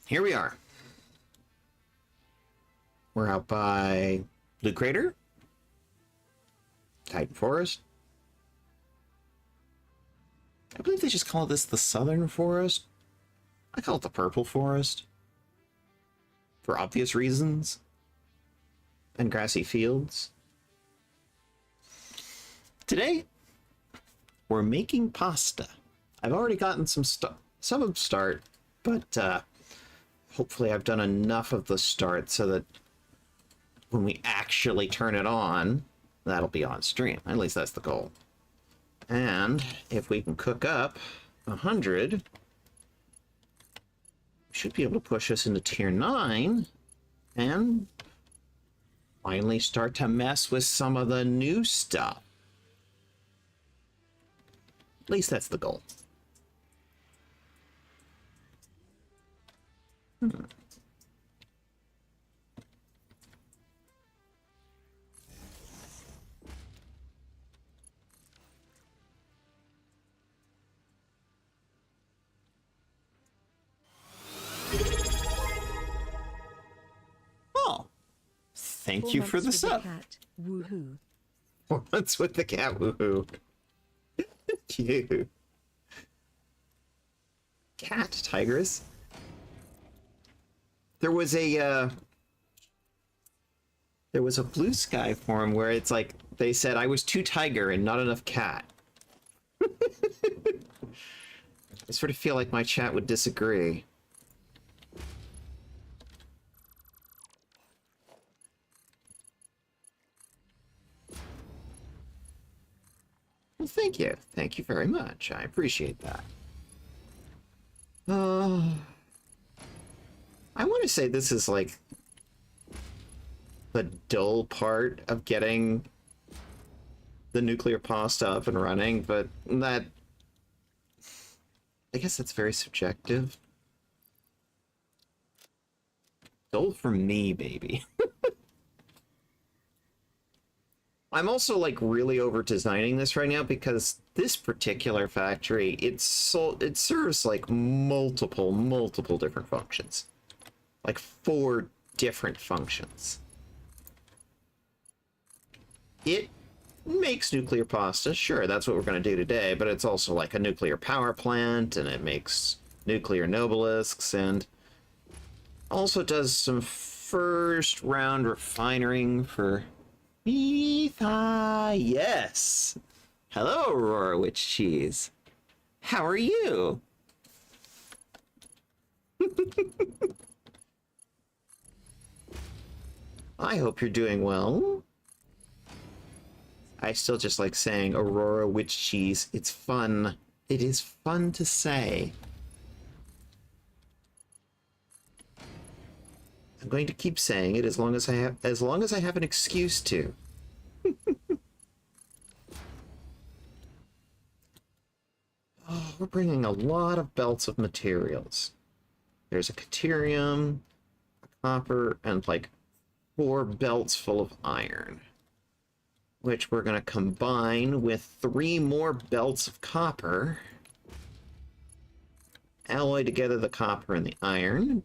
here we are. We're out by Blue Crater, Titan Forest. I believe they just call this the Southern Forest. I call it the Purple Forest, for obvious reasons. And grassy fields. Today, we're making pasta. I've already gotten some of the start, but hopefully I've done enough of the start so that when we actually turn it on, that'll be on stream. At least that's the goal. And if we can cook up 100, we should be able to push us into tier 9 and finally start to mess with some of the new stuff. At least that's the goal. Oh, thank you for the sub. Woohoo. 4 months with the cat, woohoo. Cute. Cat, tigress. There was a Blue Sky forum where it's like they said I was too tiger and not enough cat. I sort of feel like my chat would disagree. Well, thank you. Thank you very much. I appreciate that. I want to say this is like the dull part of getting the nuclear pasta up and running, but that, I guess that's very subjective. Dull for me, baby. I'm also like really over designing this right now because this particular factory, it serves like multiple different functions. Like 4 different functions. It makes nuclear pasta, sure, that's what we're going to do today, but it's also like a nuclear power plant, and it makes nuclear nobelisks, and also does some first round refining for Etha. Yes. Hello, Aurora Witch Cheese. How are you? I hope you're doing well. I still just like saying Aurora Witch Cheese. It's fun. It is fun to say. I'm going to keep saying it as long as I have an excuse to. Oh, we're bringing a lot of belts of materials. There's a caterium, a copper, and like 4 belts full of iron, which we're going to combine with 3 more belts of copper, alloy together the copper and the iron,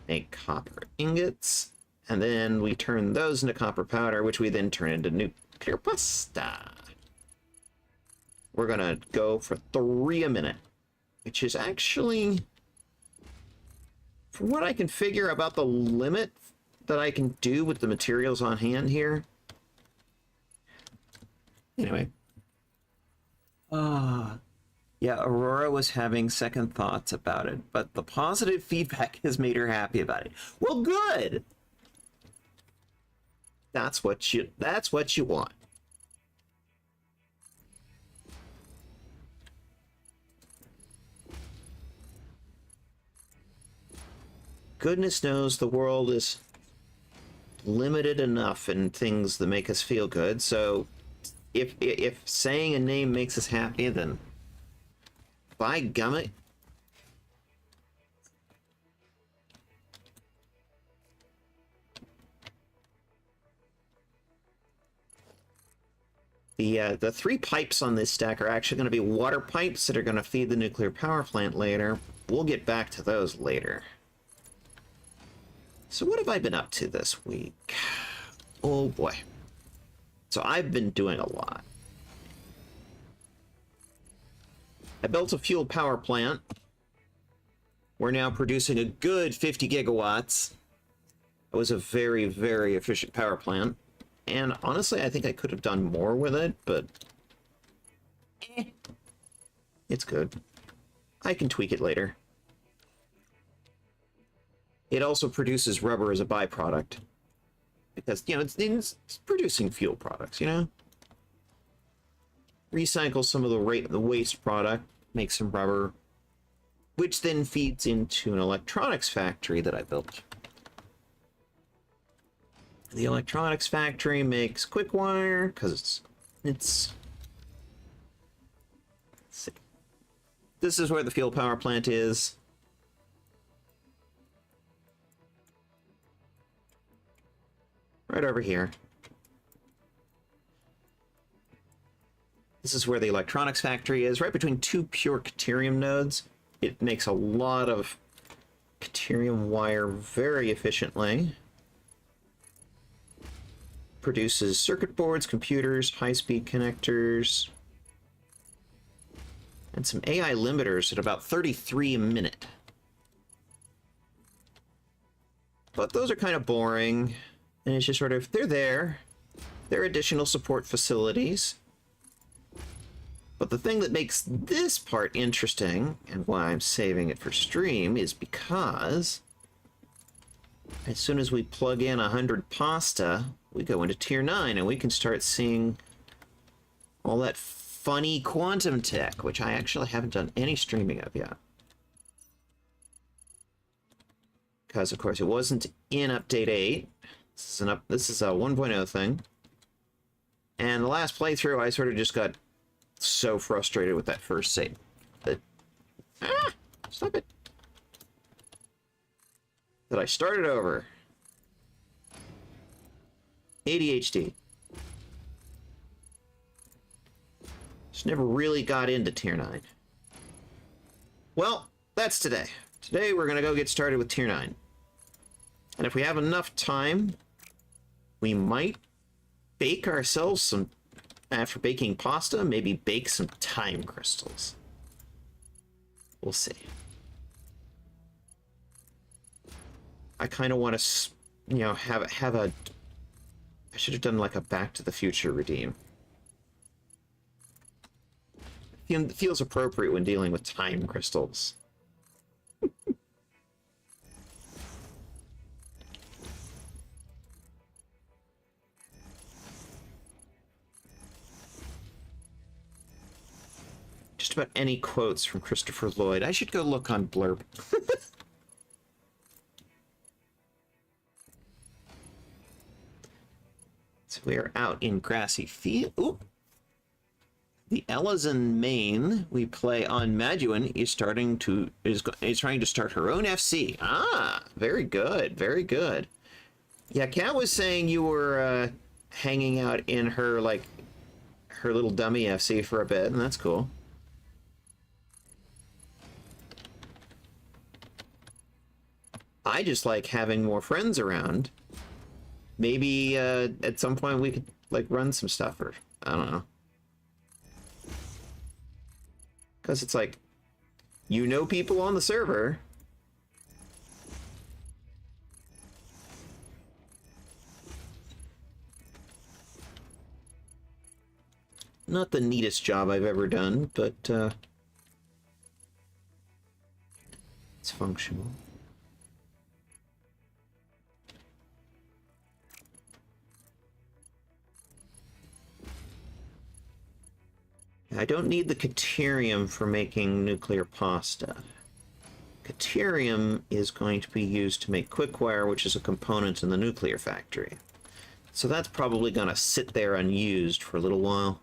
make copper ingots, and then we turn those into copper powder, which we then turn into nuclear pasta. We're going to go for 3 a minute, which is actually, from what I can figure about the limit that I can do with the materials on hand here. Anyway. Yeah, Aurora was having second thoughts about it, but the positive feedback has made her happy about it. Well, good. That's what you want. Goodness knows the world is limited enough in things that make us feel good, so if saying a name makes us happy, then by gummit. The 3 pipes on this stack are actually going to be water pipes that are going to feed the nuclear power plant later. We'll get back to those later. So what have I been up to this week? Oh boy. So I've been doing a lot. I built a fuel power plant. We're now producing a good 50 gigawatts. It was a very, very efficient power plant. And honestly, I think I could have done more with it, but it's good. I can tweak it later. It also produces rubber as a byproduct. Because, you know, it's producing fuel products, you know? Recycle some of the waste product, make some rubber, which then feeds into an electronics factory that I built. The electronics factory makes quick wire, because it's... Let's see. This is where the fuel power plant is. Right over here. This is where the electronics factory is, right between two pure Caterium nodes. It makes a lot of Caterium wire very efficiently. Produces circuit boards, computers, high-speed connectors, and some AI limiters at about 33 a minute. But those are kind of boring, and it's just sort of, they're there. They're additional support facilities. But the thing that makes this part interesting, and why I'm saving it for stream, is because as soon as we plug in 100 pasta, we go into tier 9 and we can start seeing all that funny quantum tech, which I actually haven't done any streaming of yet. Because, of course, it wasn't in Update 8. This is a 1.0 thing. And the last playthrough, I sort of just got so frustrated with that first save. That, stop it. That I started over. ADHD. Just never really got into tier 9. Well, that's today. Today we're going to go get started with tier 9. And if we have enough time, we might bake ourselves some, after baking pasta, maybe bake some time crystals. We'll see. I kind of want to, you know, have a... I should have done like a Back to the Future redeem. It feels appropriate when dealing with time crystals. Just about any quotes from Christopher Lloyd. I should go look on Blurb. So we are out in grassy field. Ooh. The Ellison main we play on Maduin is trying to start her own FC. Ah, very good, very good. Yeah, Kat was saying you were hanging out in her her little dummy FC for a bit, and that's cool. I just like having more friends around. Maybe at some point we could like run some stuff, or I don't know. Because it's like, you know people on the server. Not the neatest job I've ever done, but it's functional. I don't need the Caterium for making nuclear pasta. Caterium is going to be used to make quickwire, which is a component in the nuclear factory. So that's probably going to sit there unused for a little while.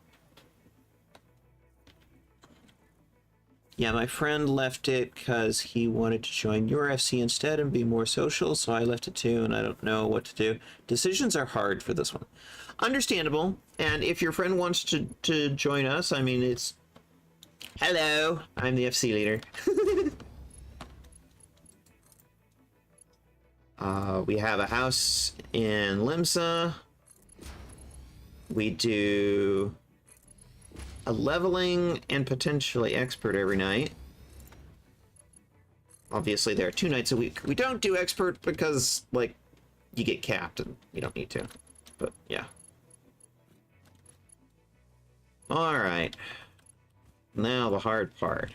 Yeah, my friend left it because he wanted to join your FC instead and be more social, so I left it too, and I don't know what to do. Decisions are hard for this one. Understandable, and if your friend wants to join us, I mean, it's... Hello, I'm the FC leader. We have a house in Limsa. We do a leveling and potentially expert every night. Obviously, there are 2 nights a week. We don't do expert because, like, you get capped and you don't need to. But, yeah. Alright. Now the hard part.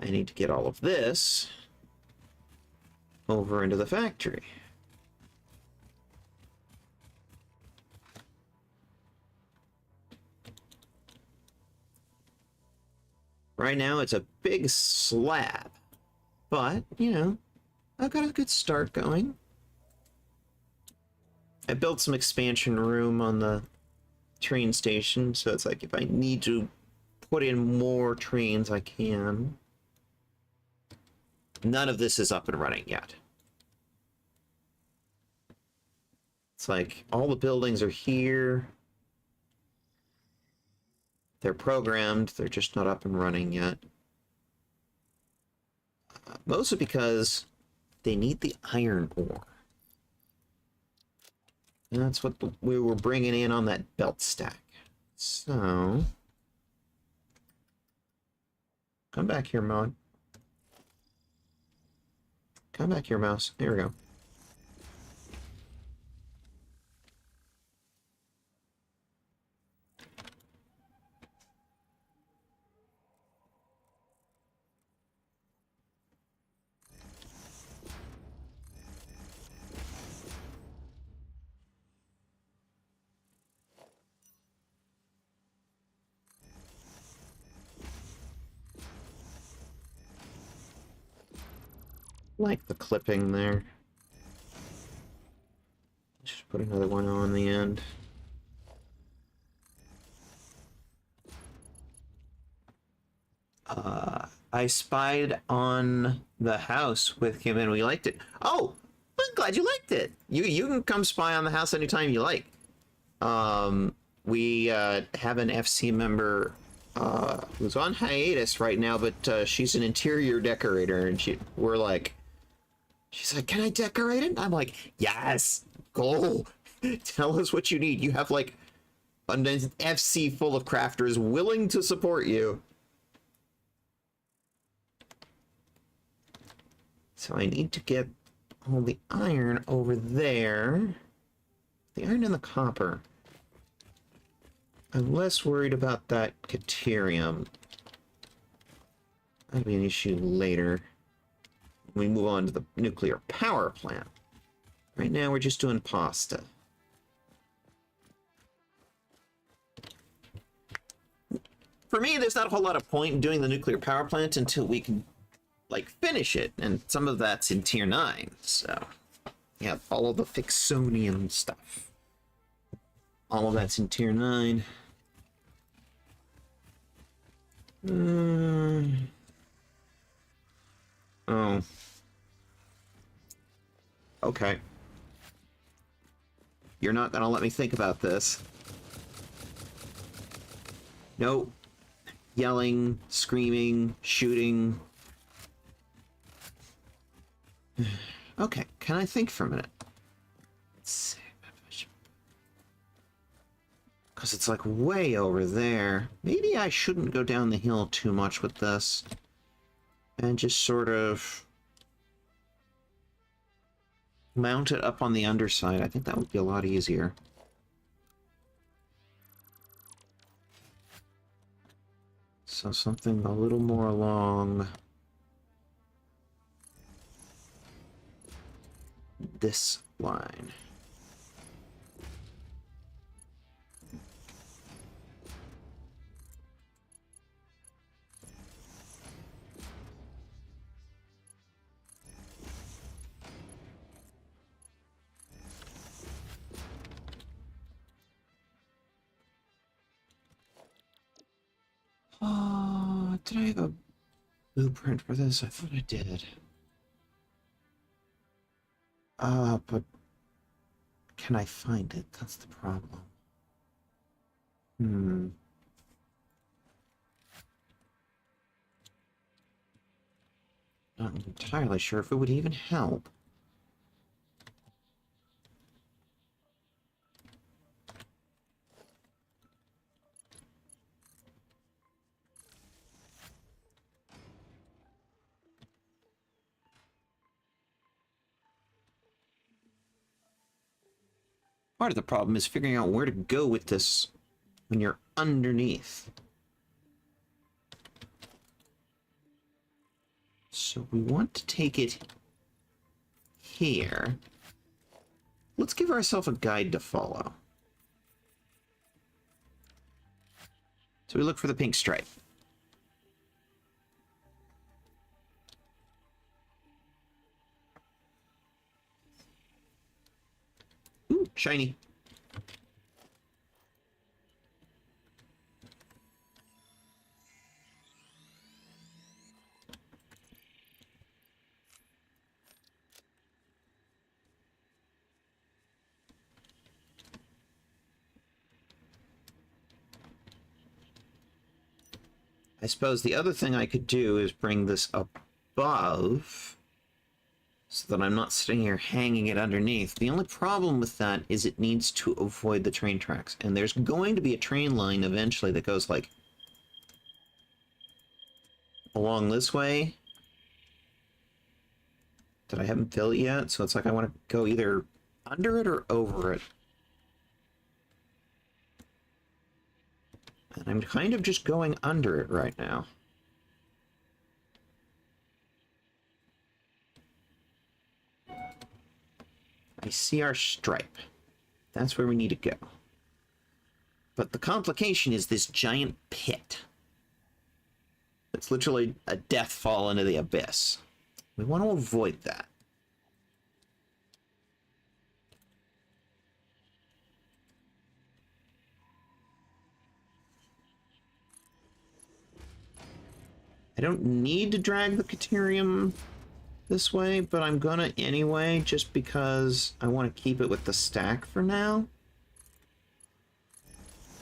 I need to get all of this over into the factory. Right now, it's a big slab. But, you know, I've got a good start going. I built some expansion room on the train station, so it's like if I need to put in more trains, I can. None of this is up and running yet. It's like all the buildings are here. They're programmed, they're just not up and running yet. Mostly because they need the iron ore. And that's what we were bringing in on that belt stack. So... come back here, Mod. Come back here, mouse. There we go. Like the clipping there. Just put another one on the end. I spied on the house with him and we liked it. Oh, I'm glad you liked it. You can come spy on the house anytime you like. We have an FC member who's on hiatus right now, but she's an interior decorator, and she's like, can I decorate it? I'm like, yes, go. Tell us what you need. You have like an FC full of crafters willing to support you. So I need to get all the iron over there. The iron and the copper. I'm less worried about that Caterium. That'll be an issue later. We move on to the nuclear power plant. Right now we're just doing pasta. For me, there's not a whole lot of point in doing the nuclear power plant until we can, like, finish it. And some of that's in tier 9, so... yeah, all of the Fixonian stuff. All of that's in tier 9. Oh. Okay. You're not gonna let me think about this. Nope. Yelling, screaming, shooting. Okay, can I think for a minute? Let's see. Because it's like way over there. Maybe I shouldn't go down the hill too much with this. And just sort of mount it up on the underside. I think that would be a lot easier. So something a little more along this line. Oh, did I have a blueprint for this? I thought I did. But can I find it? That's the problem. Not entirely sure if it would even help. Part of the problem is figuring out where to go with this when you're underneath. So we want to take it here. Let's give ourselves a guide to follow. So we look for the pink stripe. Ooh, shiny. I suppose the other thing I could do is bring this above so that I'm not sitting here hanging it underneath. The only problem with that is it needs to avoid the train tracks. And there's going to be a train line eventually that goes like along this way that I haven't built yet. So it's like I want to go either under it or over it. And I'm kind of just going under it right now. I see our stripe. That's where we need to go. But the complication is this giant pit. It's literally a death fall into the abyss. We want to avoid that. I don't need to drag the Caterium this way, but I'm gonna anyway, just because I want to keep it with the stack for now.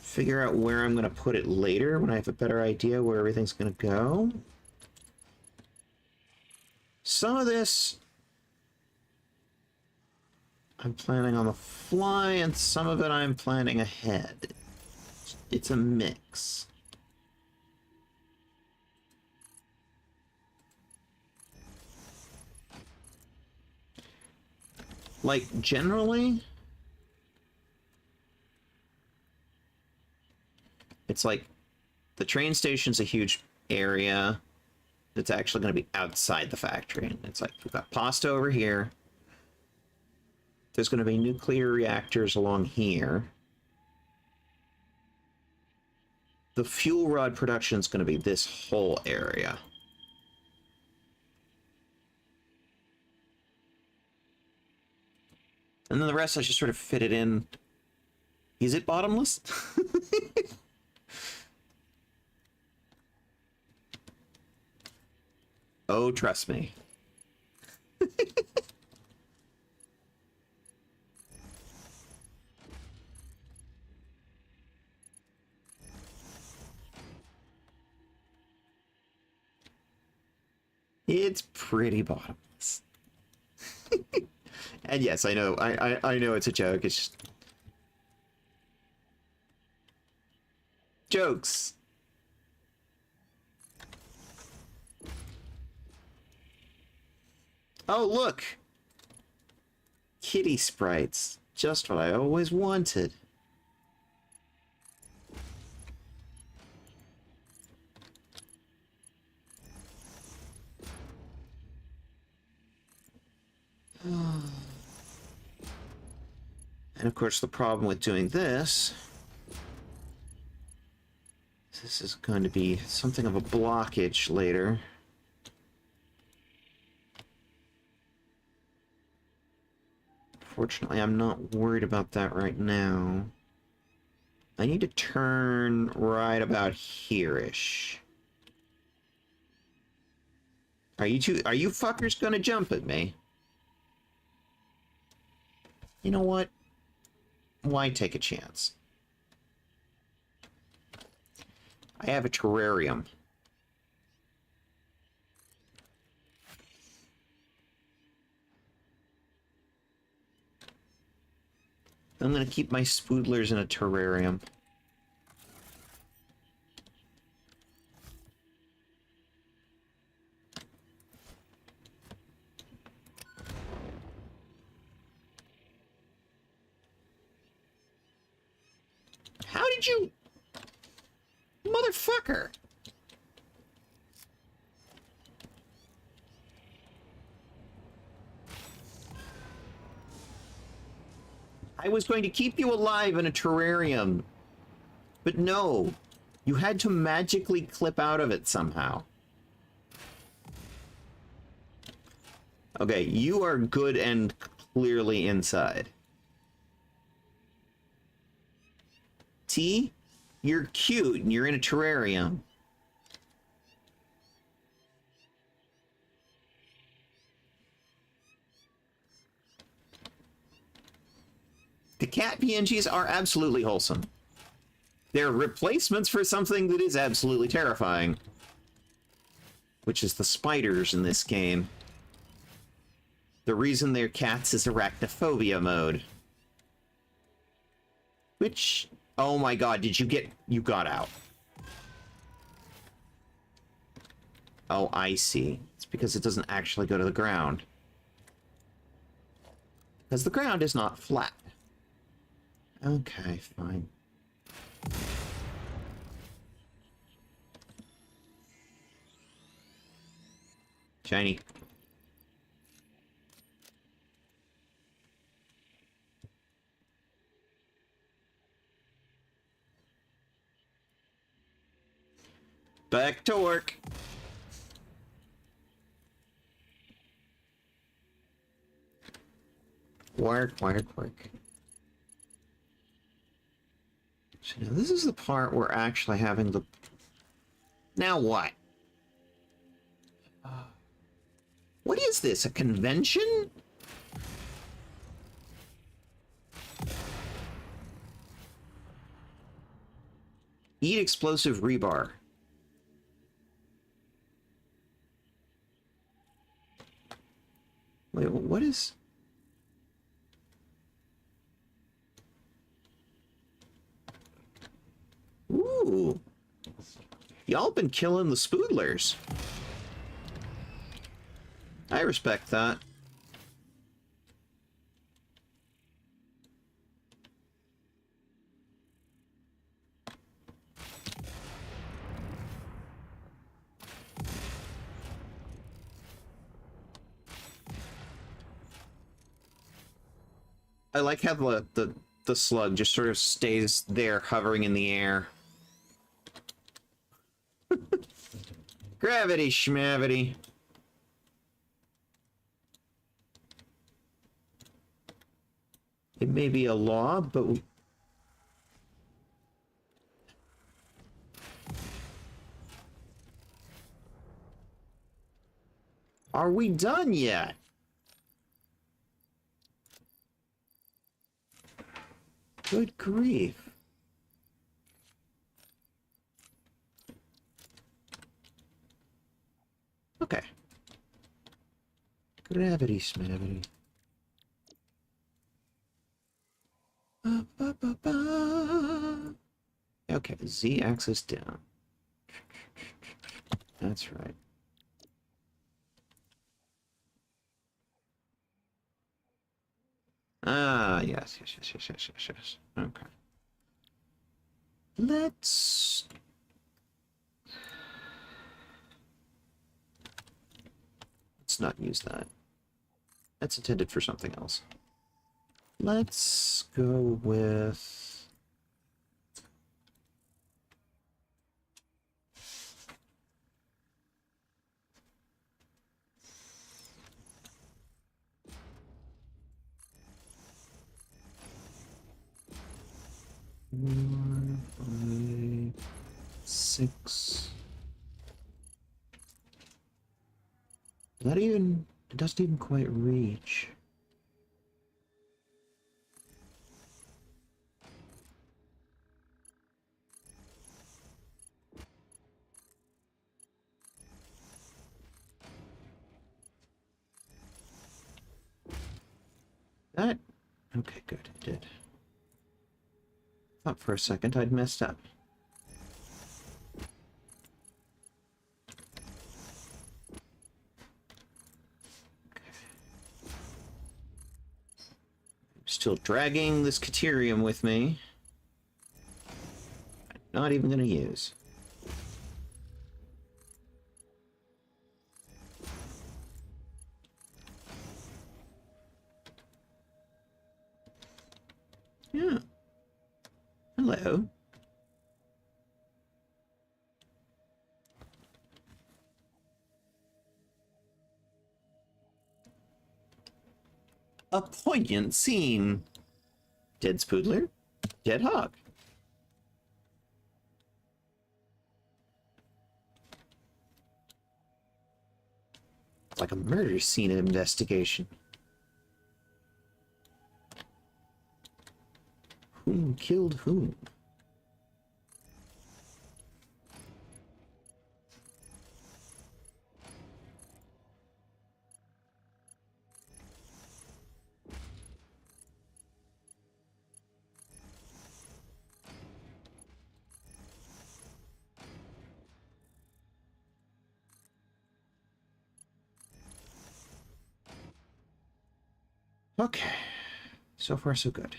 Figure out where I'm gonna put it later when I have a better idea where everything's gonna go. Some of this I'm planning on the fly, and some of it I'm planning ahead. It's a mix. Like, generally, it's like the train station's a huge area that's actually going to be outside the factory. And it's like, we've got pasta over here. There's going to be nuclear reactors along here. The fuel rod production is going to be this whole area. And then the rest, I just sort of fit it in. Is it bottomless? Oh, trust me. It's pretty bottomless. And yes, I know, I know it's a joke. It's just jokes. Oh, look! Kitty sprites. Just what I always wanted. And of course, the problem with doing this is going to be something of a blockage later. Fortunately, I'm not worried about that right now. I need to turn right about here-ish. Are you fuckers gonna jump at me? You know what? Why take a chance? I have a terrarium. I'm gonna keep my spoodlers in a terrarium. did you... Motherfucker! I was going to keep you alive in a terrarium. But no. You had to magically clip out of it somehow. Okay, you are good and clearly inside. T, you're cute and you're in a terrarium. The cat PNGs are absolutely wholesome. They're replacements for something that is absolutely terrifying. Which is the spiders in this game. The reason they're cats is arachnophobia mode. Which... Oh my god, did you get... You got out. Oh, I see. It's because it doesn't actually go to the ground. Because the ground is not flat. Okay, fine. Shiny. Back to work. Work. So now this is the part where actually having the... Now what? What is this, a convention? Eat explosive rebar. Wait, what is... Ooh. Y'all been killing the spoodlers. I respect that. I like how the slug just sort of stays there hovering in the air. Gravity schmavity. It may be a law, but... Are we done yet? Good grief. Okay. Gravity smavity. Okay, Z-axis down. That's right. Ah, yes. Okay. Let's not use that. That's intended for something else. Let's go with... Four, 5, 6. That even... It doesn't even quite reach. That... Okay, good, it did. Thought for a second I'd messed up. Still dragging this Caterium with me. Not even gonna use. Yeah. Hello. A poignant scene. Dead Spoodler, dead hog. It's like a murder scene investigation. Whom killed whom? Okay. So far, so good.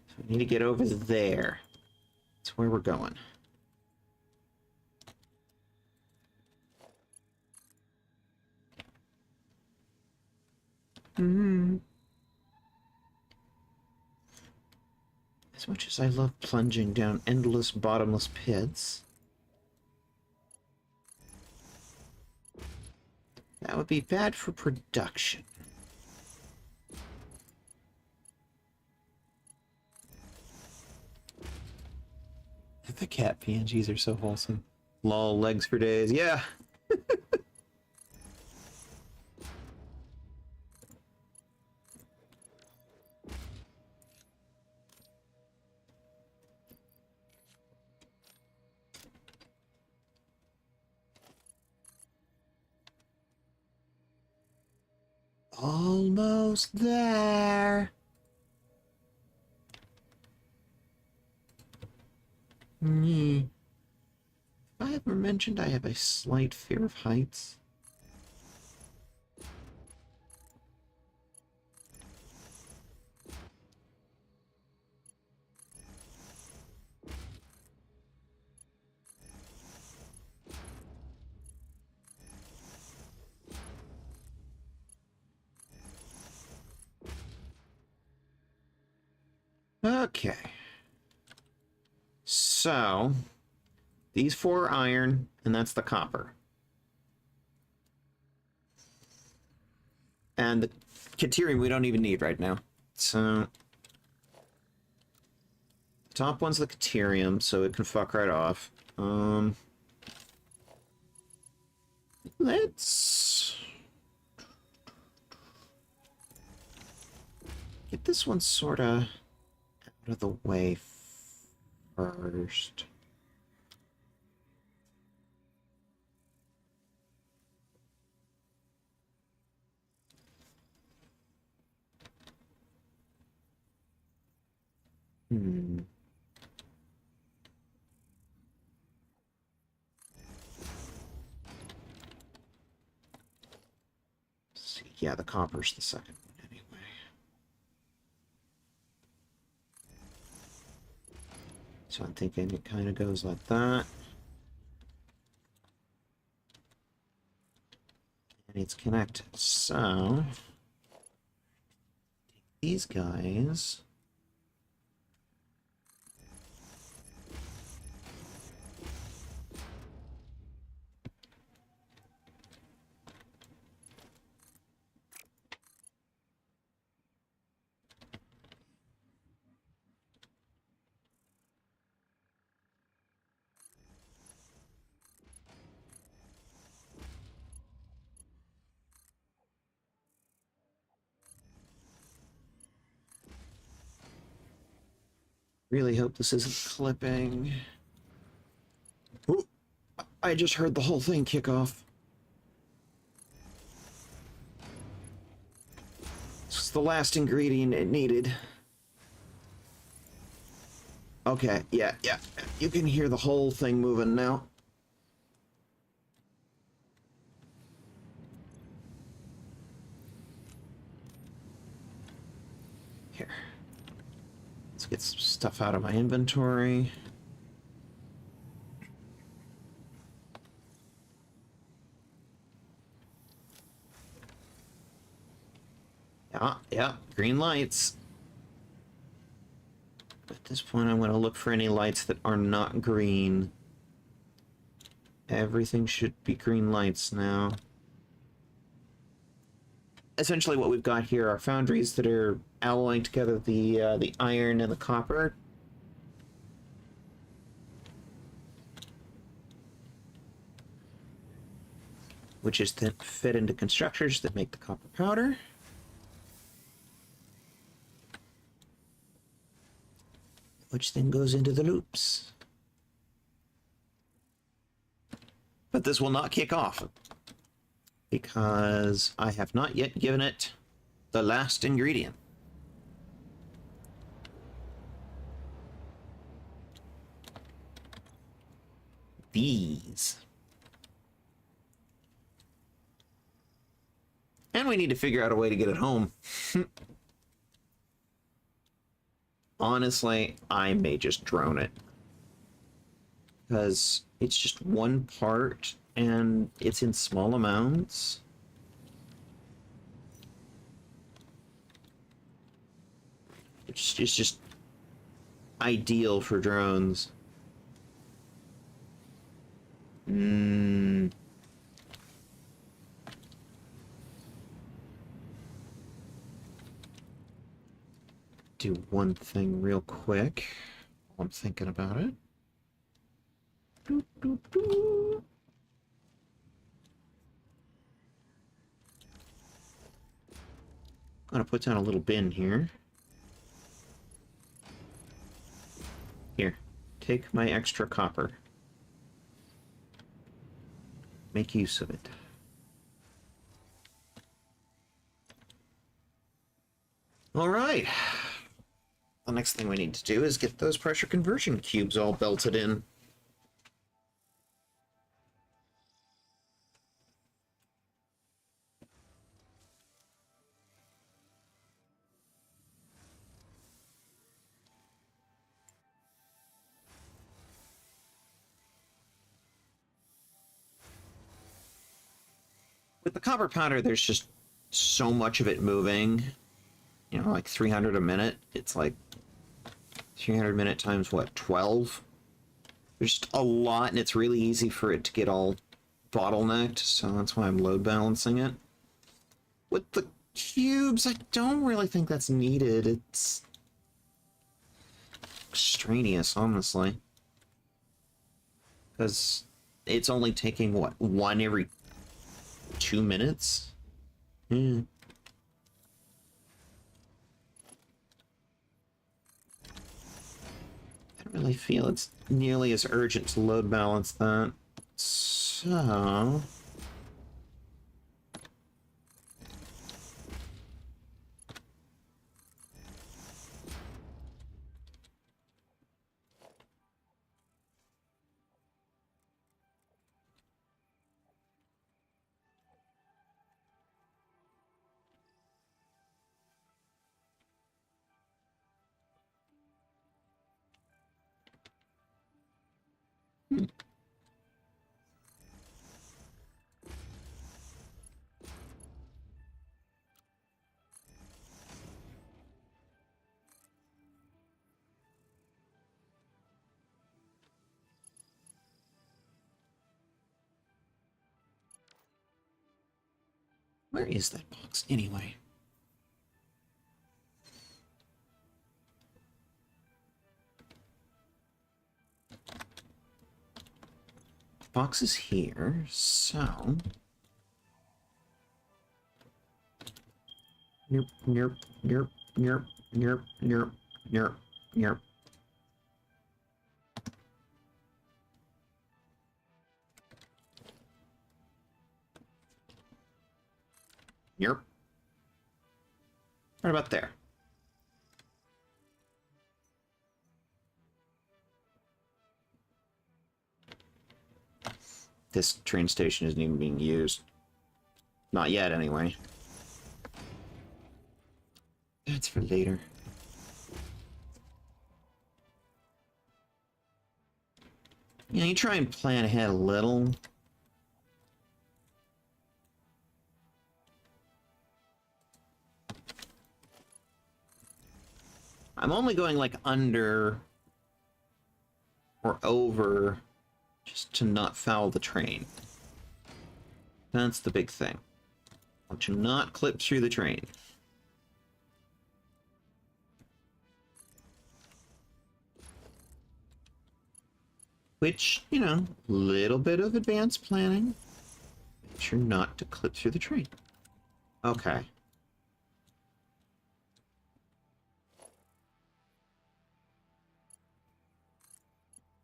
So we need to get over there. That's where we're going. As much as I love plunging down endless, bottomless pits, that would be bad for production. The cat PNGs are so wholesome. Lol, legs for days. Yeah. Almost there. If I ever mentioned I have a slight fear of heights. Okay. So, these four are iron, and that's the copper. And the Caterium we don't even need right now. So, the top one's the Caterium, so it can fuck right off. Let's get this one sort of out of the way first. See, yeah, the copper's the second one anyway. So I'm thinking it kind of goes like that. And it's connected. So these guys. Really hope this isn't clipping. Ooh, I just heard the whole thing kick off. This is the last ingredient it needed. Okay, yeah. You can hear the whole thing moving now. Here. Let's get some stuff out of my inventory. Yeah, green lights. At this point, I'm going to look for any lights that are not green. Everything should be green lights now. Essentially, what we've got here are foundries that are alloying together the iron and the copper. Which is then fed into constructors that make the copper powder. Which then goes into the loops. But this will not kick off, because I have not yet given it the last ingredient. These. And we need to figure out a way to get it home. Honestly, I may just drone it. Because it's just one part, and it's in small amounts. It's just ideal for drones. Do one thing real quick while I'm thinking about it. I'm gonna put down a little bin here. Here, take my extra copper. Make use of it. All right. The next thing we need to do is get those pressure conversion cubes all belted in. With the copper powder, there's just so much of it moving. You know, like 300 a minute. It's like 300 minute times what, 12? There's just a lot, and it's really easy for it to get all bottlenecked, so that's why I'm load balancing it. With the cubes, I don't really think that's needed. It's extraneous, honestly. Because it's only taking, what, one every 2 minutes? Yeah. I don't really feel it's nearly as urgent to load balance that. So... where is that box, anyway? The box is here, so... Nerp, nerp, nerp, nerp, nerp, nerp, nerp, nerp. Nerp. Right about there. This train station isn't even being used. Not yet, anyway. That's for later. You know, you try and plan ahead a little. I'm only going like under or over just to not foul the train. That's the big thing. I want to not clip through the train. Which, you know, little bit of advanced planning. Make sure not to clip through the train. Okay.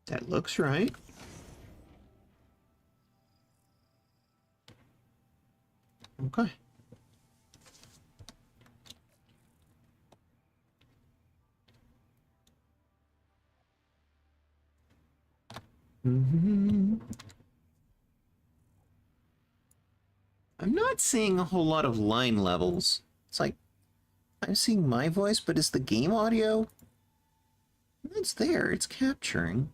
That looks right. Okay. I'm not seeing a whole lot of line levels. It's like, I'm seeing my voice, but is the game audio? It's there, it's capturing.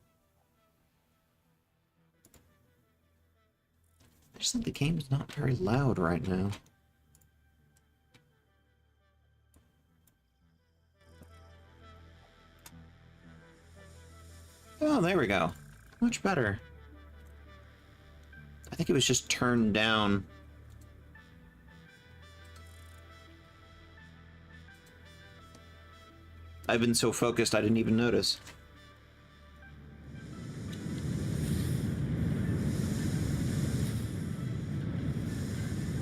I just think the game is not very loud right now. Oh, there we go. Much better. I think it was just turned down. I've been so focused I didn't even notice.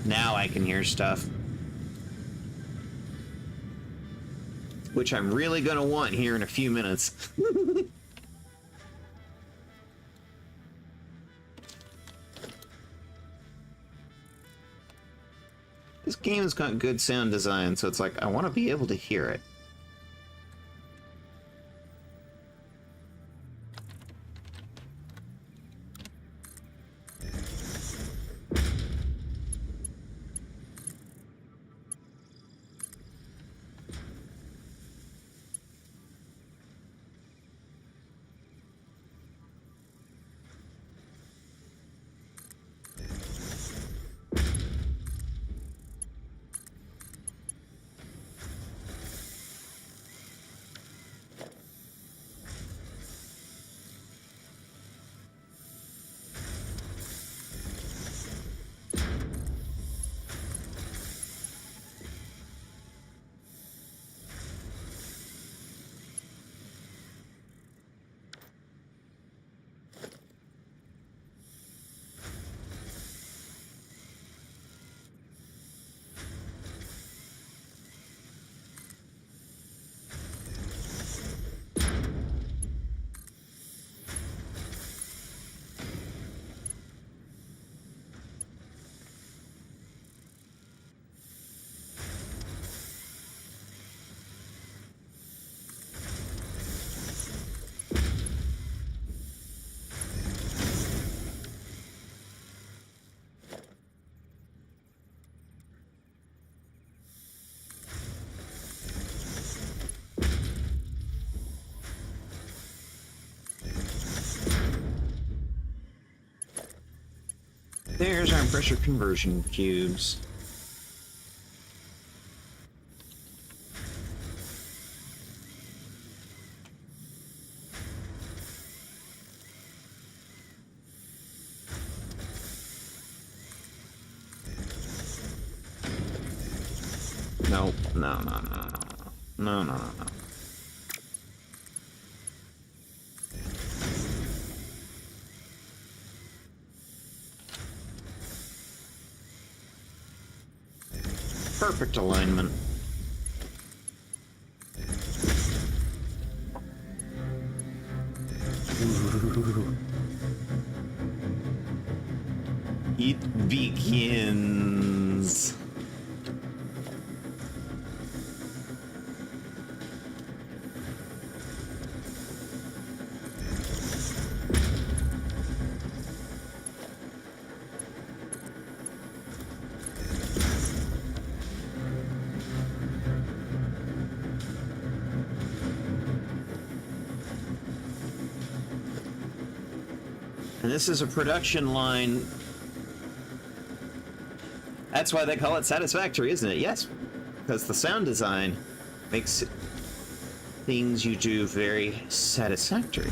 Now I can hear stuff. Which I'm really gonna want here in a few minutes. This game has got good sound design, so it's like, I want to be able to hear it. There's our pressure conversion cubes. Nope. No, no, no, no, no. No, no, no, no. Perfect alignment. It begins. And this is a production line. That's why they call it Satisfactory, isn't it? Yes, because the sound design makes things you do very satisfactory.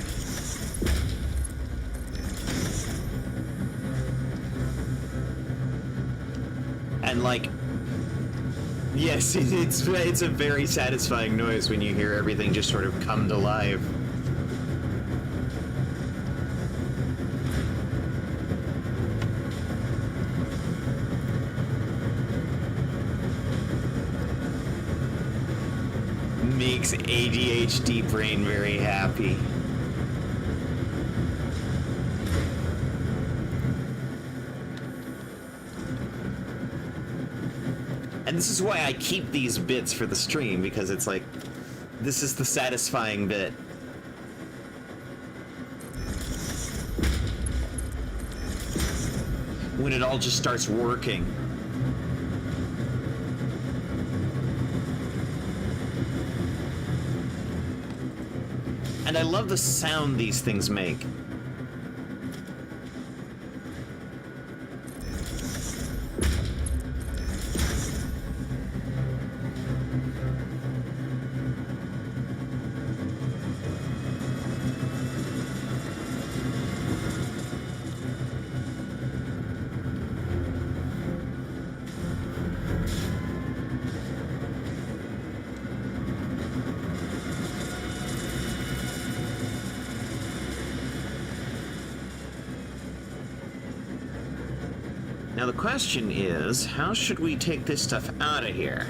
And like, yes, it's a very satisfying noise when you hear everything just sort of come to life. Makes ADHD brain very happy. And this is why I keep these bits for the stream, because it's like, this is the satisfying bit. When it all just starts working. And I love the sound these things make. Now the question is, how should we take this stuff out of here?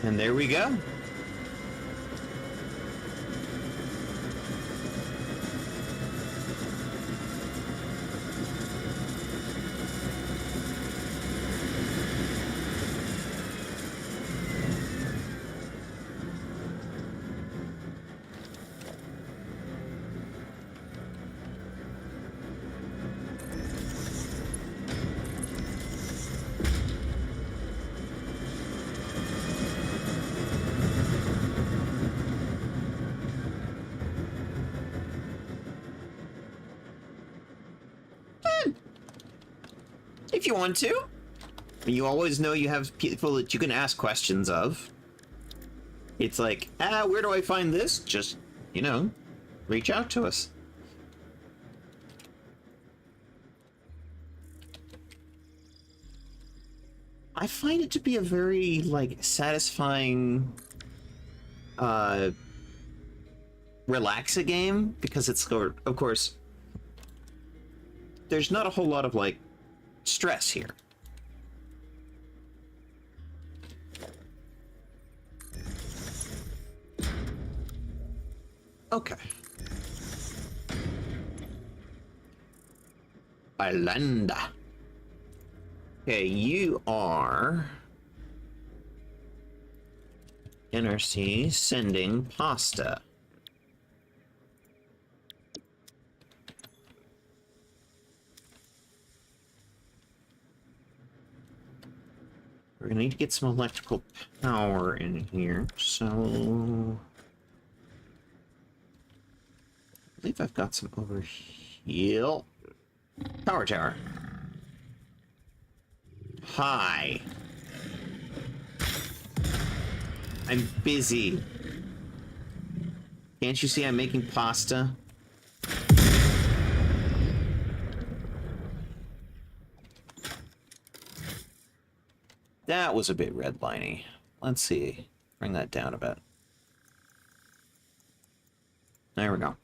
And there we go. If you want to. You always know you have people that you can ask questions of. It's like, where do I find this? Just, you know, reach out to us. I find it to be a very, like, satisfying, relaxa game, because it's, of course, there's not a whole lot of, like, stress here. Okay. Irlanda. Okay, you are NRC sending pasta. We're gonna need to get some electrical power in here, so I believe I've got some over here. Power tower. Hi. I'm busy. Can't you see I'm making pasta? That was a bit redliney. Let's see. Bring that down a bit. There we go.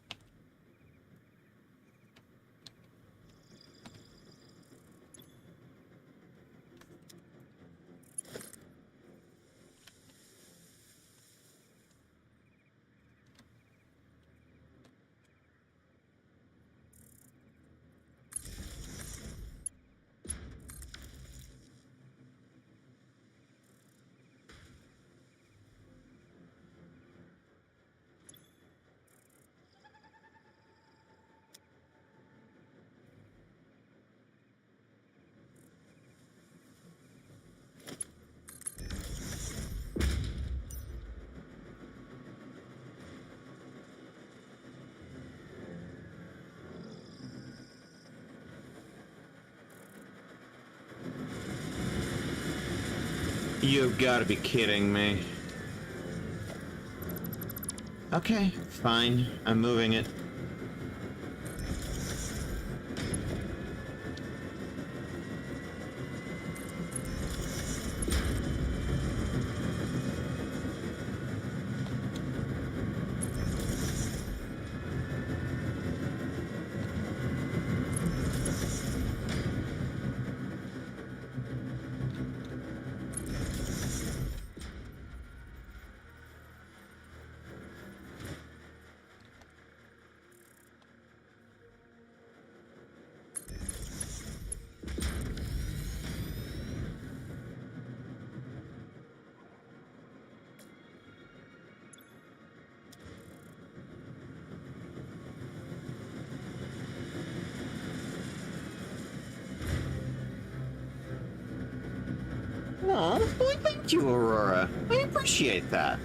You've got to be kidding me. Okay, fine. I'm moving it. Aw, well, thank you, Aurora. I appreciate that.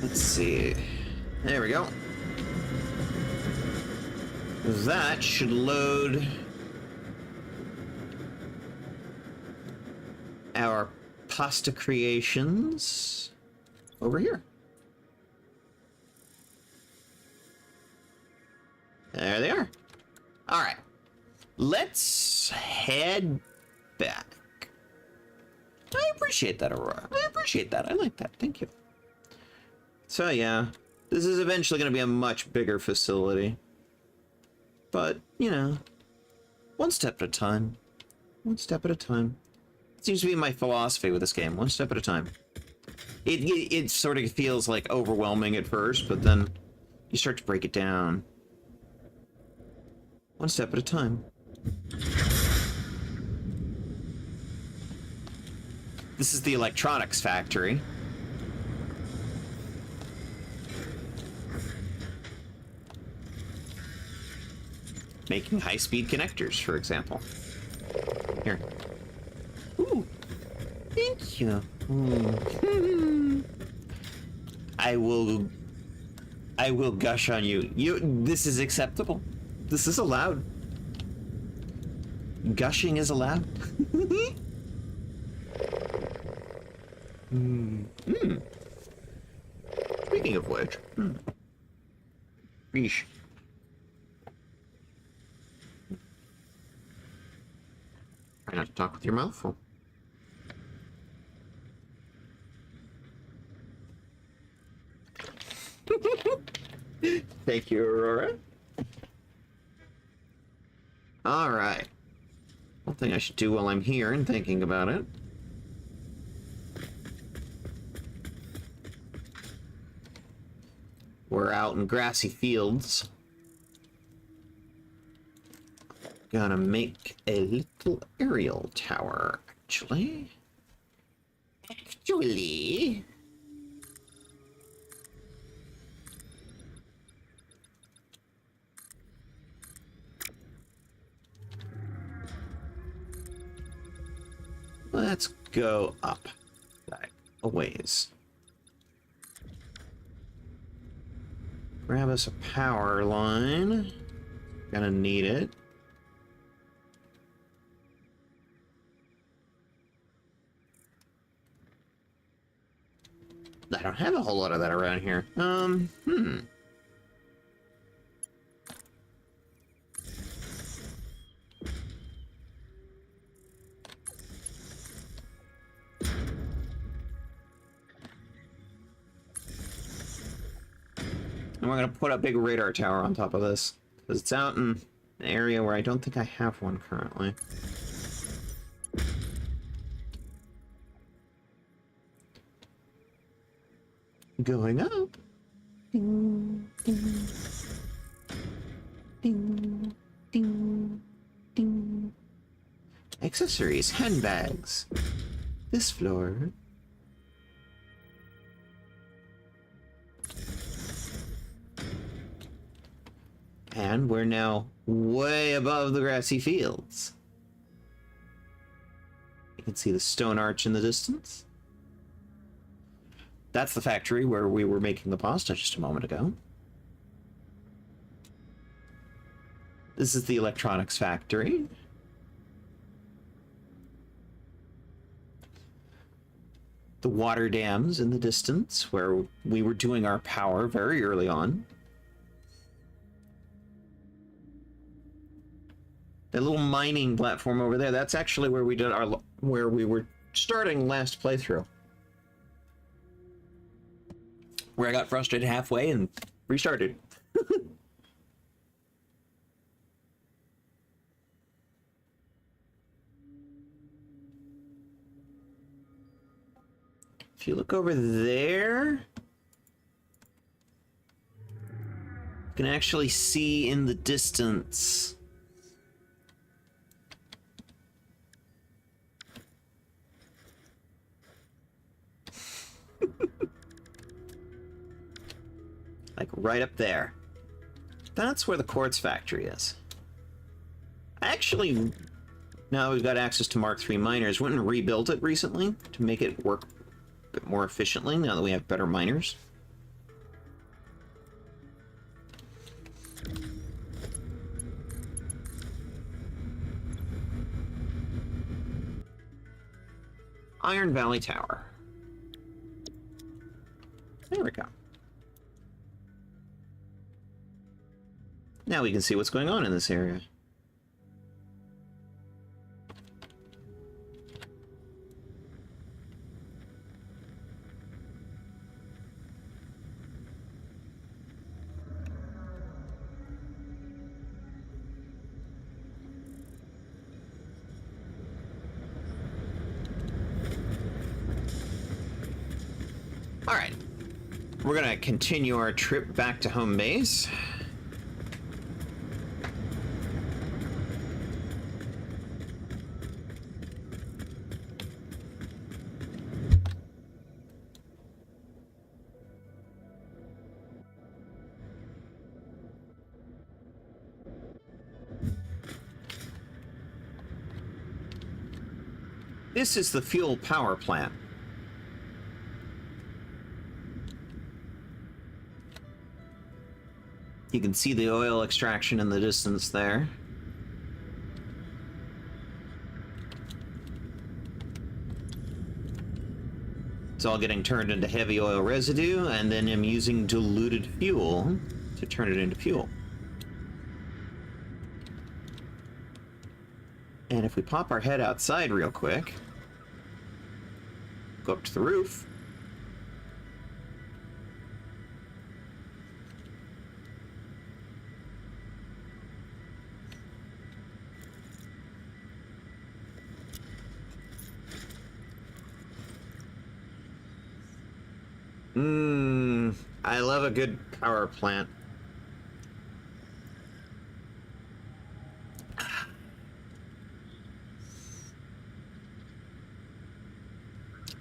Let's see. There we go. That should load our pasta creations over here. There they are. All right. Let's head back. I appreciate that, Aurora. I appreciate that. I like that. Thank you. So, yeah. This is eventually going to be a much bigger facility. But, you know, one step at a time. One step at a time. It seems to be my philosophy with this game. One step at a time. It sort of feels like overwhelming at first, but then you start to break it down. One step at a time. This is the electronics factory. Making high-speed connectors, for example. Here. Ooh. Thank you. I will gush on you. This is acceptable. This is allowed. Gushing is allowed. Speaking of which, Yeesh. Try not to talk with your mouth full. Thank you, Aurora. All right. One thing I should do while I'm here and thinking about it. We're out in grassy fields. Gonna make a little aerial tower, actually. Let's go up that a ways. grab us a power line. Gonna need it. I don't have a whole lot of that around here. And we're gonna put a big radar tower on top of this, because it's out in an area where I don't think I have one currently. Going up. Ding, ding, ding, ding, ding. Accessories, handbags. This floor. And we're now way above the grassy fields. You can see the stone arch in the distance. That's the factory where we were making the pasta just a moment ago. This is the electronics factory. The water dams in the distance where we were doing our power very early on. That little mining platform over there, that's actually where we did our, where we were starting last playthrough. Where I got frustrated halfway and restarted. If you look over there, you can actually see in the distance like right up there. That's where the quartz factory is. Actually, now we've got access to Mark III miners, went and rebuilt it recently to make it work a bit more efficiently now that we have better miners. Iron Valley Tower. There we go. Now we can see what's going on in this area. All right, we're gonna continue our trip back to home base. This is the fuel power plant. You can see the oil extraction in the distance there. It's all getting turned into heavy oil residue, and then I'm using diluted fuel to turn it into fuel. And if we pop our head outside real quick, go up to the roof, I love a good power plant.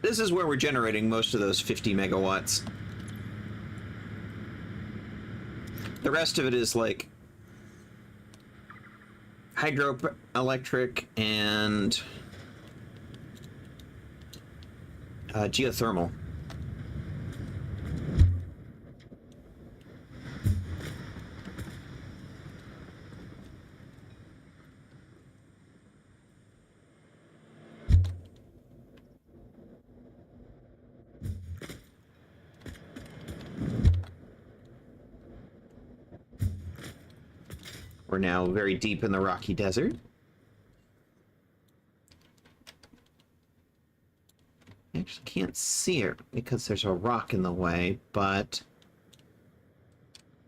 This is where we're generating most of those 50 megawatts. The rest of it is like hydroelectric and geothermal. We're now very deep in the rocky desert. I actually can't see it because there's a rock in the way, but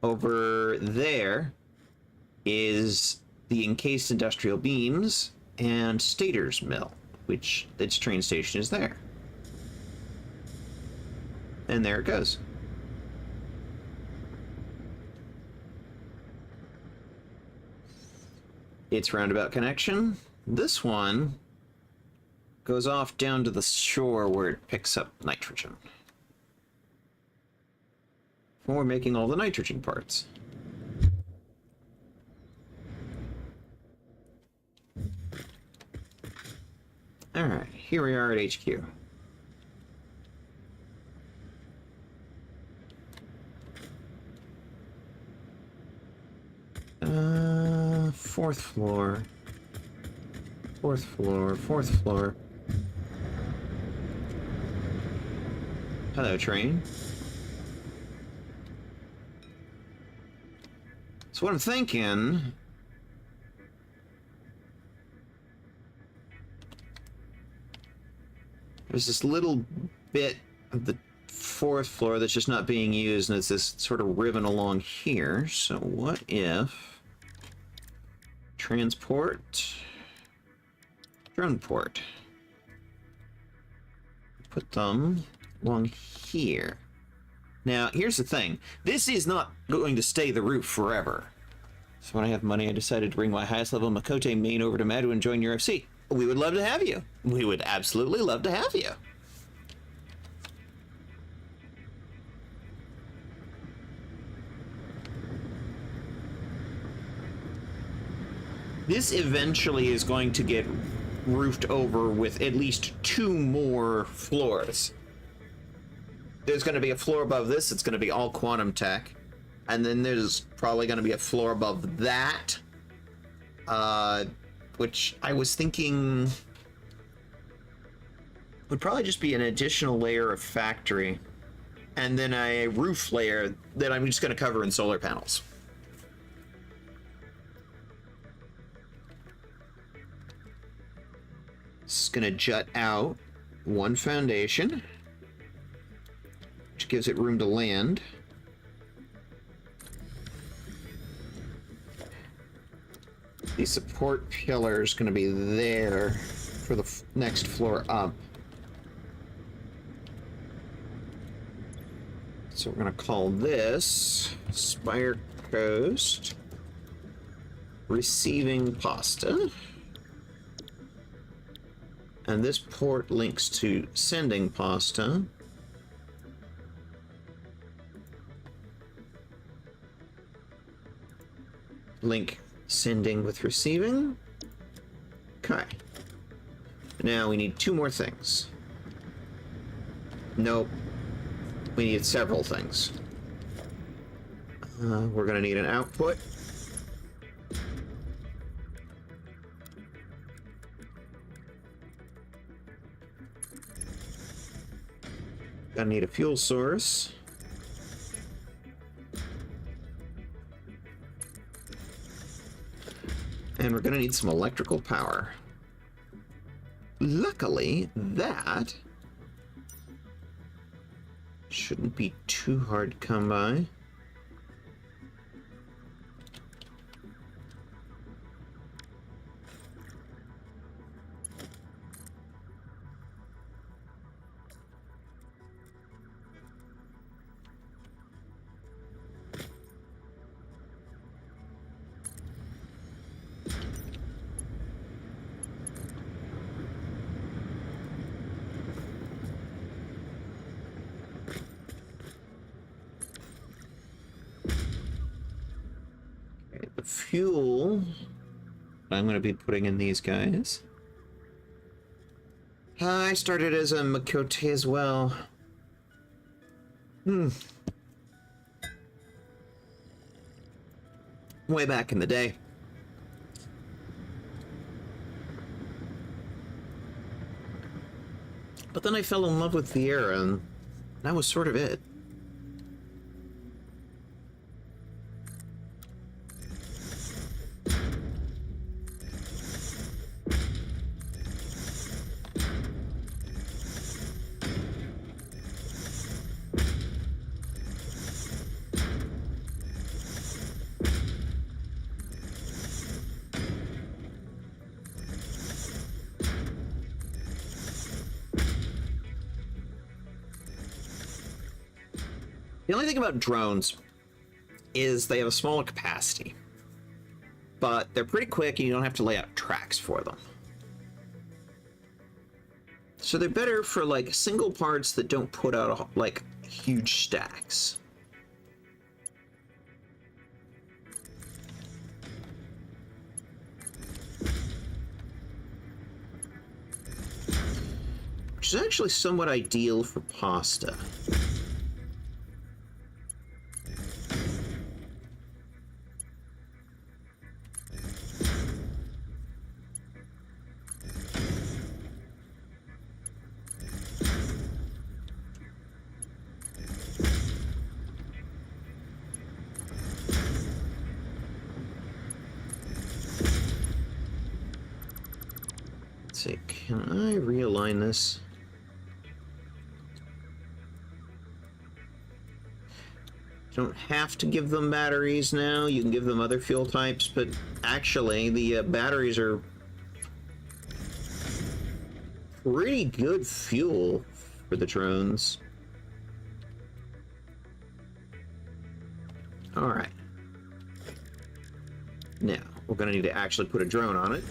over there is the encased industrial beams and Stater's Mill, which its train station is there. And there it goes. Its roundabout connection. This one goes off down to the shore where it picks up nitrogen. For making all the nitrogen parts. Alright, here we are at HQ. Fourth floor. Fourth floor, fourth floor. Hello, train. So what I'm thinking... There's this little bit of the fourth floor that's just not being used, and it's this sort of ribbon along here. So what if... Transport... Drone port. Put them along here. Now, here's the thing. This is not going to stay the roof forever. So when I have money, I decided to bring my highest level Makote main over to Madu and join your FC. We would love to have you. We would absolutely love to have you. This eventually is going to get roofed over with at least 2 more floors. There's going to be a floor above this. It's going to be all quantum tech. And then there's probably going to be a floor above that. Which I was thinking would probably just be an additional layer of factory. And then a roof layer that I'm just going to cover in solar panels. It's going to jut out one foundation, which gives it room to land. The support pillar is going to be there for the next floor up. So we're going to call this Spire Coast Receiving Pasta. And this port links to sending pasta. Link sending with receiving. Okay. Now we need 2 more things. Nope. We need several things. We're going to need an output. Gonna need a fuel source. And we're gonna need some electrical power. Luckily, that shouldn't be too hard to come by. Fuel I'm going to be putting in these guys. I started as a Makote as well. Way back in the day. But then I fell in love with Vieira, and that was sort of it. The only thing about drones is they have a smaller capacity, but they're pretty quick and you don't have to lay out tracks for them. So they're better for like single parts that don't put out like huge stacks. Which is actually somewhat ideal for pasta. Let's see, can I realign this? You don't have to give them batteries now. You can give them other fuel types, but actually the batteries are pretty good fuel for the drones. All right. Now, we're going to need to actually put a drone on it.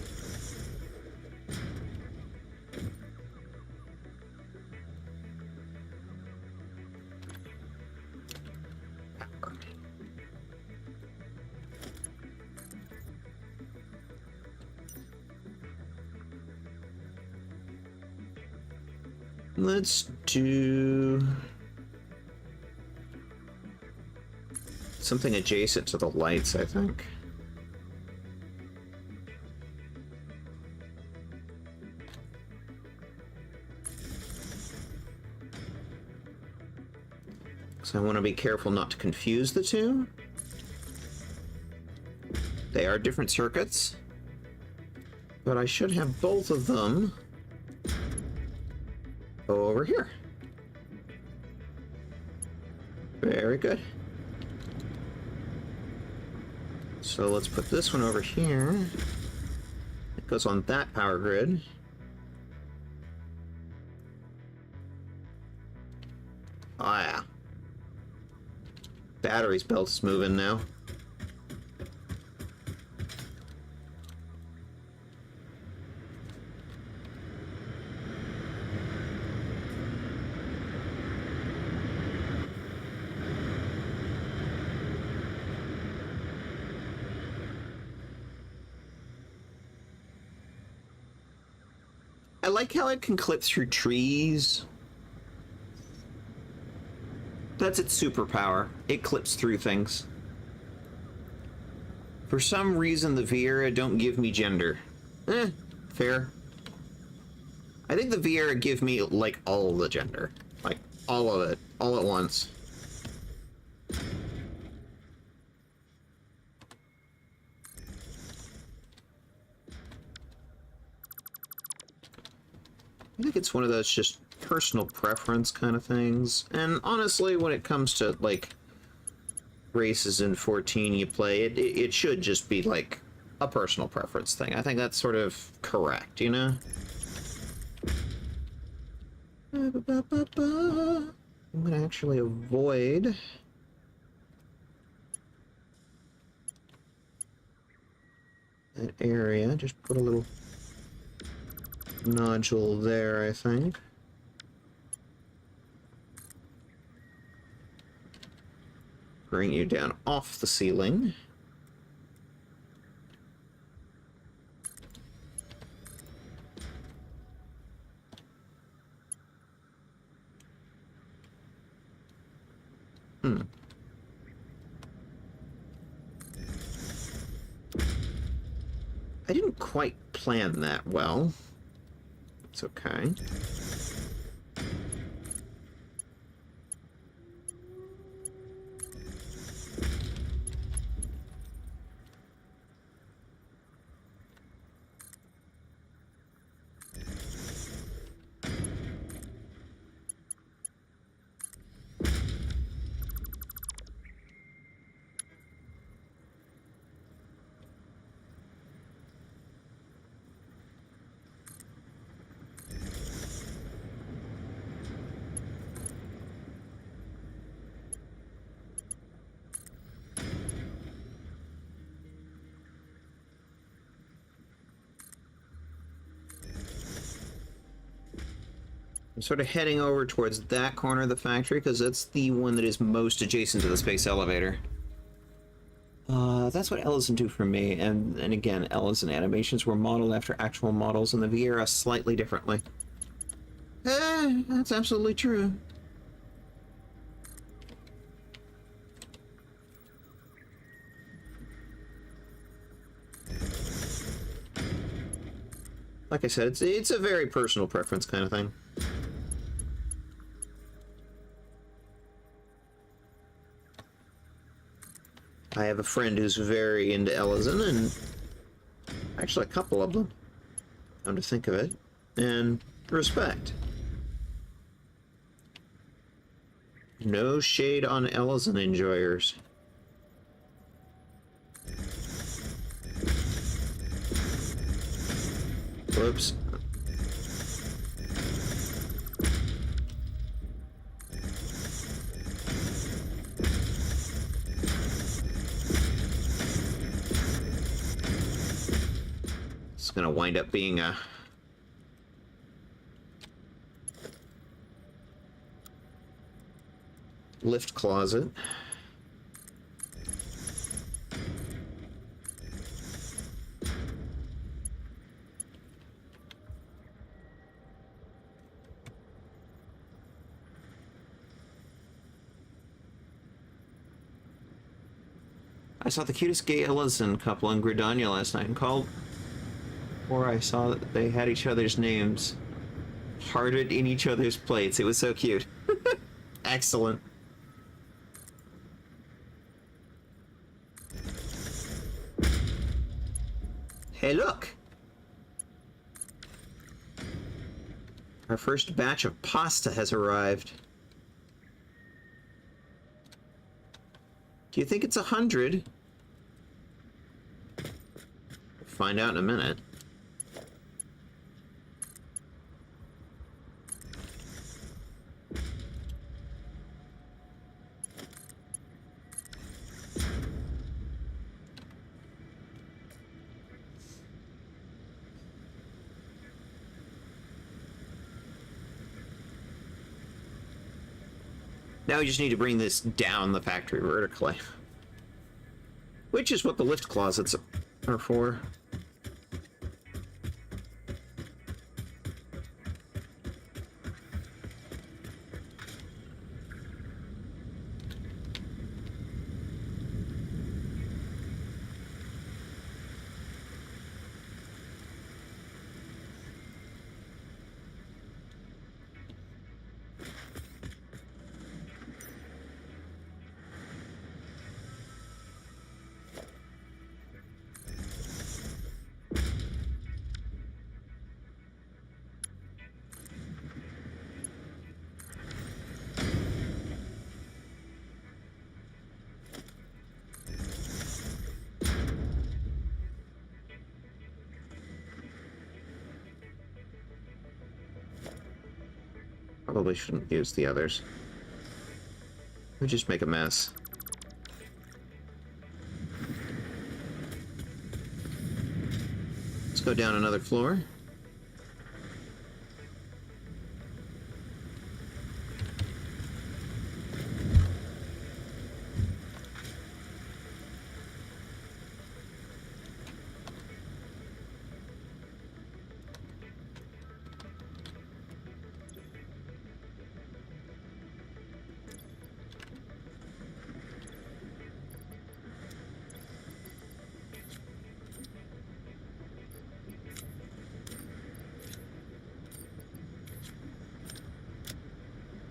Let's do something adjacent to the lights, I think. So I want to be careful not to confuse the two. They are different circuits, but I should have both of them go over here. Very good. So let's put this one over here. It goes on that power grid. Oh yeah. Battery's belt is moving now. I like how it can clip through trees. That's its superpower. It clips through things. For some reason, the Vieira don't give me gender. Fair. I think the Vieira give me, like, all the gender. Like, all of it. All at once. I think it's one of those just personal preference kind of things. And honestly, when it comes to, like, races in 14 you play, it should just be, like, a personal preference thing. I think that's sort of correct, you know? I'm gonna actually avoid that area. Just put a little nodule there, I think. Bring you down off the ceiling. I didn't quite plan that well. It's okay. I'm sort of heading over towards that corner of the factory because that's the one that is most adjacent to the space elevator. That's what Ellison do for me, and again, Ellison animations were modeled after actual models, and the Viera slightly differently. That's absolutely true. Like I said, it's a very personal preference kind of thing. I have a friend who's very into Ellison, and actually a couple of them, come to think of it, and respect. No shade on Ellison enjoyers. Whoops. It's gonna wind up being a lift closet. I saw the cutest gay Ellison couple in Gridania last night and called, or I saw that they had each other's names hearted in each other's plates. It was so cute. Excellent. Hey, look! Our first batch of pasta has arrived. Do you think it's 100? We'll find out in a minute. Now we just need to bring this down the factory vertically. Which is what the lift closets are for. Probably shouldn't use the others. We just make a mess. Let's go down another floor.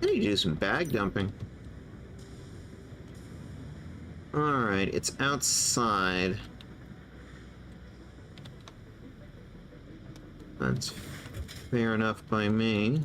I need to do some bag dumping. Alright, it's outside. That's fair enough by me.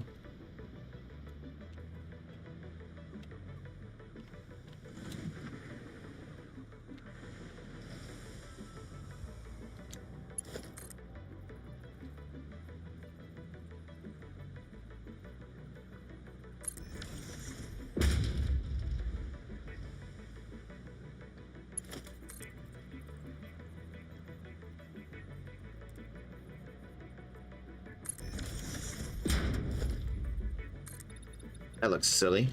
That looks silly.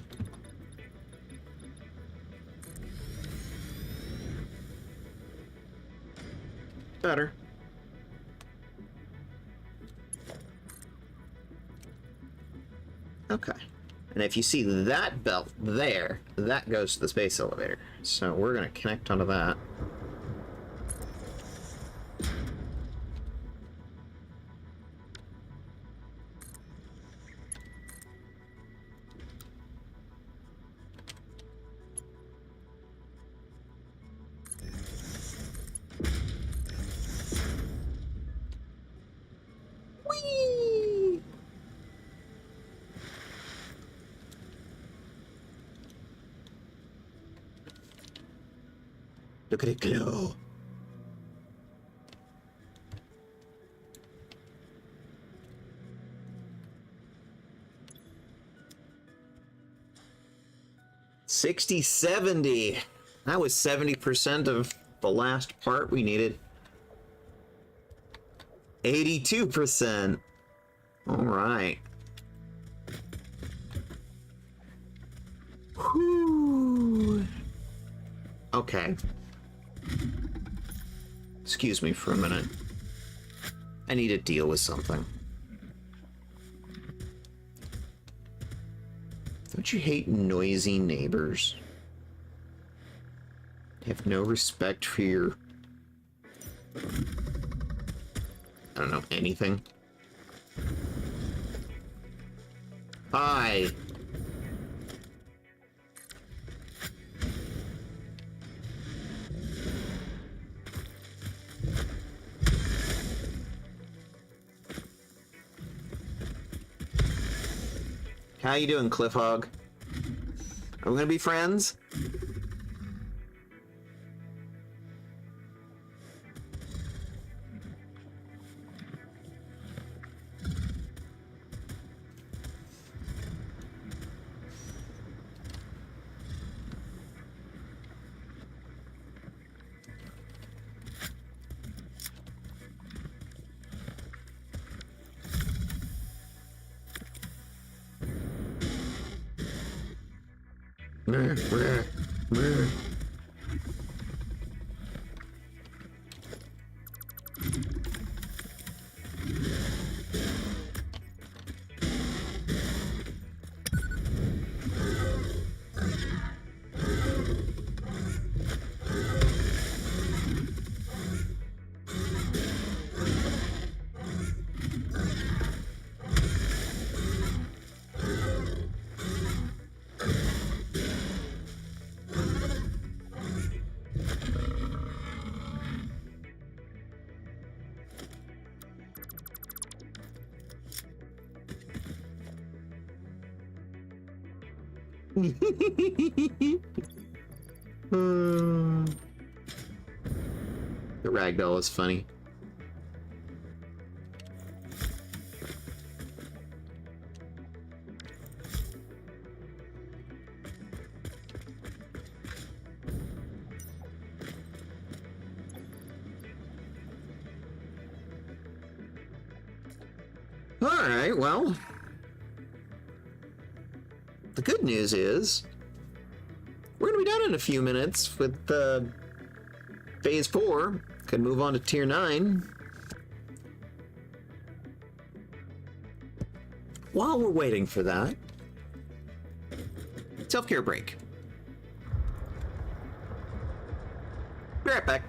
Better. Okay. And if you see that belt there, that goes to the space elevator. So we're going to connect onto that. Whee! Look at it glow. $60-70. That was 70% of the last part we needed. 82%. All right. Whew. Okay. Excuse me for a minute. I need to deal with something. Don't you hate noisy neighbors? They have no respect for your... I don't know, anything. Hi. How you doing, Cliffhog? Are we gonna be friends? The ragdoll is funny. All right, well, the good news is we're gonna be done in a few minutes with phase 4. Could move on to tier 9. While we're waiting for that, self-care break. Be right back.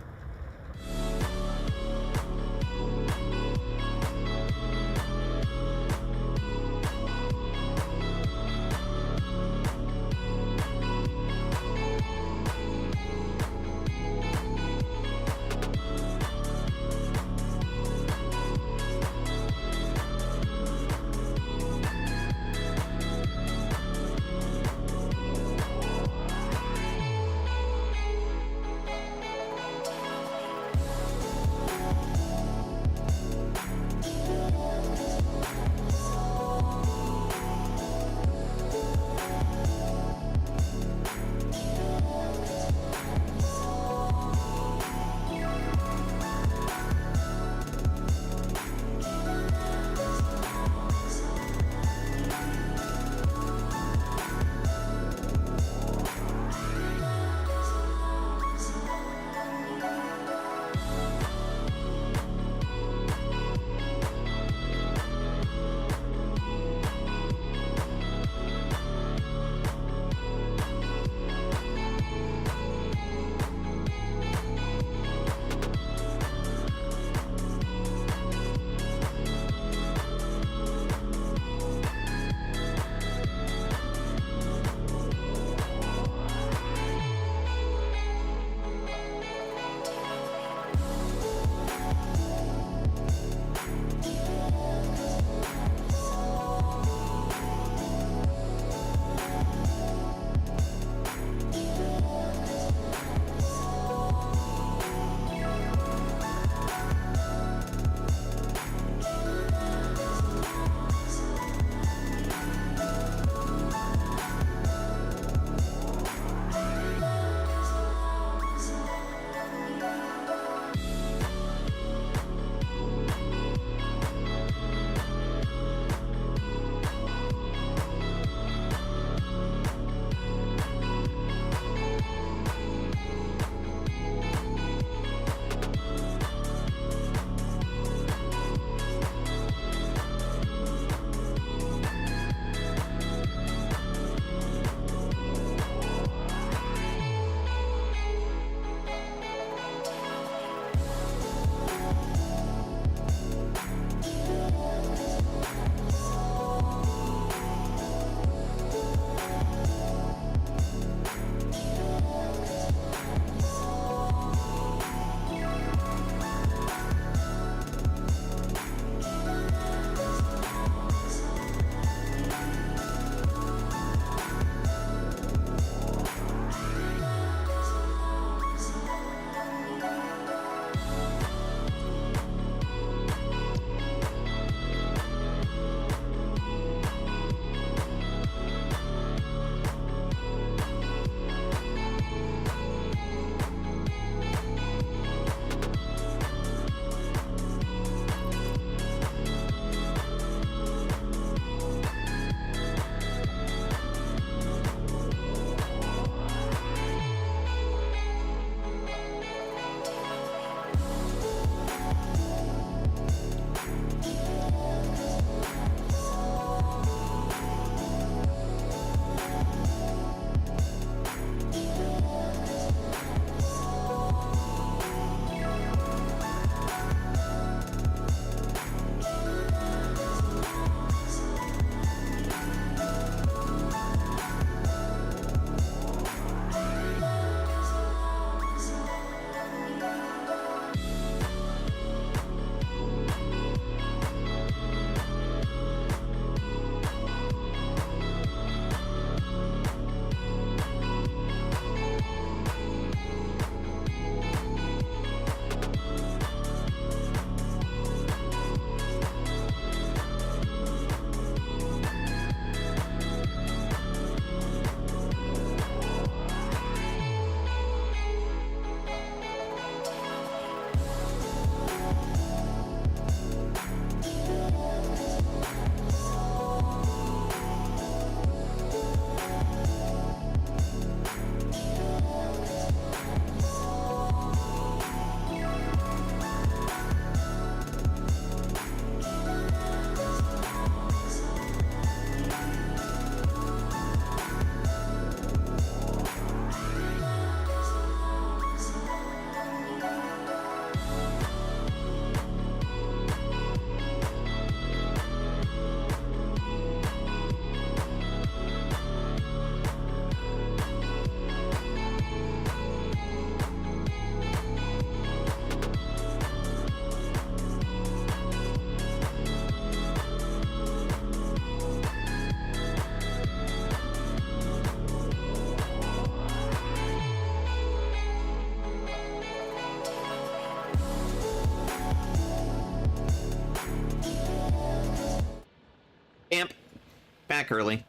back early.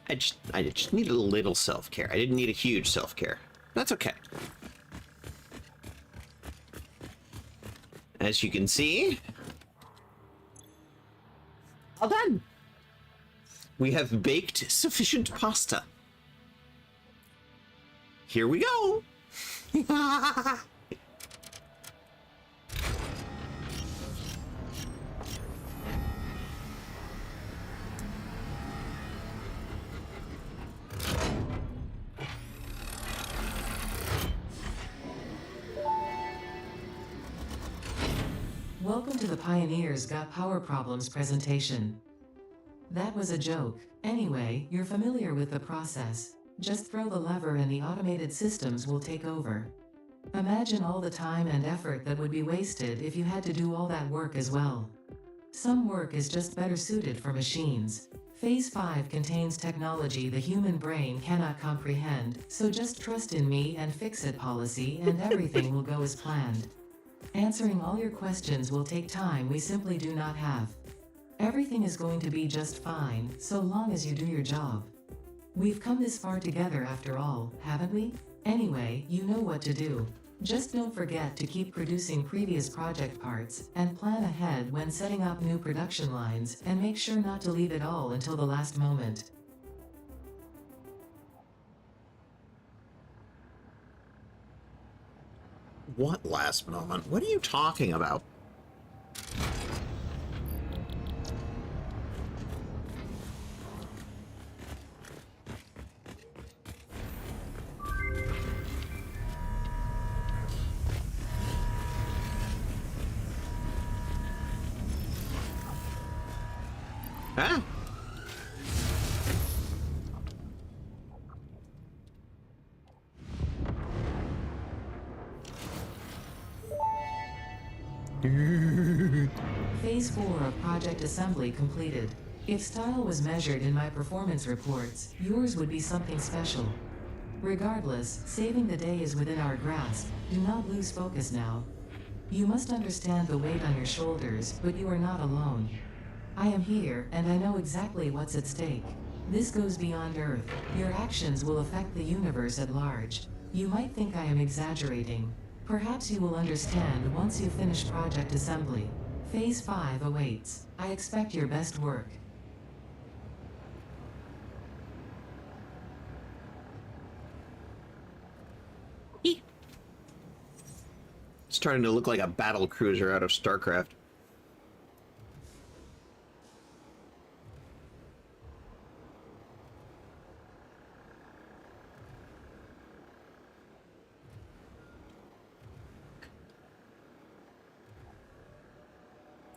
I just needed a little self-care. I didn't need a huge self-care. That's okay. As you can see, all done. We have baked sufficient pasta. Here we go. Welcome to the Pioneers Got Power Problems presentation. That was a joke. Anyway, you're familiar with the process. Just throw the lever and the automated systems will take over. Imagine all the time and effort that would be wasted if you had to do all that work as well. Some work is just better suited for machines. Phase 5 contains technology the human brain cannot comprehend, so just trust in me and fix it policy and everything will go as planned. Answering all your questions will take time we simply do not have. Everything is going to be just fine, so long as you do your job. We've come this far together after all, haven't we? Anyway, you know what to do. Just don't forget to keep producing previous project parts, and plan ahead when setting up new production lines, and make sure not to leave it all until the last moment. What last moment? What are you talking about? Huh? Phase 4 of Project Assembly completed. If style was measured in my performance reports, yours would be something special. Regardless, saving the day is within our grasp. Do not lose focus now. You must understand the weight on your shoulders, but you are not alone. I am here, and I know exactly what's at stake. This goes beyond Earth. Your actions will affect the universe at large. You might think I am exaggerating. Perhaps you will understand once you finish Project Assembly. Phase 5 awaits. I expect your best work. Starting to look like a battle cruiser out of StarCraft.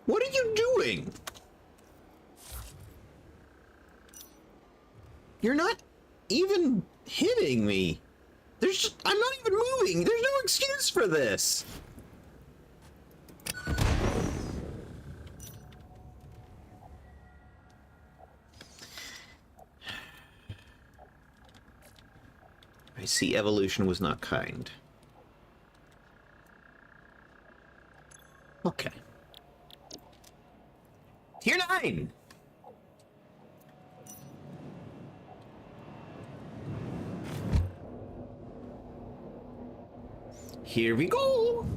What are you doing? You're not even hitting me. I'm not even moving. There's no excuse for this. I see evolution was not kind. Okay. Tier 9! Here we go!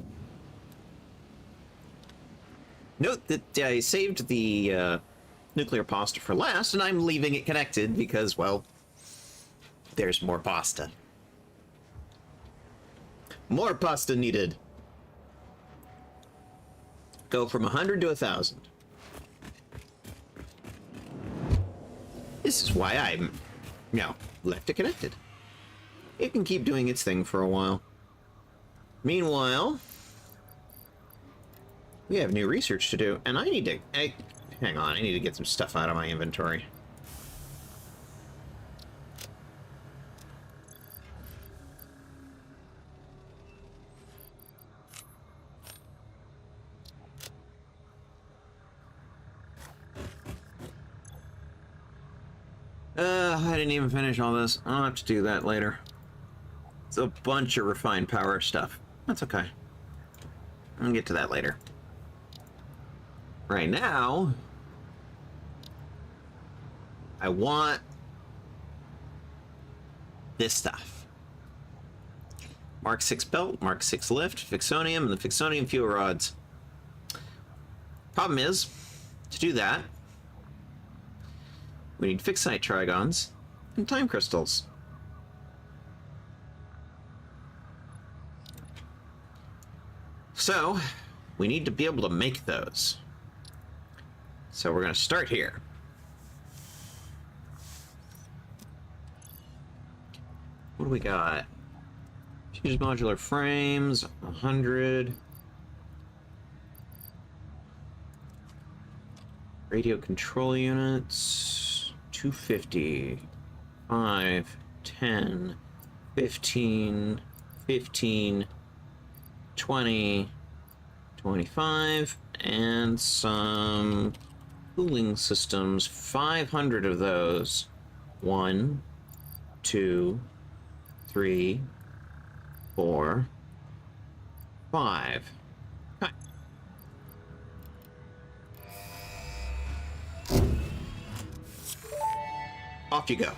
Note that I saved the nuclear pasta for last, and I'm leaving it connected because, well, there's more pasta. More pasta needed. Go from 100 to 1,000. This is why I'm, left it connected. It can keep doing its thing for a while. Meanwhile, we have new research to do, and I need to... hang on, I need to get some stuff out of my inventory. I didn't even finish all this. I'll have to do that later. It's a bunch of refined power stuff. That's okay. I'll get to that later. Right now... I want this stuff. Mark 6 belt, Mark 6 lift, Fixonium, and the Fixonium fuel rods. Problem is, to do that, we need Fixite Trigons and Time Crystals. So, we need to be able to make those. So we're going to start here. What do we got? Fuse modular frames, 100. Radio control units, 250. 5, 10, 15, 15, 20, 25, and some cooling systems, 500 of those. 1, 2, 3, 4, 5. Okay. Off you go.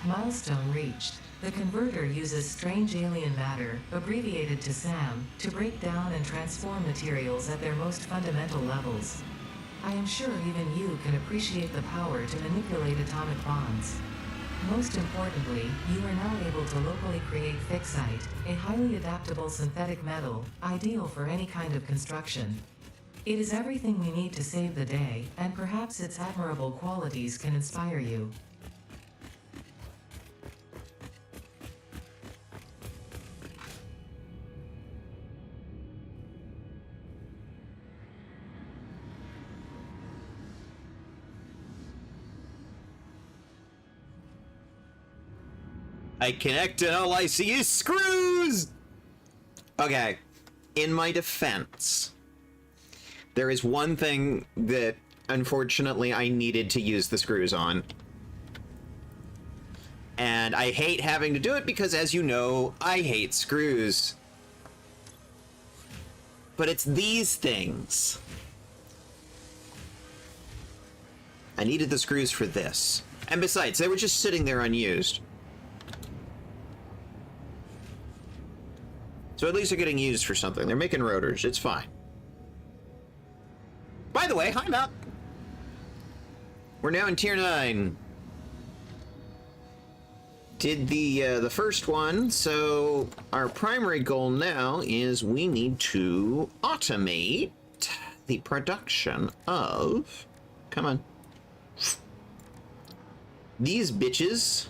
Milestone reached. The converter uses strange alien matter, abbreviated to SAM, to break down and transform materials at their most fundamental levels. I am sure even you can appreciate the power to manipulate atomic bonds. Most importantly, you are now able to locally create fixite, a highly adaptable synthetic metal, ideal for any kind of construction. It is everything we need to save the day, and perhaps its admirable qualities can inspire you. I connect and all I see is screws! Okay, in my defense, there is one thing that, unfortunately, I needed to use the screws on. And I hate having to do it because, as you know, I hate screws. But it's these things. I needed the screws for this. And besides, they were just sitting there unused. So at least they're getting used for something. They're making rotors. It's fine. By the way, hi, Matt. We're now in Tier 9. Did the first one, so our primary goal now is we need to automate the production of... Come on. These bitches...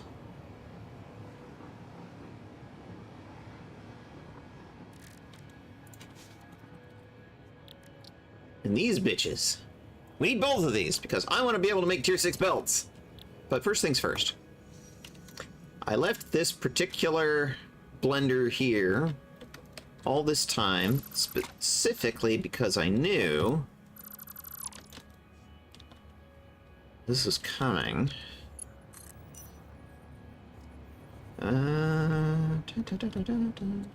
And these bitches. We need both of these, because I want to be able to make Tier 6 belts. But first things first. I left this particular blender here all this time, specifically because I knew this was coming. Dun, dun, dun, dun, dun, dun.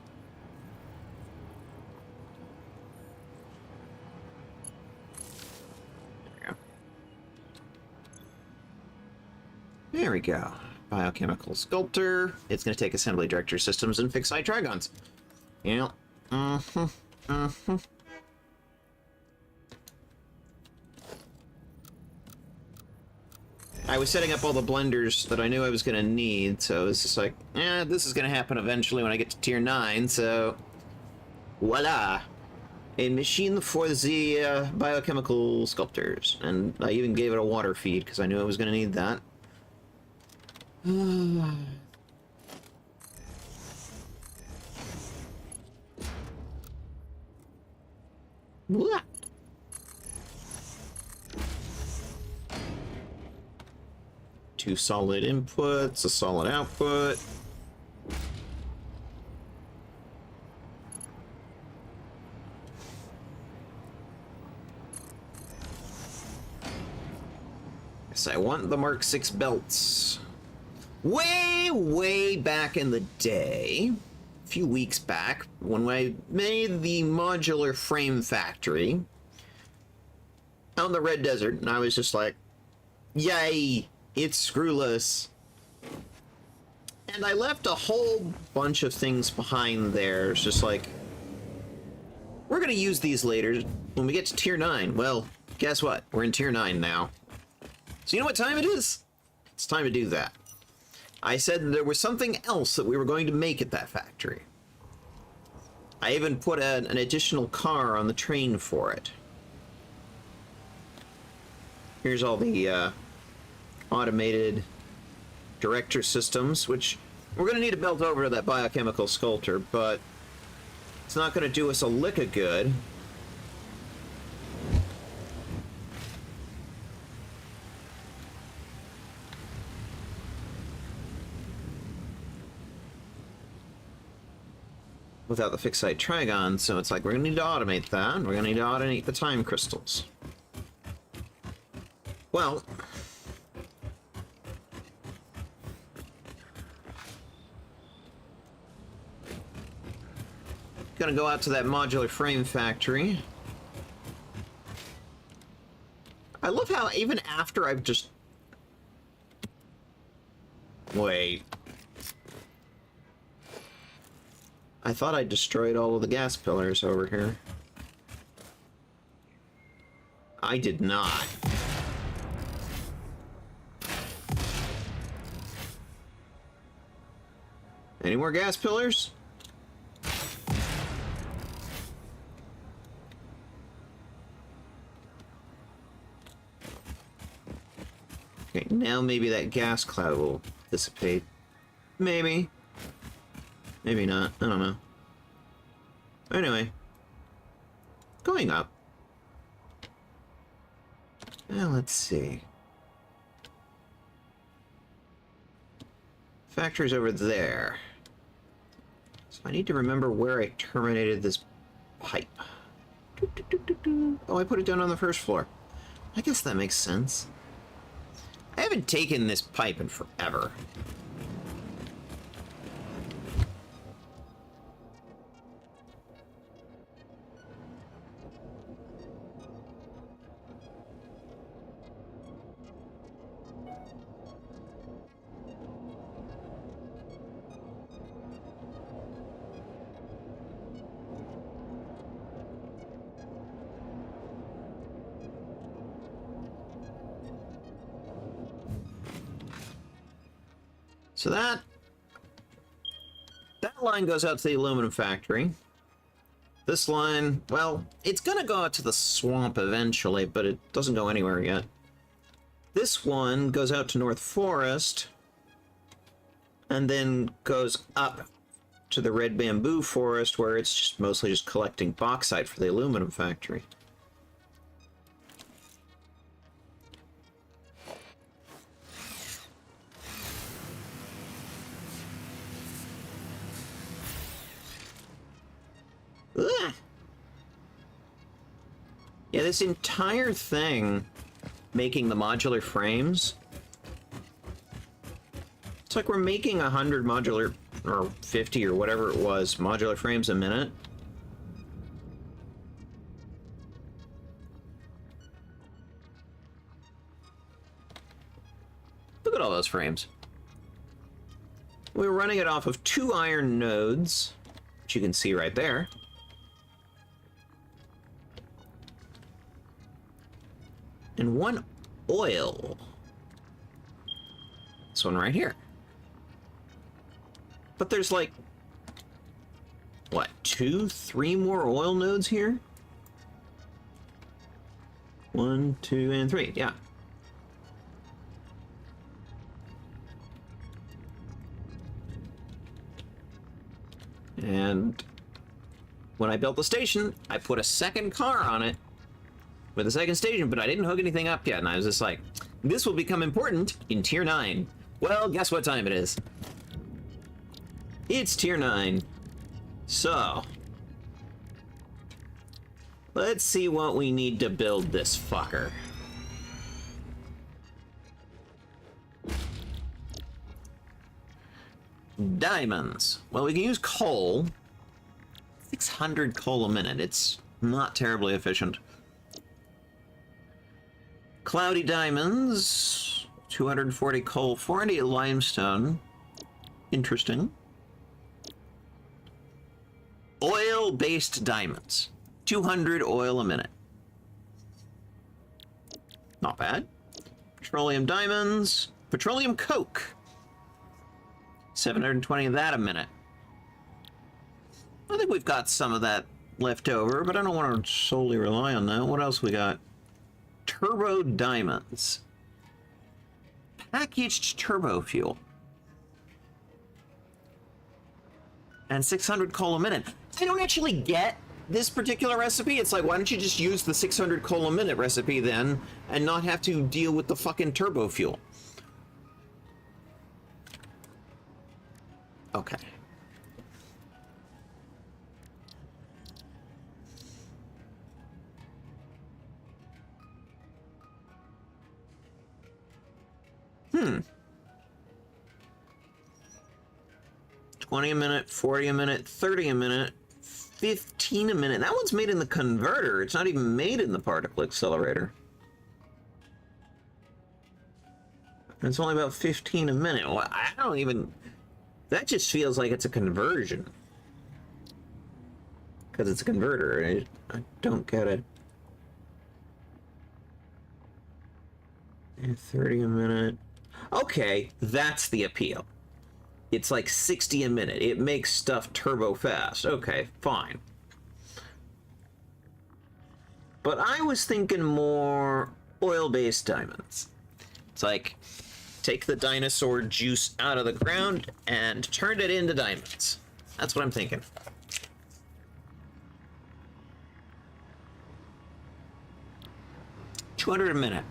There we go. Biochemical sculptor. It's going to take assembly director systems and fixite trigons. Yeah. I was setting up all the blenders that I knew I was going to need, so it's just like, this is going to happen eventually when I get to Tier 9, so... Voila! A machine for the biochemical sculptors. And I even gave it a water feed, because I knew I was going to need that. What? Two solid inputs, a solid output. Yes, I want the Mark 6 belts. Way back in the day, a few weeks back, when I made the modular frame factory out in the Red Desert, and I was just like, Yay! It's screwless. And I left a whole bunch of things behind there. It's just like, we're gonna use these later when we get to tier 9. Well, guess what? We're in tier 9 now. So you know what time it is? It's time to do that. I said there was something else that we were going to make at that factory. I even put an additional car on the train for it. Here's all the automated director systems, which we're going to need to build over to that biochemical sculptor, but it's not going to do us a lick of good. Without the fixite trigon, so it's like we're going to need to automate that. We're going to need to automate the time crystals. Well, gonna go out to that modular frame factory. I love how even after I've just... Wait. I thought I destroyed all of the gas pillars over here. I did not. Any more gas pillars? Okay, now maybe that gas cloud will dissipate. Maybe. Maybe not. I don't know. Anyway. Going up. Now let's see. Factory's over there. So I need to remember where I terminated this pipe. Oh, I put it down on the first floor. I guess that makes sense. I haven't taken this pipe in forever. So that line goes out to the aluminum factory. This line, well, it's gonna go out to the swamp eventually, but it doesn't go anywhere yet. This one goes out to North Forest, and then goes up to the Red Bamboo Forest, where it's just mostly just collecting bauxite for the aluminum factory. Ugh. Yeah, this entire thing, making the modular frames, it's like we're making 100 modular, or 50 or whatever it was, modular frames a minute. Look at all those frames. We were running it off of 2 iron nodes, which you can see right there. And 1 oil. This one right here. But there's like, what, 2, 3 more oil nodes here? 1, 2, and 3, yeah. And when I built the station, I put a second car on it with a second station, but I didn't hook anything up yet, and I was just like, this will become important in Tier 9. Well, guess what time it is? It's Tier 9. So, let's see what we need to build this fucker. Diamonds. Well, we can use coal. 600 coal a minute. It's not terribly efficient. Cloudy diamonds. 240 coal, 480 limestone. Interesting. Oil-based diamonds. 200 oil a minute. Not bad. Petroleum diamonds. Petroleum coke. 720 of that a minute. I think we've got some of that left over, but I don't want to solely rely on that. What else we got? Turbo diamonds. Packaged turbo fuel. And 600 coal a minute. I don't actually get this particular recipe. It's like, why don't you just use the 600 coal a minute recipe then and not have to deal with the fucking turbo fuel? Okay. Hmm. 20 a minute, 40 a minute, 30 a minute, 15 a minute. That one's made in the converter. It's not even made in the particle accelerator. It's only about 15 a minute. Well, I don't even... That just feels like it's a conversion. Because it's a converter. I don't get it. And 30 a minute. Okay, that's the appeal. It's like 60 a minute. It makes stuff turbo fast. Okay, fine. But I was thinking more oil-based diamonds. It's like, take the dinosaur juice out of the ground and turn it into diamonds. That's what I'm thinking. $200 a minute.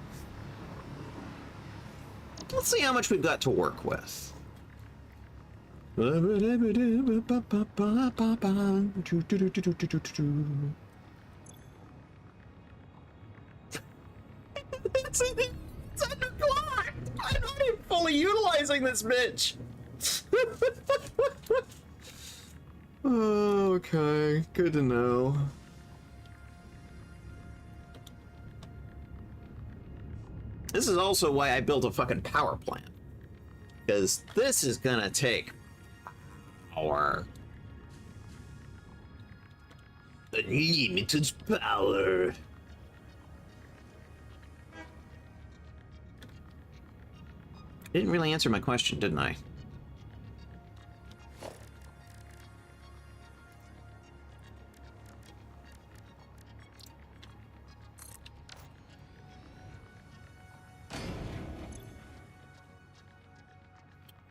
Let's see how much we've got to work with. It's underclocked! I'm not even fully utilizing this bitch! Okay, good to know. This is also why I built a fucking power plant. Because this is gonna take power. Unlimited power. Didn't really answer my question, didn't I?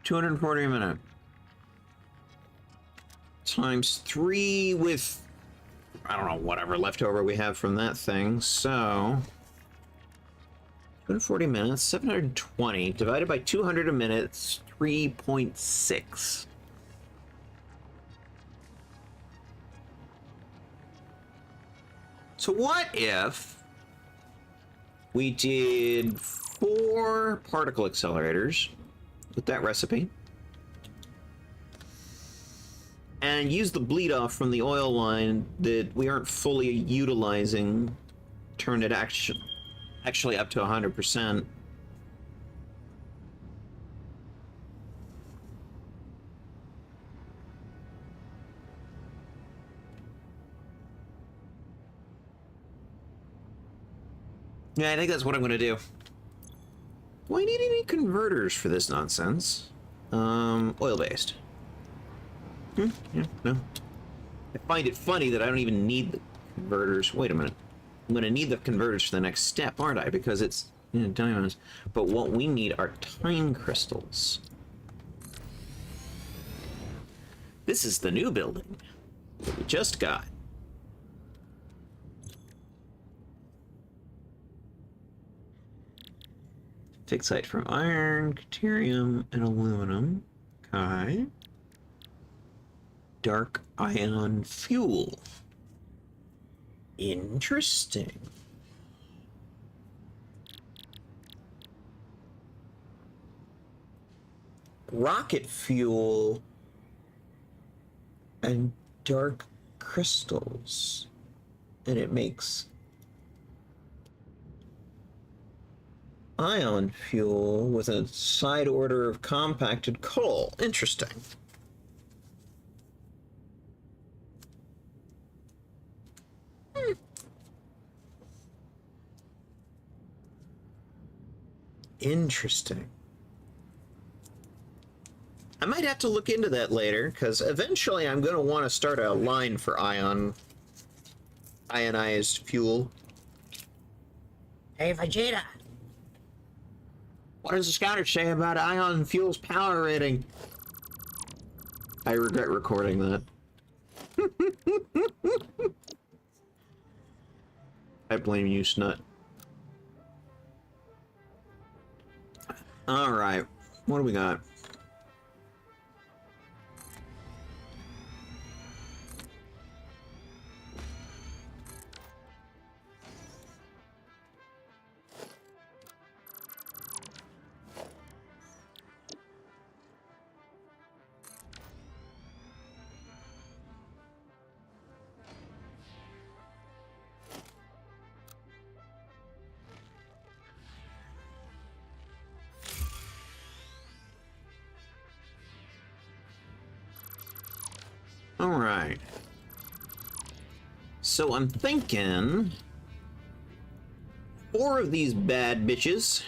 $240 a minute. Times 3 with, I don't know, whatever leftover we have from that thing. So 240 minutes, 720 divided by 200 a minute, it's 3.6. So what if we did 4 particle accelerators with that recipe and use the bleed off from the oil line that we aren't fully utilizing, turn it actually up to 100%. Yeah, I think that's what I'm gonna do. Do I need any converters for this nonsense? Oil-based. Yeah, no. I find it funny that I don't even need the converters. Wait a minute. I'm gonna need the converters for the next step, aren't I? Because it's, you know, diamonds. But what we need are time crystals. This is the new building that we just got. Fixite from iron, deuterium, and aluminum. Okay. Dark ion fuel. Interesting. Rocket fuel and dark crystals. And it makes ion fuel with a side order of compacted coal. Interesting. Interesting. I might have to look into that later, because eventually I'm going to want to start a line for ionized fuel. Hey, Vegeta. What does the scout say about ion fuel's power rating? I regret recording that. I blame you, Snut. Alright, what do we got? Alright. So I'm thinking 4 of these bad bitches.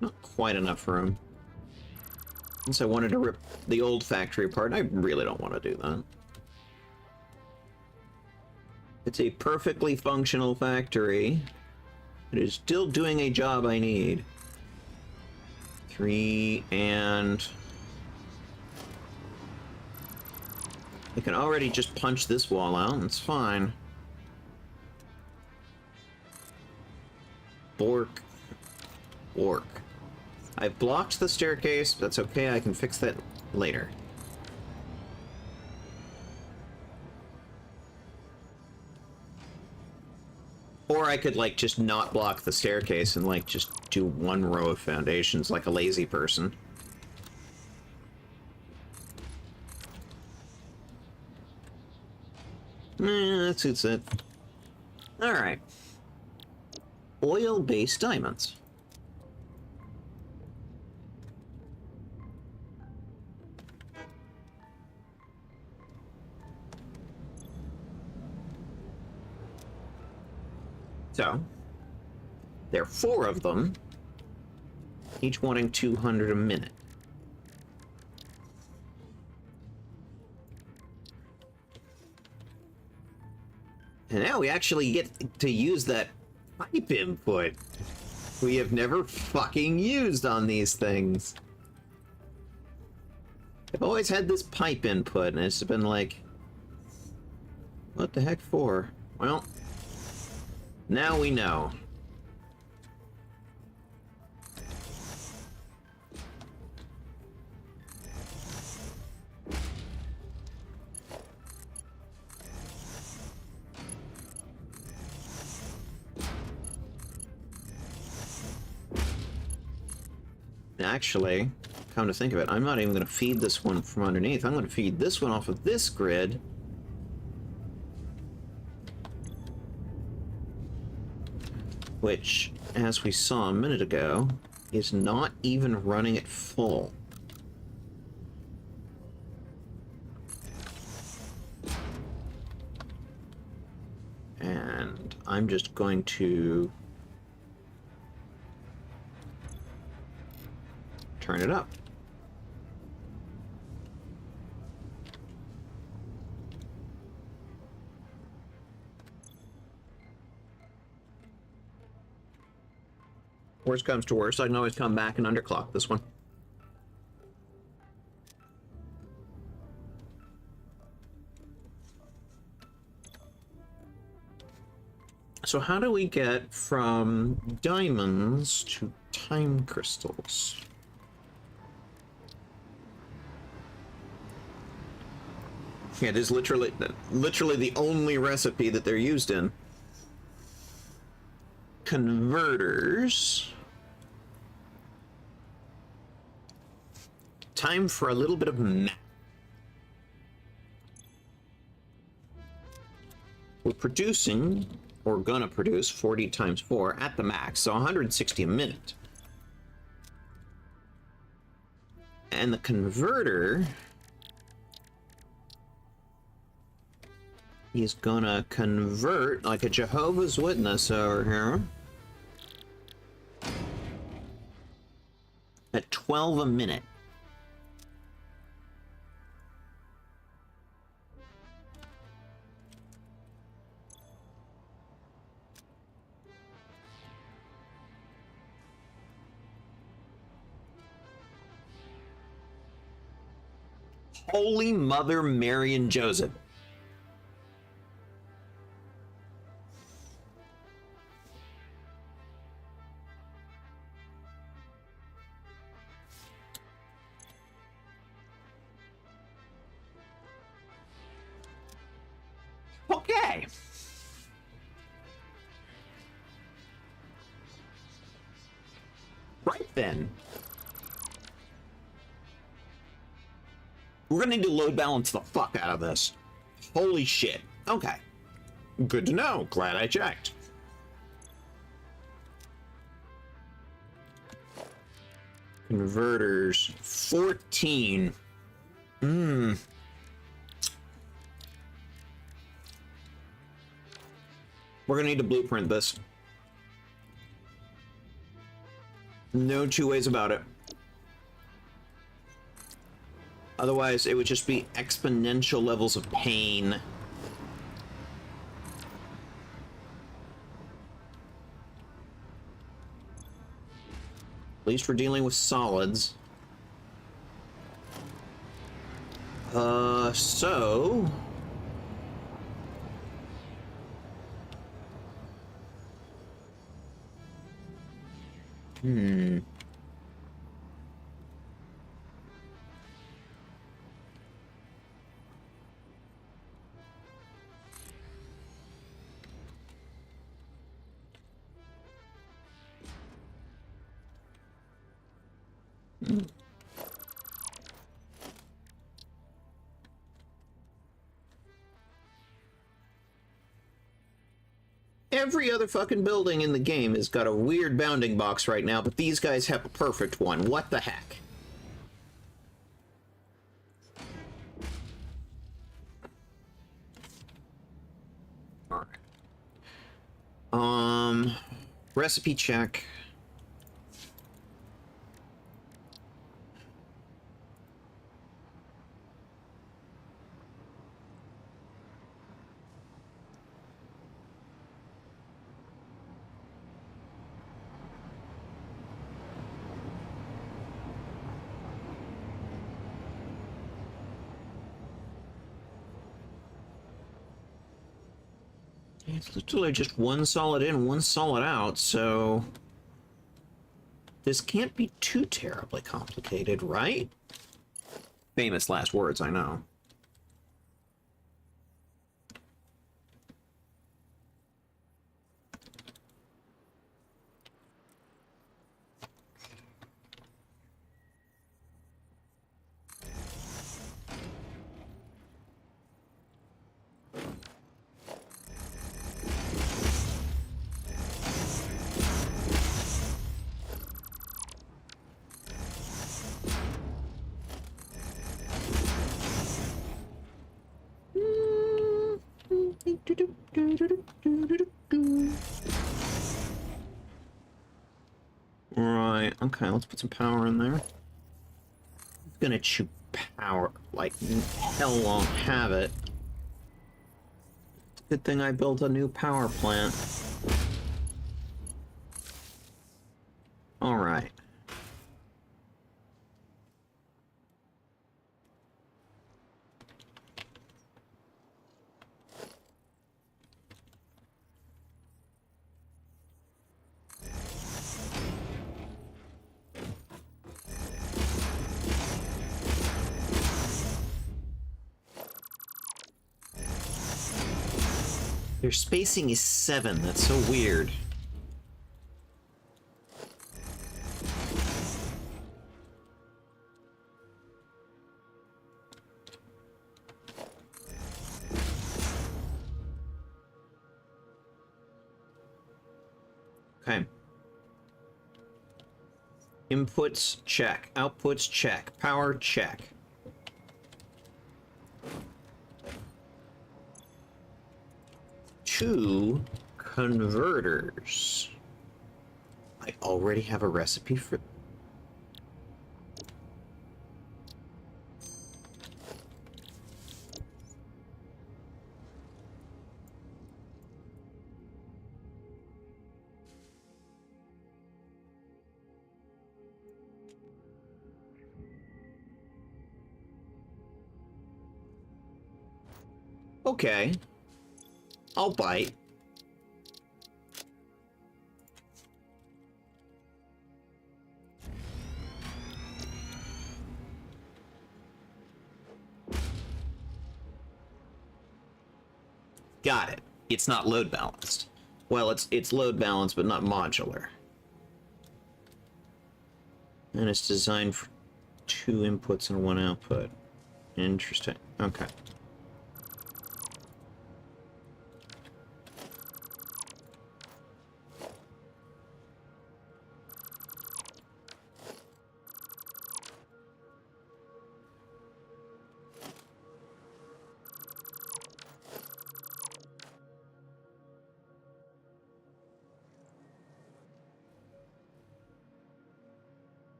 Not quite enough room. Since I wanted to rip the old factory apart, I really don't want to do that. It's a perfectly functional factory. It is still doing a job I need. 3 and... I can already just punch this wall out, it's fine. Bork. Bork. I blocked the staircase, but that's okay, I can fix that later. Or I could, like, just not block the staircase and, like, just do 1 row of foundations like a lazy person. That suits it. Alright. Oil-based diamonds. So, there are 4 of them, each wanting 200 a minute. And now we actually get to use that pipe input we have never fucking used on these things. I've always had this pipe input, and it's been like, what the heck for? Well, now we know. Actually, come to think of it, I'm not even going to feed this one from underneath. I'm going to feed this one off of this grid. Which, as we saw a minute ago, is not even running at full. And I'm just going to turn it up. Worst comes to worst, I can always come back and underclock this one. So how do we get from diamonds to time crystals. Yeah, it is literally the only recipe that they're used in. Converters. Time for a little bit of math. We're producing, or gonna produce, 40 times 4 at the max, so 160 a minute. And the converter is gonna convert like a Jehovah's Witness over here at 12 a minute. Holy Mother Mary and Joseph. Okay. Right then. We're gonna need to load balance the fuck out of this. Holy shit. Okay. Good to know. Glad I checked. Converters. 14. We're gonna need to blueprint this. No two ways about it. Otherwise, it would just be exponential levels of pain. At least we're dealing with solids. So... Every other fucking building in the game has got a weird bounding box right now, but these guys have a perfect one. What the heck? Alright. Recipe check. It's literally just one solid in, one solid out, so... this can't be too terribly complicated, right? Famous last words, I know. Right, okay, let's put some power in there. I'm gonna chew power like hell won't have it. Good thing I built a new power plant. Alright. Their spacing is 7. That's so weird. Okay. Inputs, check. Outputs, check. Power, check. Two converters. I already have a recipe for... Okay. I'll bite. Got it. It's not load balanced. Well, it's load balanced, but not modular. And it's designed for 2 inputs and 1 output. Interesting. Okay.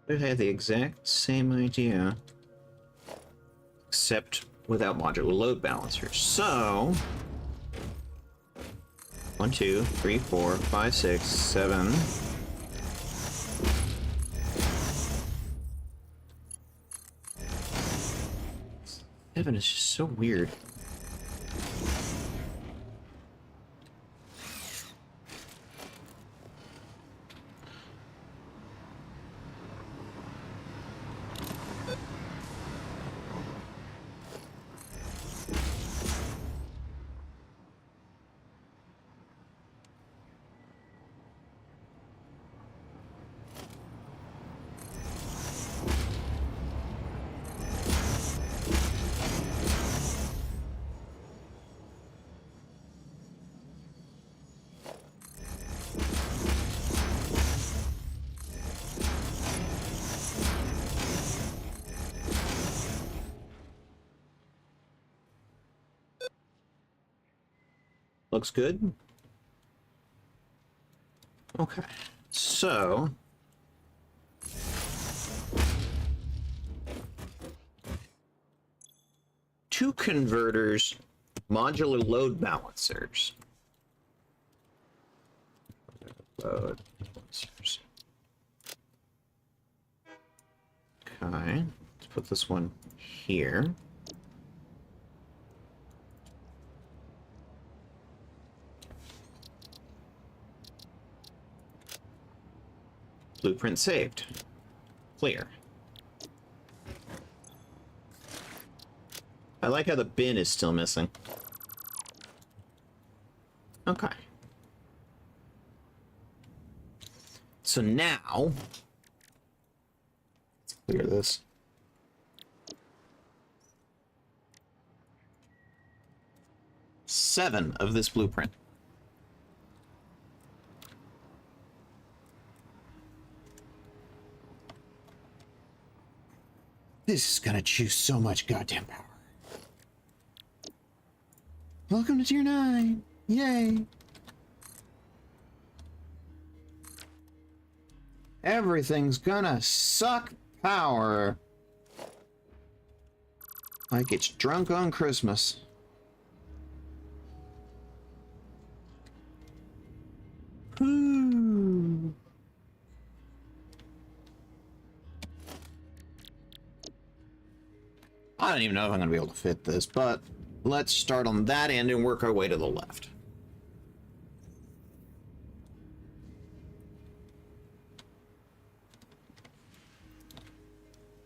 I had the exact same idea, except without modular load balancers. So, 1, 2, 3, 4, 5, 6, 7. Seven is just so weird. Looks good. Okay, so two converters, modular load balancers. Load balancers. Okay, let's put this one here. Blueprint saved. Clear. I like how the bin is still missing. Okay. So now, let's clear this. Seven of this blueprint. This is gonna choose so much goddamn power. Welcome to Tier 9! Yay! Everything's gonna suck power. Like it's drunk on Christmas. Whoo! I don't even know if I'm going to be able to fit this, but let's start on that end and work our way to the left.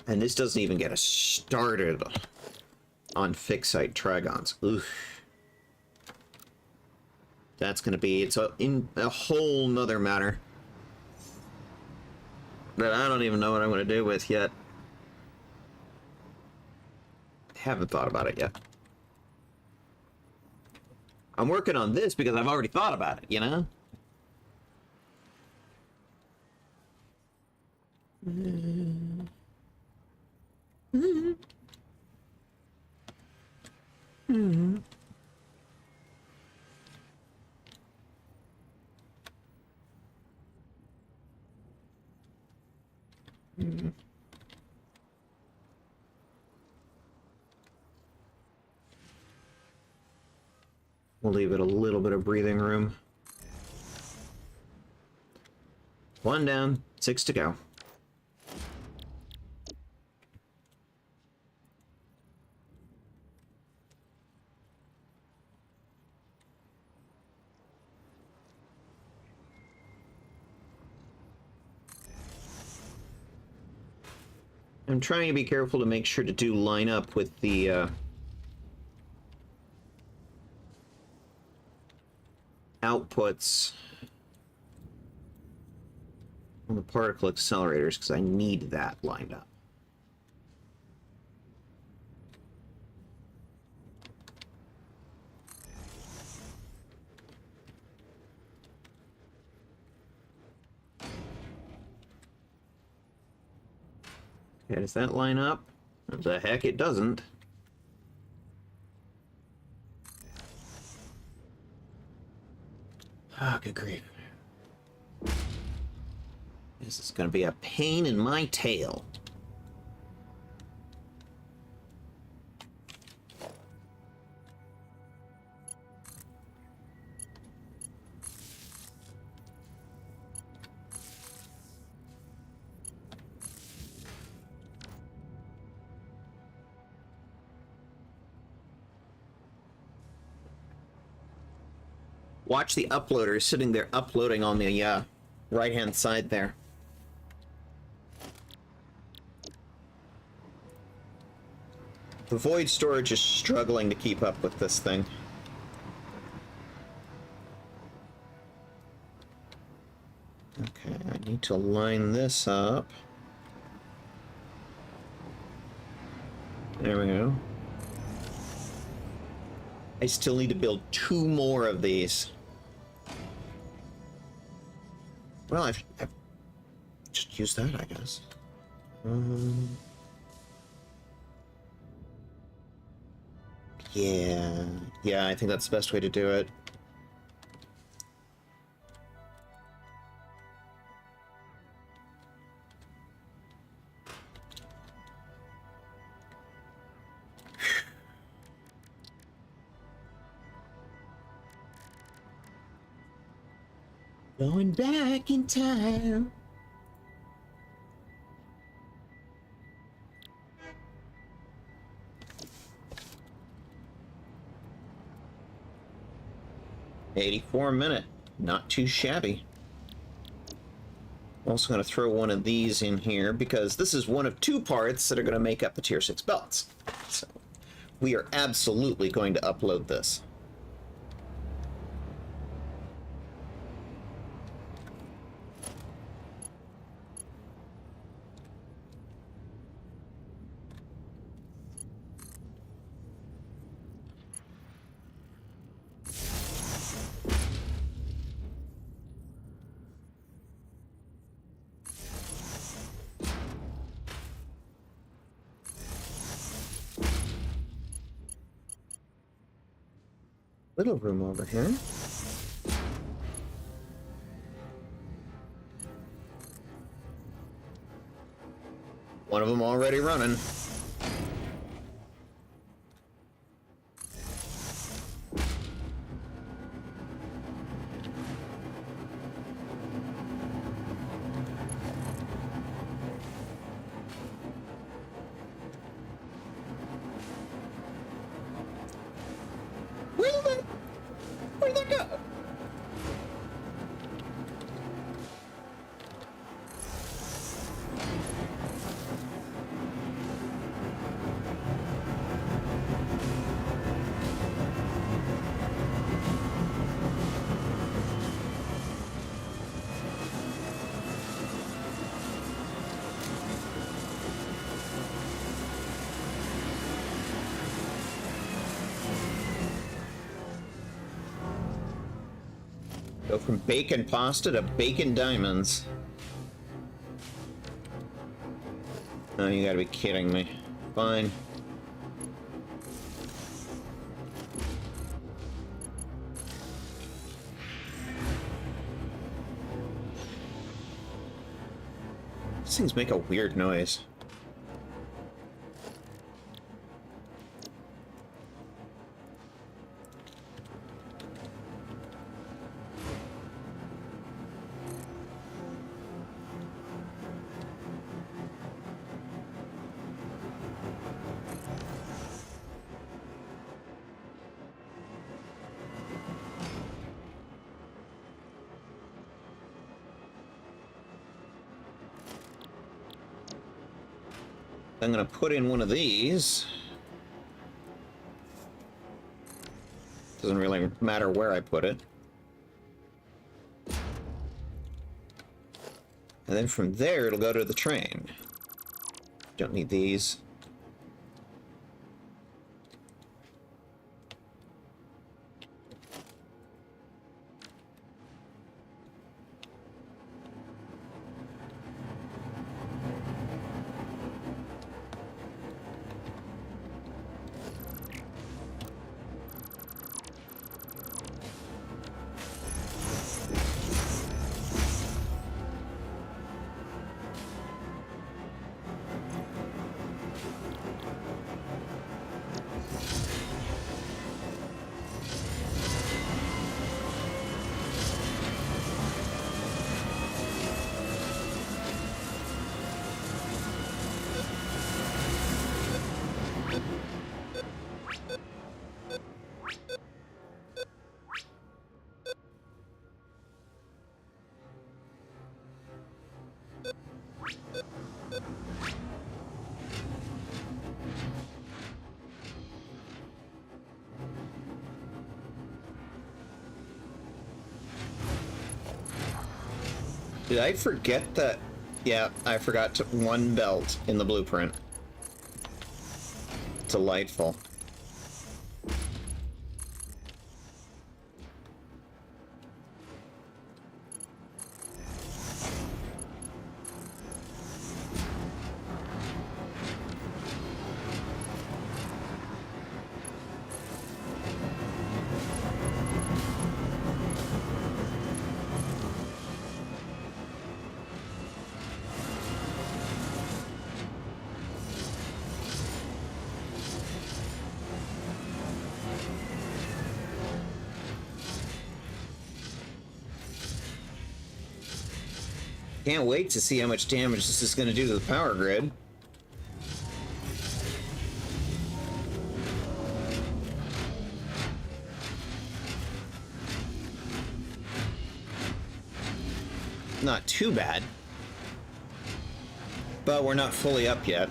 And this doesn't even get us started on fixite trigons. Oof. that's going to be, it's in a whole nother matter that I don't even know what I'm going to do with yet. Haven't thought about it yet. I'm working on this because I've already thought about it, you know? We'll leave it a little bit of breathing room. 1 down, 6 to go. I'm trying to be careful to make sure to do line up with the outputs on the particle accelerators, because I need that lined up. Okay, does that line up? The heck it doesn't. Ah, good grief. This is going to be a pain in my tail. Watch the uploader sitting there uploading on the right-hand side there. The void storage is struggling to keep up with this thing. Okay, I need to line this up. There we go. I still need to build 2 more of these. Well, I've just used that, I guess. Yeah, I think that's the best way to do it. Going back in time. $84 a minute, not too shabby. I'm also going to throw one of these in here because this is one of 2 parts that are going to make up the tier 6 belts. So we are absolutely going to upload this. Little room over here. One of them already running. Where'd that go? Go from bacon pasta to bacon diamonds. Oh, you gotta be kidding me. Fine. These things make a weird noise. I'm gonna put in one of these. Doesn't really matter where I put it. And then from there, it'll go to the train. Don't need these. Did I forget that? Yeah, I forgot one belt in the blueprint. Delightful. Can't wait to see how much damage this is going to do to the power grid. Not too bad. But we're not fully up yet.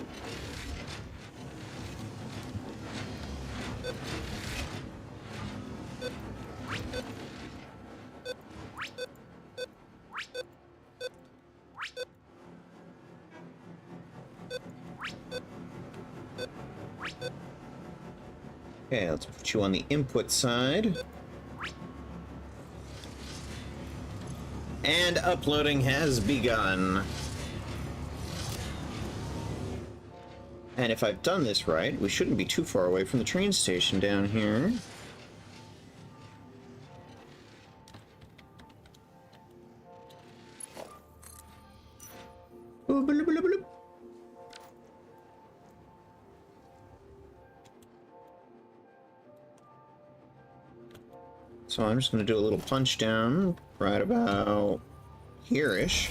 Okay, let's put you on the input side. And uploading has begun. And if I've done this right, we shouldn't be too far away from the train station down here. Boop, bloop, bloop, bloop. So I'm just going to do a little punch down right about here-ish.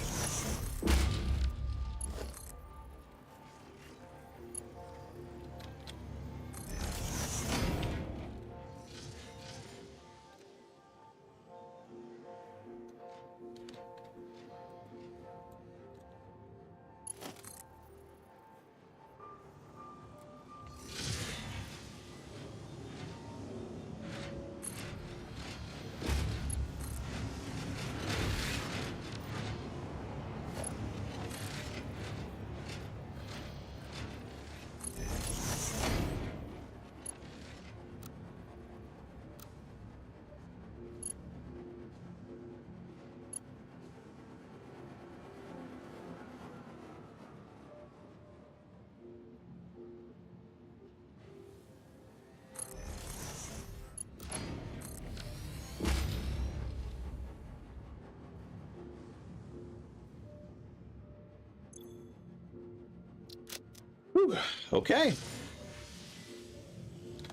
Whew. Okay.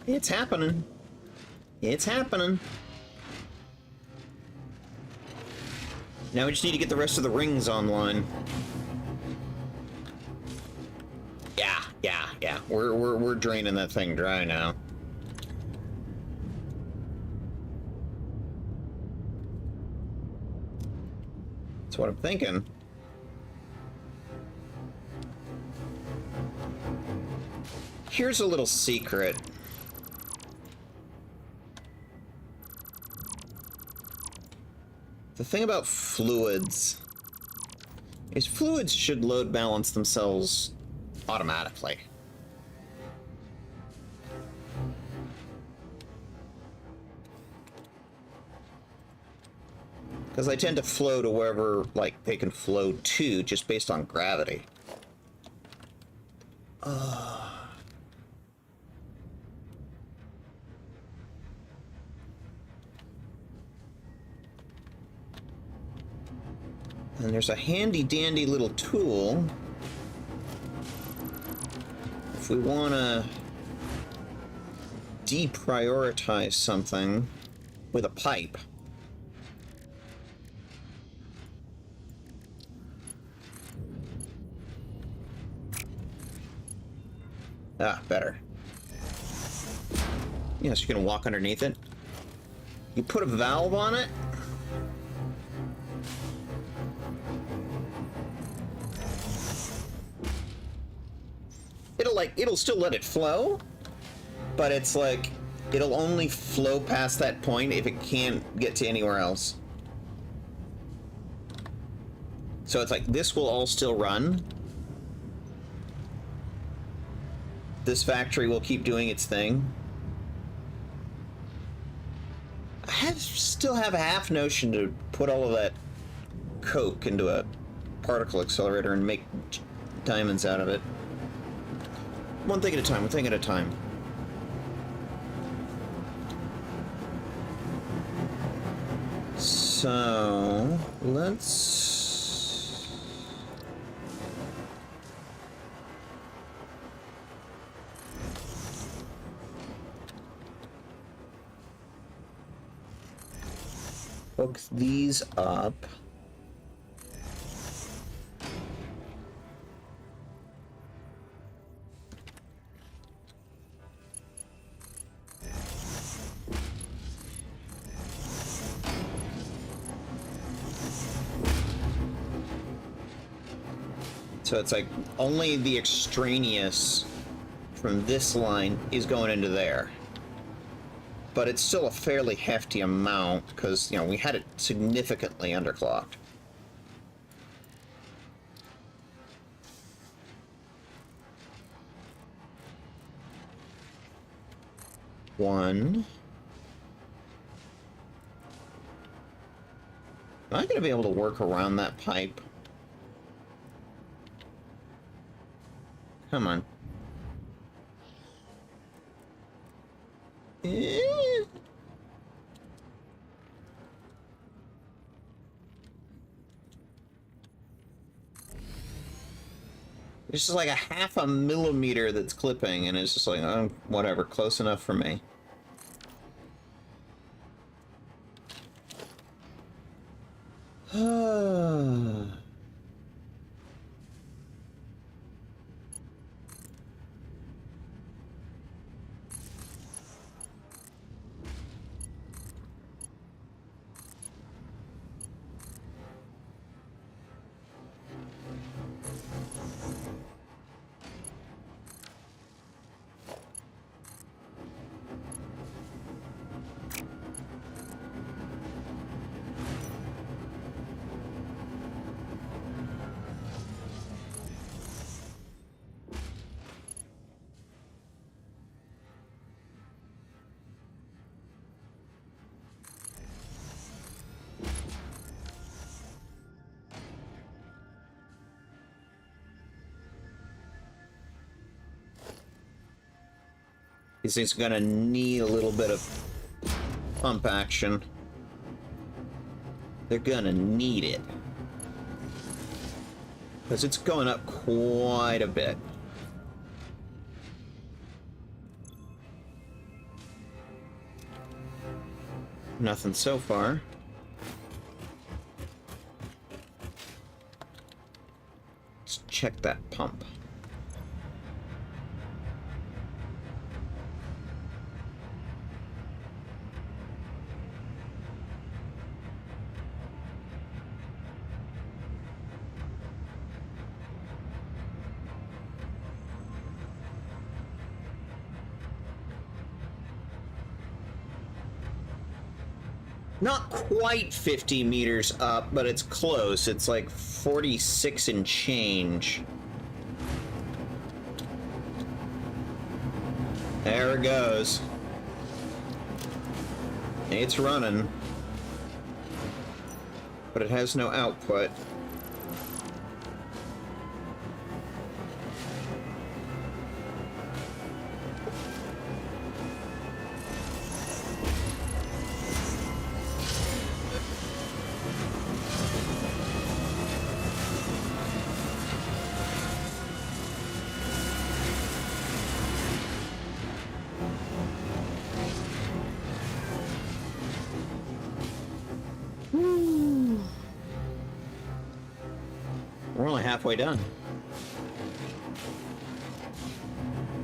It's happening. It's happening. Now we just need to get the rest of the rings online. Yeah. We're draining that thing dry now. That's what I'm thinking. Here's a little secret. The thing about fluids is fluids should load balance themselves automatically. Because they tend to flow to wherever, like, they can flow to just based on gravity. And there's a handy-dandy little tool if we want to deprioritize something with a pipe. Ah, better. Yes, you can walk underneath it. You put a valve on it. It'll still let it flow, but it's like, it'll only flow past that point if it can't get to anywhere else. So it's like, this will all still run. This factory will keep doing its thing. Still have a half notion to put all of that coke into a particle accelerator and make diamonds out of it. One thing at a time, one thing at a time. So, let's... hook these up. So it's like only the extraneous from this line is going into there. But it's still a fairly hefty amount because, you know, we had it significantly underclocked. One. Am I going to be able to work around that pipe? Come on. It's just like a half a millimeter that's clipping, and it's just like, oh, whatever, close enough for me. These things are gonna need a little bit of pump action. They're gonna need it. Because it's going up quite a bit. Nothing so far. Let's check that pump. Not quite 50 meters up, but it's close. It's like 46 and change. There it goes. It's running. But it has no output. We're only halfway done.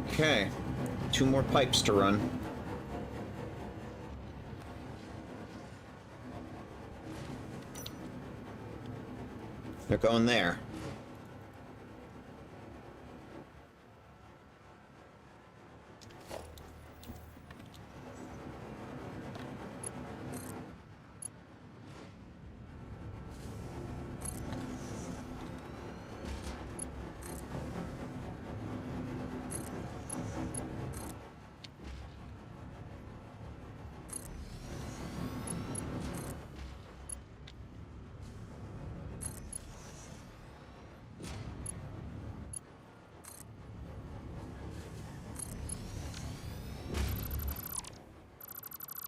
Okay, 2 more pipes to run. They're going there.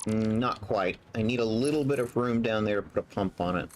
Not quite. I need a little bit of room down there to put a pump on it.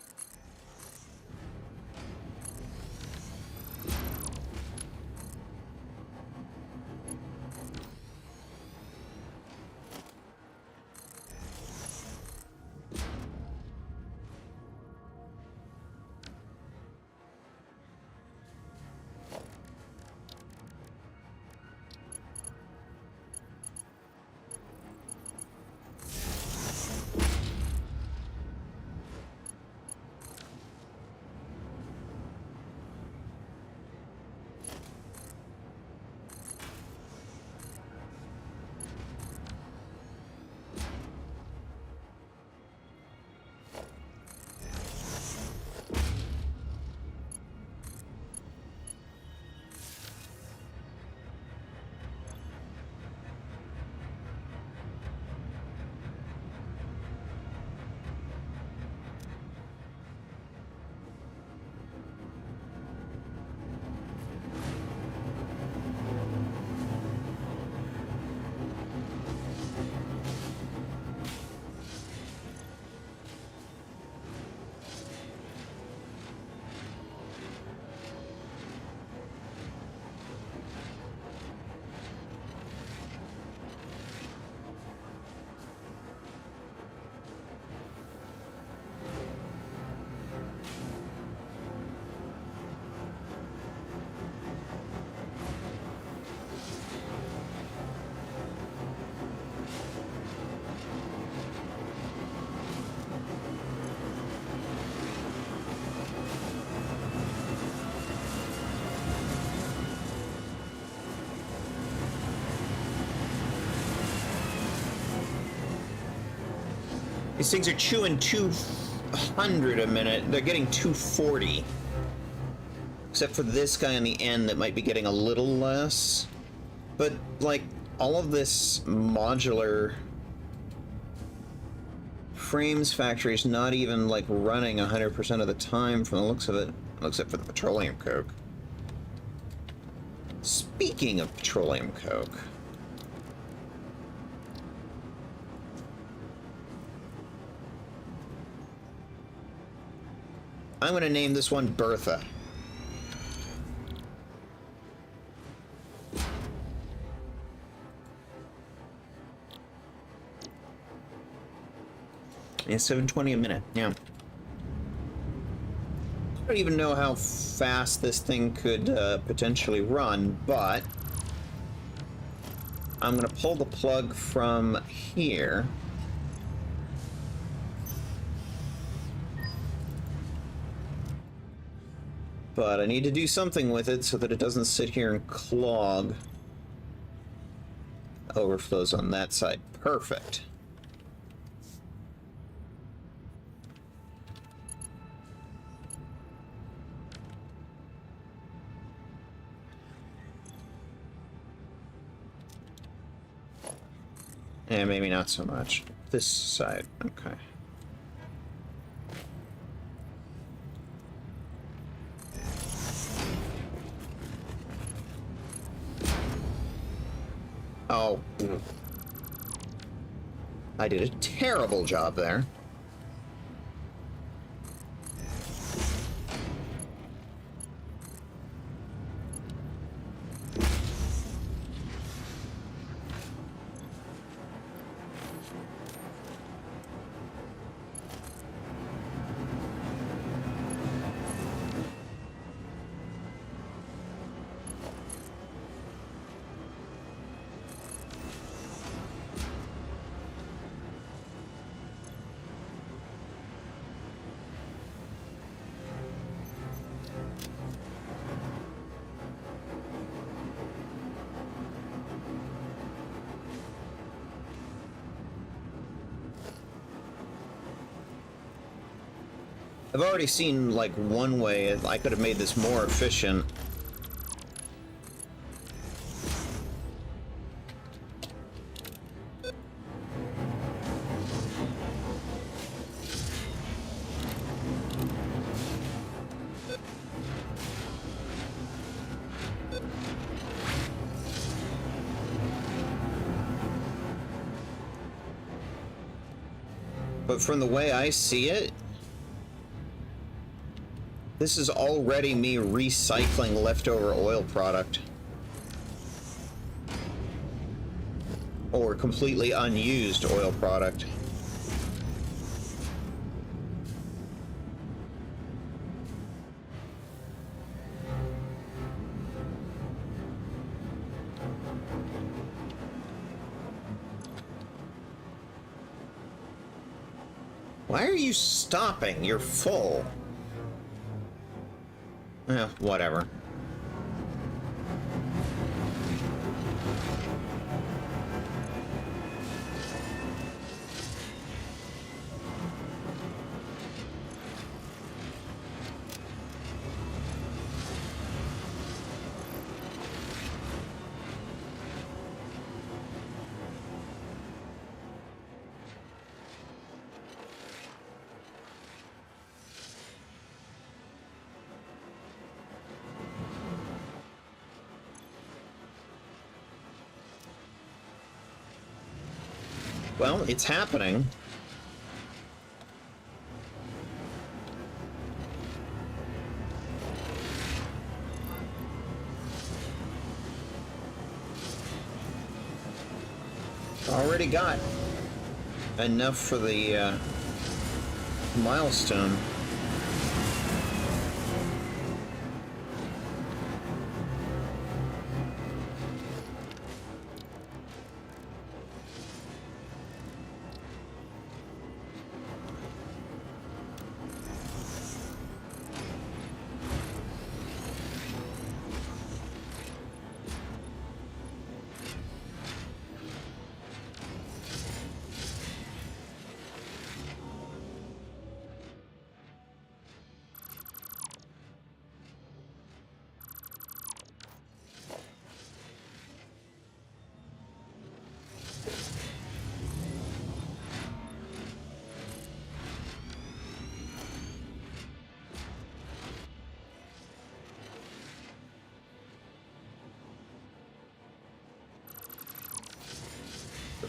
These things are chewing 200 a minute. They're getting 240. Except for this guy on the end that might be getting a little less. But, like, all of this modular frames factory is not even, like, running 100% of the time from the looks of it. Except for the petroleum coke. Speaking of petroleum coke... I'm going to name this one Bertha. Yeah, 720 a minute. Yeah. I don't even know how fast this thing could potentially run, but I'm gonna pull the plug from here. But I need to do something with it so that it doesn't sit here and clog. Overflows on that side. Perfect. Yeah, maybe not so much. This side. Okay. Oh. I did a terrible job there. I've already seen, like, one way I could have made this more efficient. But from the way I see it, this is already me recycling leftover oil product. Or completely unused oil product. Why are you stopping? You're full. Whatever. Well, it's happening. Already got enough for the milestone.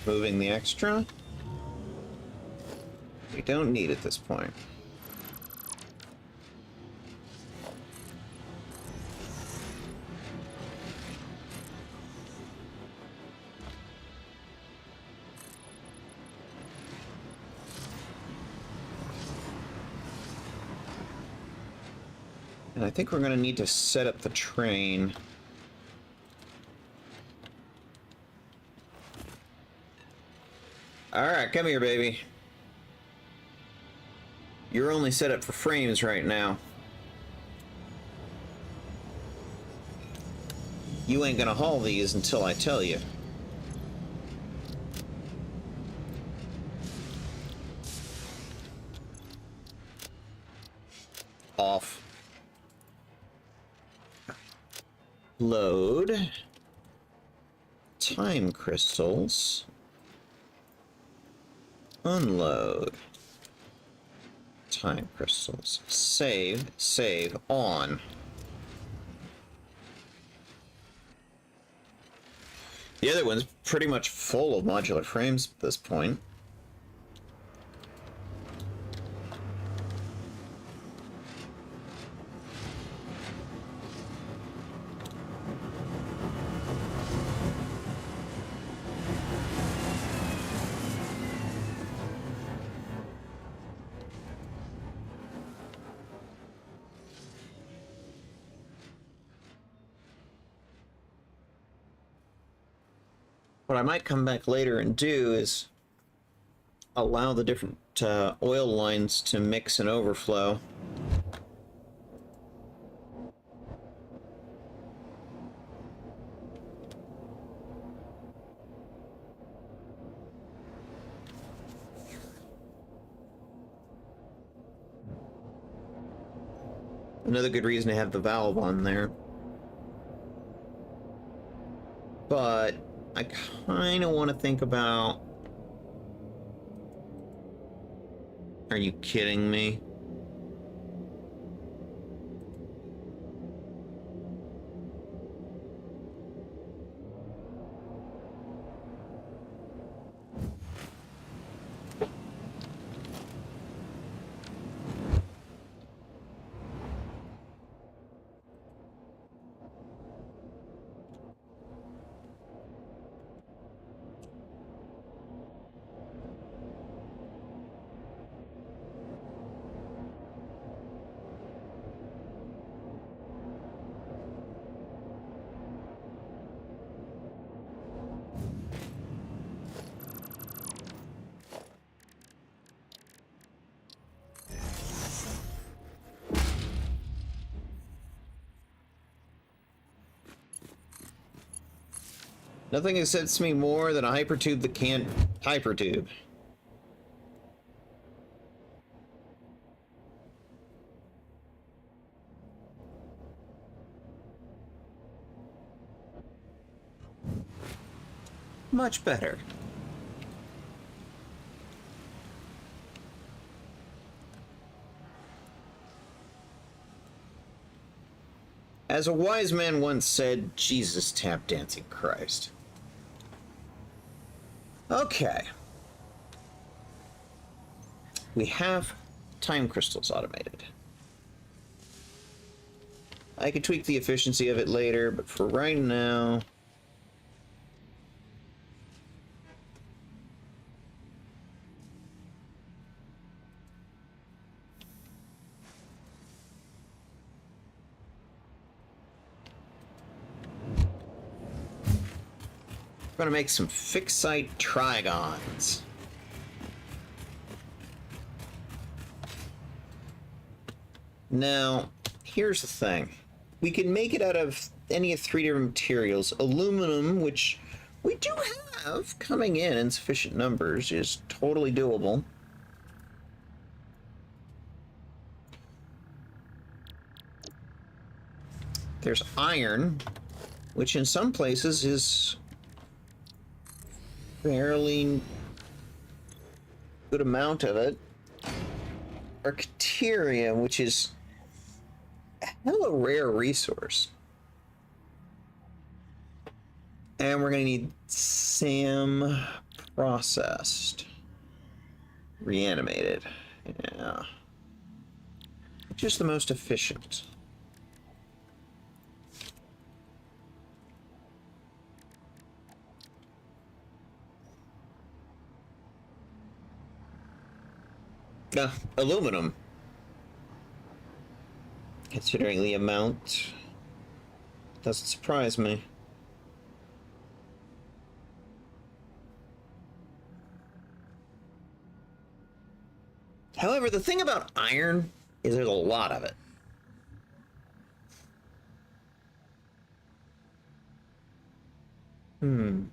Removing the extra. We don't need at this point. And I think we're going to need to set up the train. Alright, come here, baby. You're only set up for frames right now. You ain't gonna haul these until I tell you. Off. Load. Time crystals. Unload. Time crystals. Save. Save. On. The other one's pretty much full of modular frames at this point. What I might come back later and do is allow the different oil lines to mix and overflow. Another good reason to have the valve on there. But I kind of want to think about... Are you kidding me? Nothing excites me more than a hypertube that can't hypertube. Much better. As a wise man once said, Jesus tap dancing Christ. Okay. We have time crystals automated. I could tweak the efficiency of it later, but for right now... I'm gonna make some fixite trigons. Now, here's the thing. We can make it out of any of three different materials. Aluminum, which we do have coming in sufficient numbers, is totally doable. There's iron, which in some places is fairly good amount of it. Arcteria, which is a hella rare resource. And we're going to need SAM processed. Reanimated. Yeah. Which is the most efficient? Aluminum considering the amount. Doesn't surprise me. However, the thing about iron is there's a lot of it. Ooh.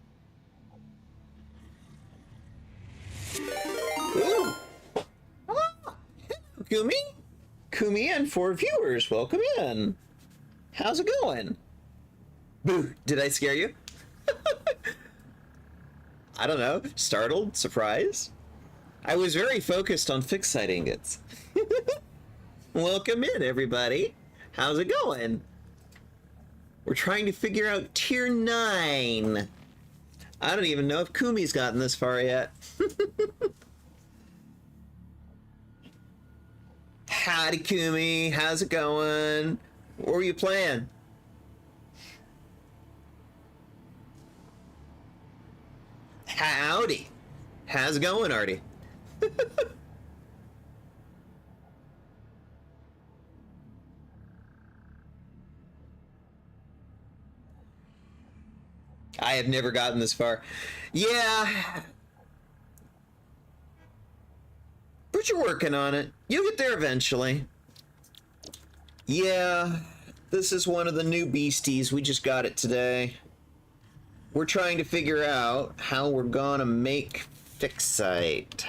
Ah, Kumi? Kumi and 4 viewers, welcome in. How's it going? Boo, did I scare you? I don't know, startled, surprised? I was very focused on fixed site ingots. Welcome in, everybody. How's it going? We're trying to figure out tier 9. I don't even know if Kumi's gotten this far yet. Howdy, Kumi. How's it going? What were you playing? Howdy. How's it going, Artie? I have never gotten this far. Yeah. But you're working on it. You'll get there eventually. Yeah. This is one of the new beasties. We just got it today. We're trying to figure out how we're gonna make Fixite.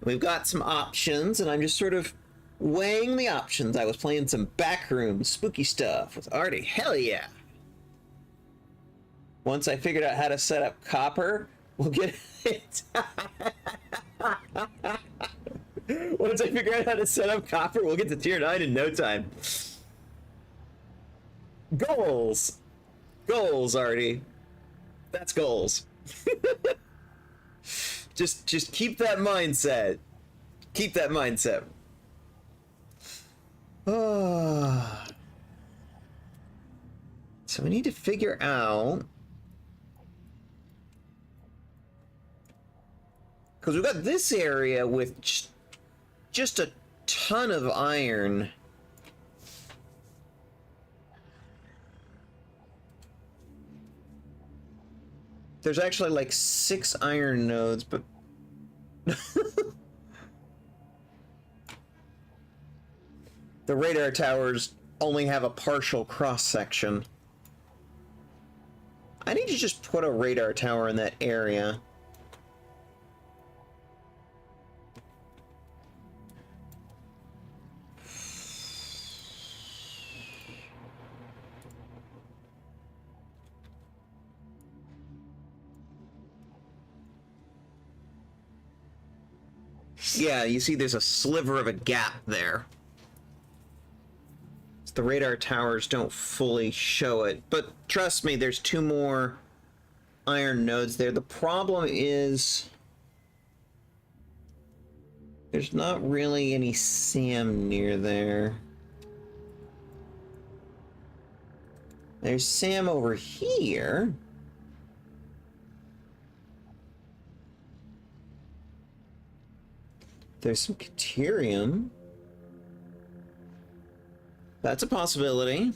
We've got some options, and I'm just sort of weighing the options. I was playing some backroom spooky stuff with Artie. Hell yeah. Once I figured out how to set up copper, we'll get it. Once I figure out how to set up copper, we'll get to tier 9 in no time. Goals. Goals, Artie. That's goals. Just keep that mindset. Keep that mindset. So we need to figure out, because we've got this area with just a ton of iron. There's actually like 6 iron nodes, but the radar towers only have a partial cross section. I need to just put a radar tower in that area. Yeah, you see there's a sliver of a gap there. The radar towers don't fully show it, but trust me, there's 2 more iron nodes there. The problem is there's not really any SAM near there. There's SAM over here. There's some Caterium. That's a possibility.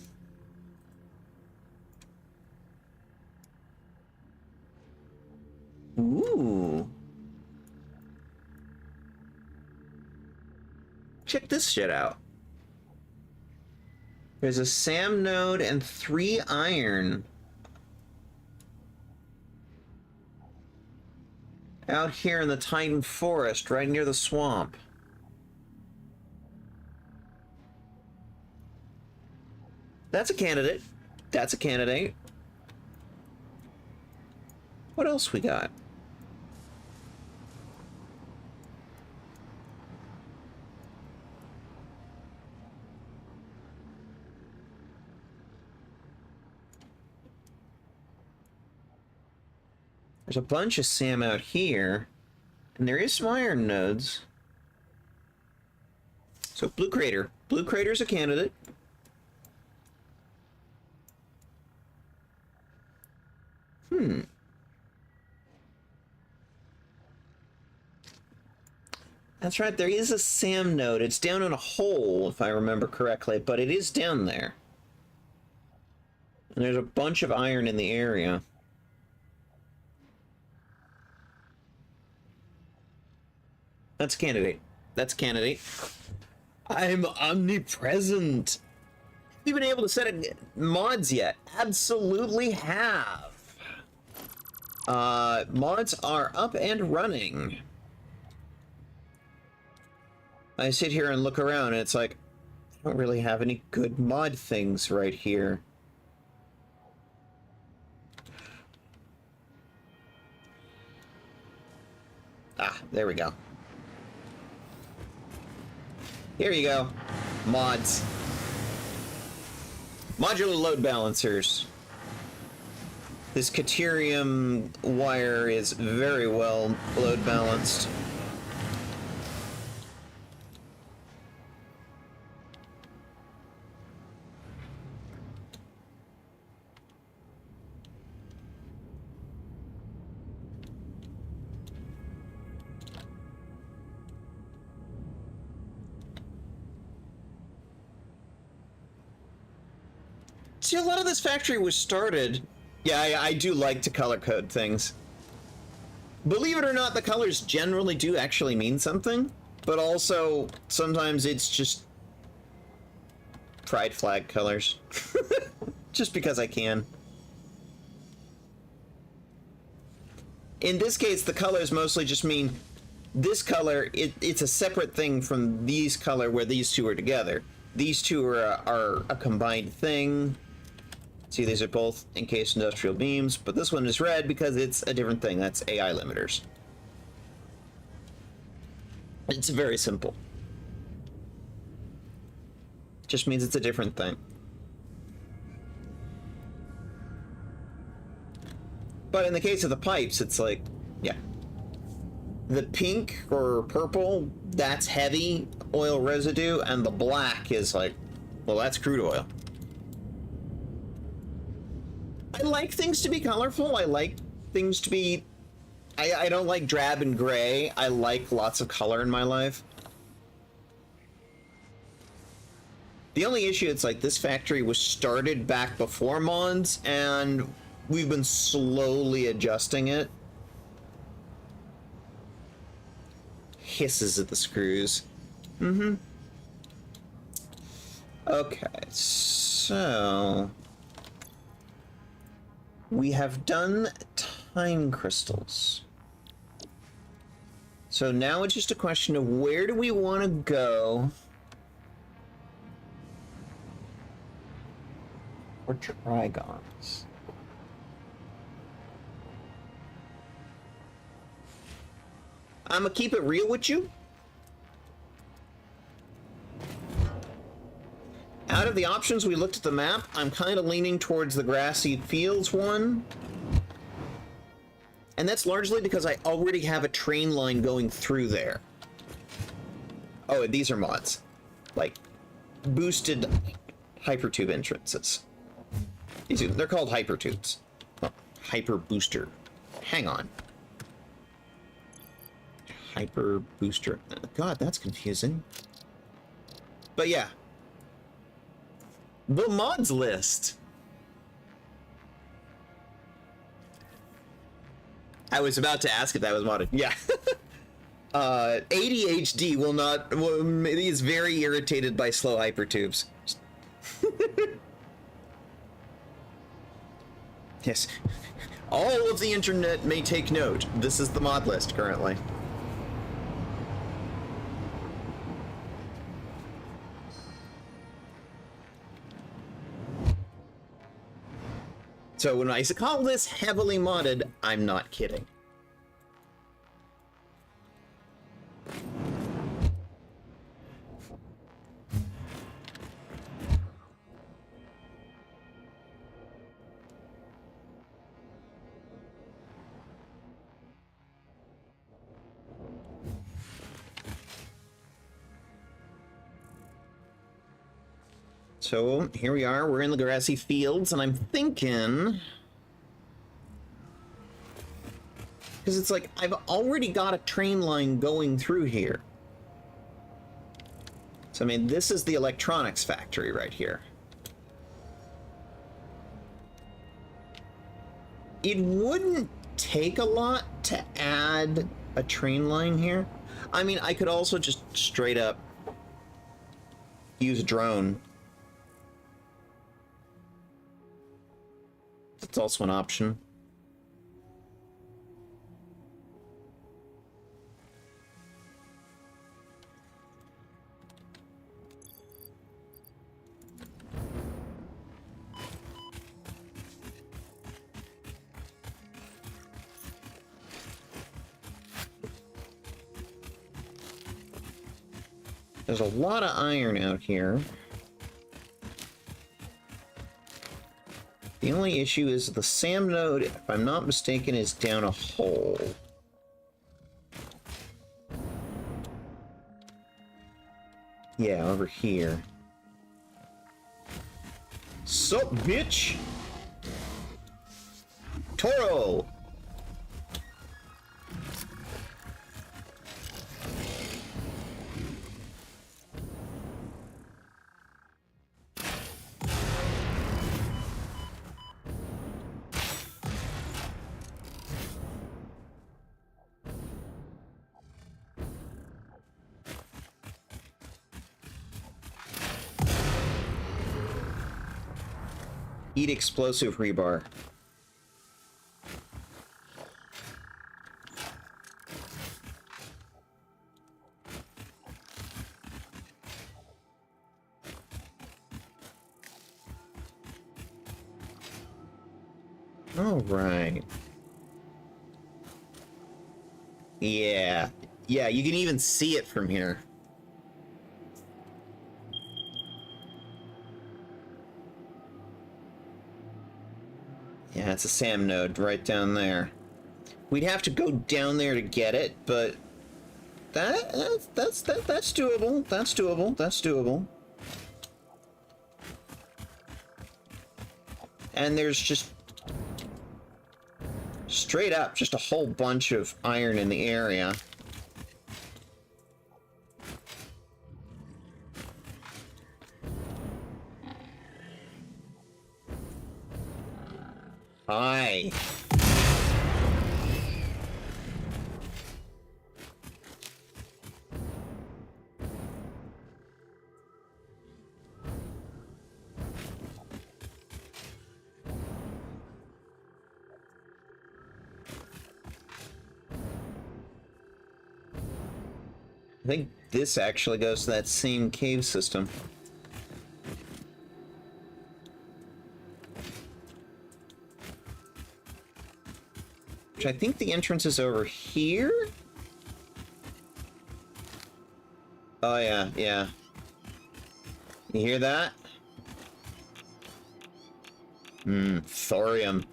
Ooh. Check this shit out. There's a SAM node and 3 iron. Out here in the Titan Forest, right near the swamp. That's a candidate. That's a candidate. What else we got? There's a bunch of SAM out here, and there is some iron nodes. So Blue Crater. Blue Crater's a candidate. That's right, there is a SAM node. It's down in a hole, if I remember correctly, but it is down there. And there's a bunch of iron in the area. That's candidate. That's candidate. I'm omnipresent. Have you been able to set it mods yet? Absolutely have. Mods are up and running. I sit here and look around and it's like, I don't really have any good mod things right here. Ah, there we go. Here you go. Mods. Modular load balancers. This Caterium wire is very well load balanced. See, a lot of this factory was started... Yeah, I do like to color code things. Believe it or not, the colors generally do actually mean something, but also sometimes it's just pride flag colors. Just because I can. In this case, the colors mostly just mean this color, it's a separate thing from these color where these two are together. These two are a combined thing. See, these are both encased industrial beams, but this one is red because it's a different thing. That's AI limiters. It's very simple. Just means it's a different thing. But in the case of the pipes, it's like, yeah. The pink or purple, that's heavy oil residue, and the black is like, well, that's crude oil. I like things to be colorful. I like things to be... I don't like drab and gray. I like lots of color in my life. The only issue, it's like this factory was started back before mods, and we've been slowly adjusting it. Hisses at the screws. Mm-hmm. Okay, so... we have done time crystals. So now it's just a question of where do we want to go for trigons? I'm gonna keep it real with you. Out of the options we looked at the map, I'm kind of leaning towards the grassy fields one. And that's largely because I already have a train line going through there. Oh, and these are mods. Like, boosted hypertube entrances. They're called hypertubes. Oh, hyper booster. Hang on. Hyper booster. God, that's confusing. But yeah. The mods list. I was about to ask if that was modded. Yeah. ADHD is very irritated by slow hypertubes. Yes. All of the internet may take note. This is the mod list currently. So when I call this heavily modded, I'm not kidding. So here we are, we're in the grassy fields, and I'm thinking... because it's like, I've already got a train line going through here. So, I mean, this is the electronics factory right here. It wouldn't take a lot to add a train line here. I mean, I could also just straight up use a drone. That's also an option. There's a lot of iron out here. The only issue is the SAM node, if I'm not mistaken, is down a hole. Yeah, over here. Sup, bitch? Toro! Eat explosive rebar. All right. Yeah. Yeah, you can even see it from here. Yeah, it's a SAM node right down there. We'd have to go down there to get it, but that's doable. That's doable. That's doable. And there's just straight up just a whole bunch of iron in the area. Hi. I think this actually goes to that same cave system. Which I think the entrance is over here? Oh yeah, yeah. You hear that? Thorium.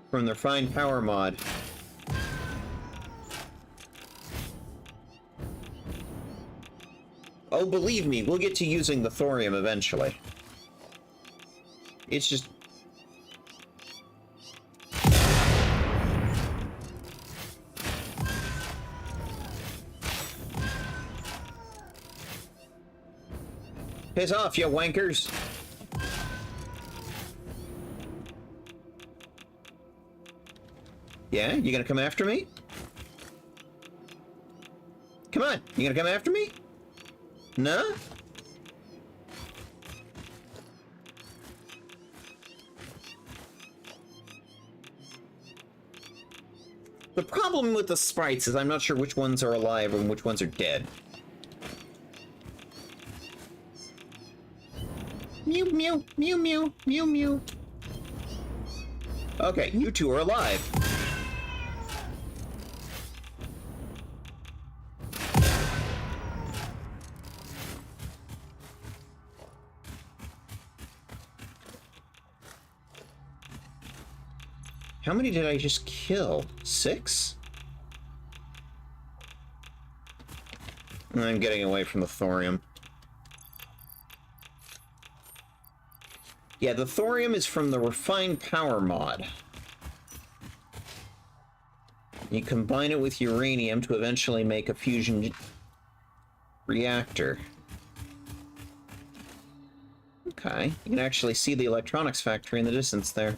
From the refined power mod. Oh, believe me, we'll get to using the thorium eventually. It's just... Piss off, you wankers! Yeah? You gonna come after me? Come on, you gonna come after me? No? The problem with the sprites is I'm not sure which ones are alive and which ones are dead. Mew, mew, mew, mew, mew, mew. Okay, you two are alive. How many did I just kill? 6? I'm getting away from the thorium. Yeah, the thorium is from the refined power mod. You combine it with uranium to eventually make a fusion reactor. Okay, you can actually see the electronics factory in the distance there.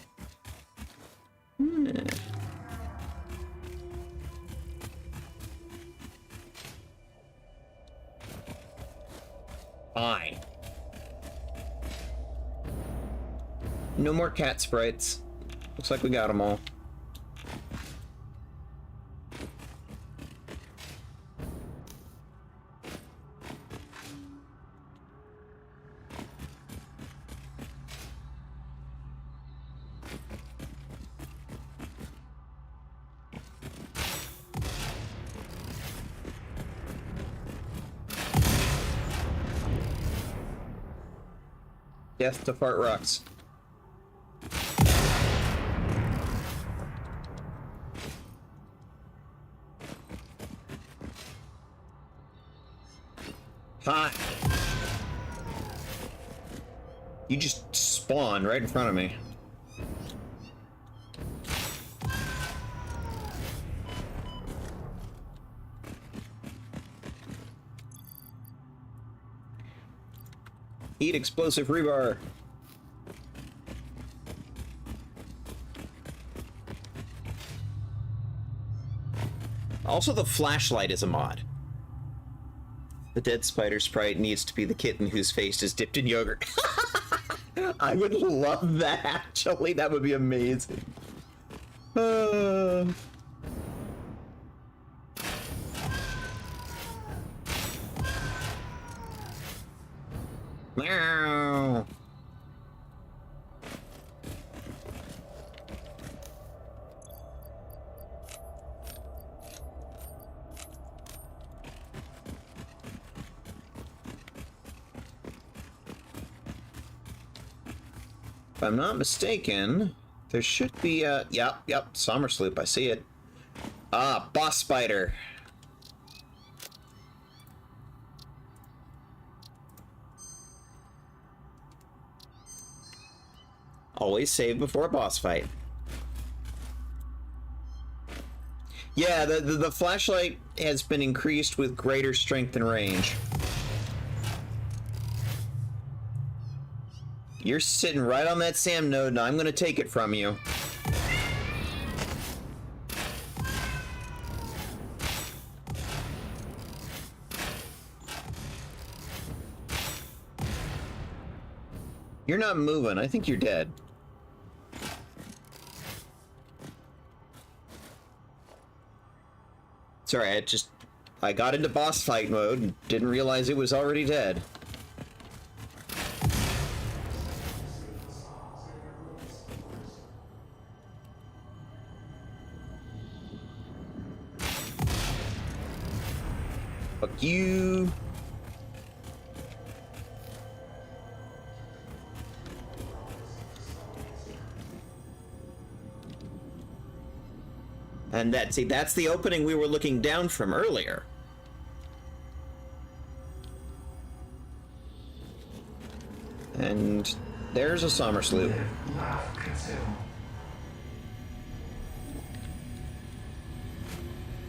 Fine. No more cat sprites. Looks like we got them all. Death to fart rocks. Hi. You just spawned right in front of me. Eat explosive rebar. Also, the flashlight is a mod. The dead spider sprite needs to be the kitten whose face is dipped in yogurt. I would love that, actually. That would be amazing. Meow. If I'm not mistaken, there should be a... Yep, Summer Sloop, I see it. Ah, boss spider. Always save before a boss fight. Yeah, the flashlight has been increased with greater strength and range. You're sitting right on that SAM node, and I'm gonna take it from you. You're not moving. I think you're dead. Sorry, I got into boss fight mode and didn't realize it was already dead. Fuck you. And that's the opening we were looking down from earlier. And there's a Summer Sloop.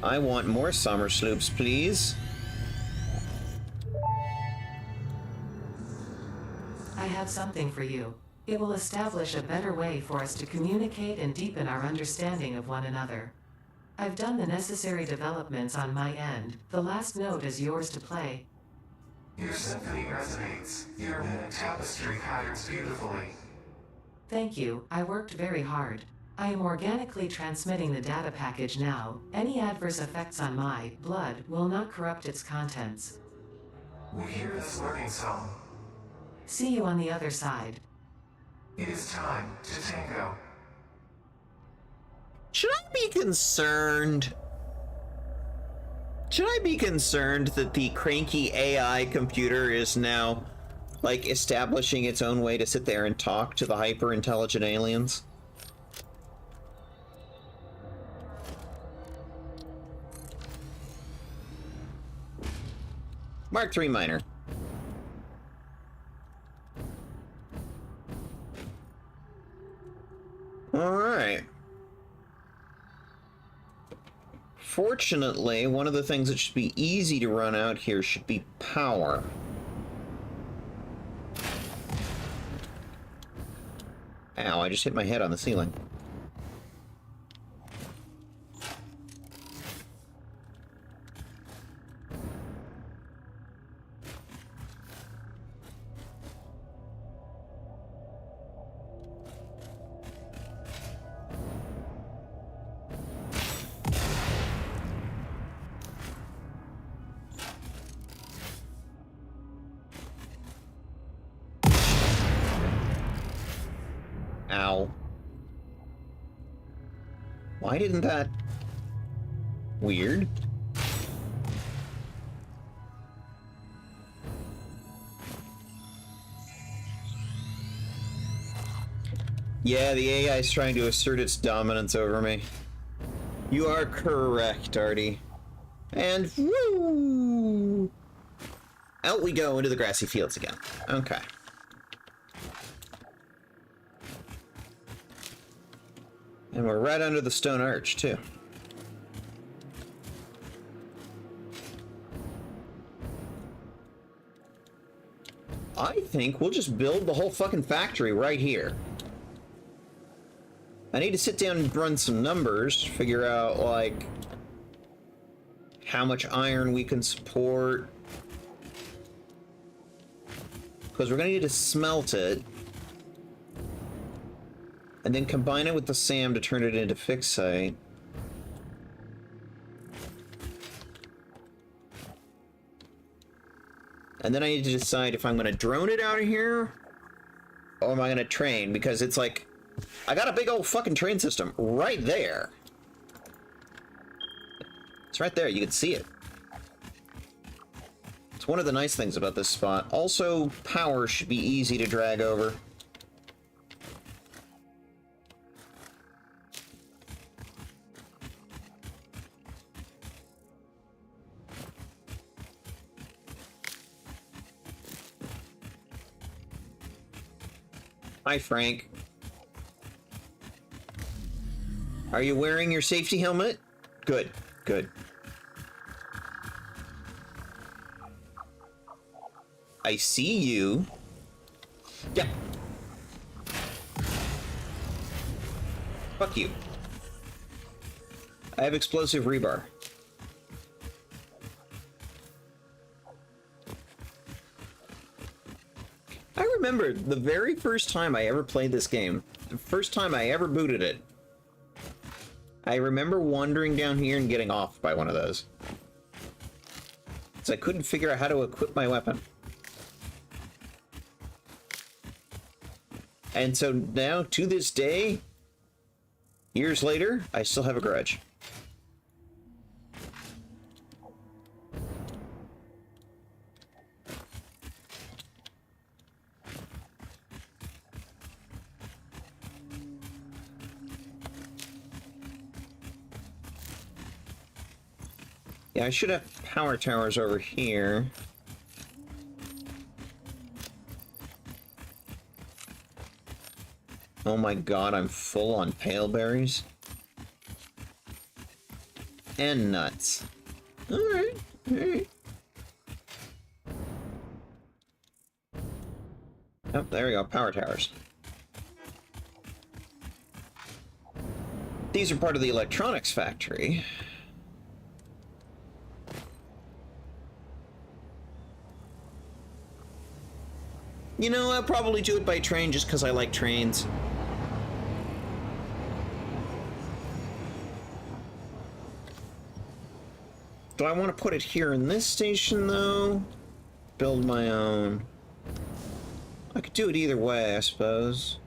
I want more Summer Sloops, please. I have something for you. It will establish a better way for us to communicate and deepen our understanding of one another. I've done the necessary developments on my end. The last note is yours to play. Your symphony resonates. Your tapestry patterns beautifully. Thank you. I worked very hard. I am organically transmitting the data package now. Any adverse effects on my blood will not corrupt its contents. We hear this learning song. See you on the other side. It is time to tango. Should I be concerned? Should I be concerned that the cranky AI computer is now, like, establishing its own way to sit there and talk to the hyper-intelligent aliens? Mark III Minor. Alright. Fortunately, one of the things that should be easy to run out here should be power. Ow, I just hit my head on the ceiling. Ow. Why didn't that... Weird. Yeah, the AI is trying to assert its dominance over me. You are correct, Artie. And woo! Out we go into the grassy fields again. Okay. And we're right under the stone arch, too. I think we'll just build the whole fucking factory right here. I need to sit down and run some numbers, figure out, like, how much iron we can support. Because we're going to need to smelt it. And then combine it with the SAM to turn it into fixite. And then I need to decide if I'm going to drone it out of here, or am I going to train? Because it's like, I got a big old fucking train system right there. It's right there, you can see it. It's one of the nice things about this spot. Also, power should be easy to drag over. Hi, Frank. Are you wearing your safety helmet? Good, good. I see you. Yeah. Fuck you. I have explosive rebar. I remember the very first time I ever played this game, the first time I ever booted it, I remember wandering down here and getting off by one of those. So I couldn't figure out how to equip my weapon. And so now, to this day, years later, I still have a grudge. Yeah, I should have power towers over here. Oh my god, I'm full on pale berries. And nuts. Alright, alright. Oh, there we go, power towers. These are part of the electronics factory. You know, I'll probably do it by train just because I like trains. Do I want to put it here in this station, though? Build my own. I could do it either way, I suppose.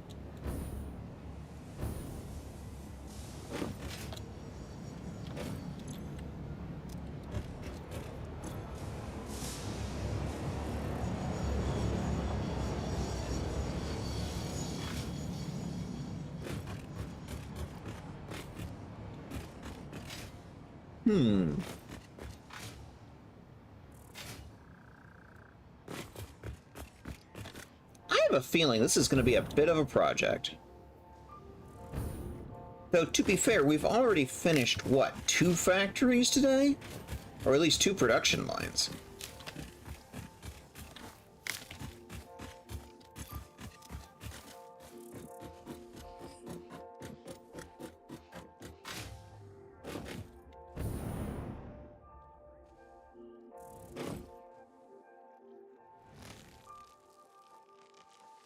I have a feeling this is going to be a bit of a project. Though, to be fair, we've already finished, what, 2 factories today? Or at least 2 production lines.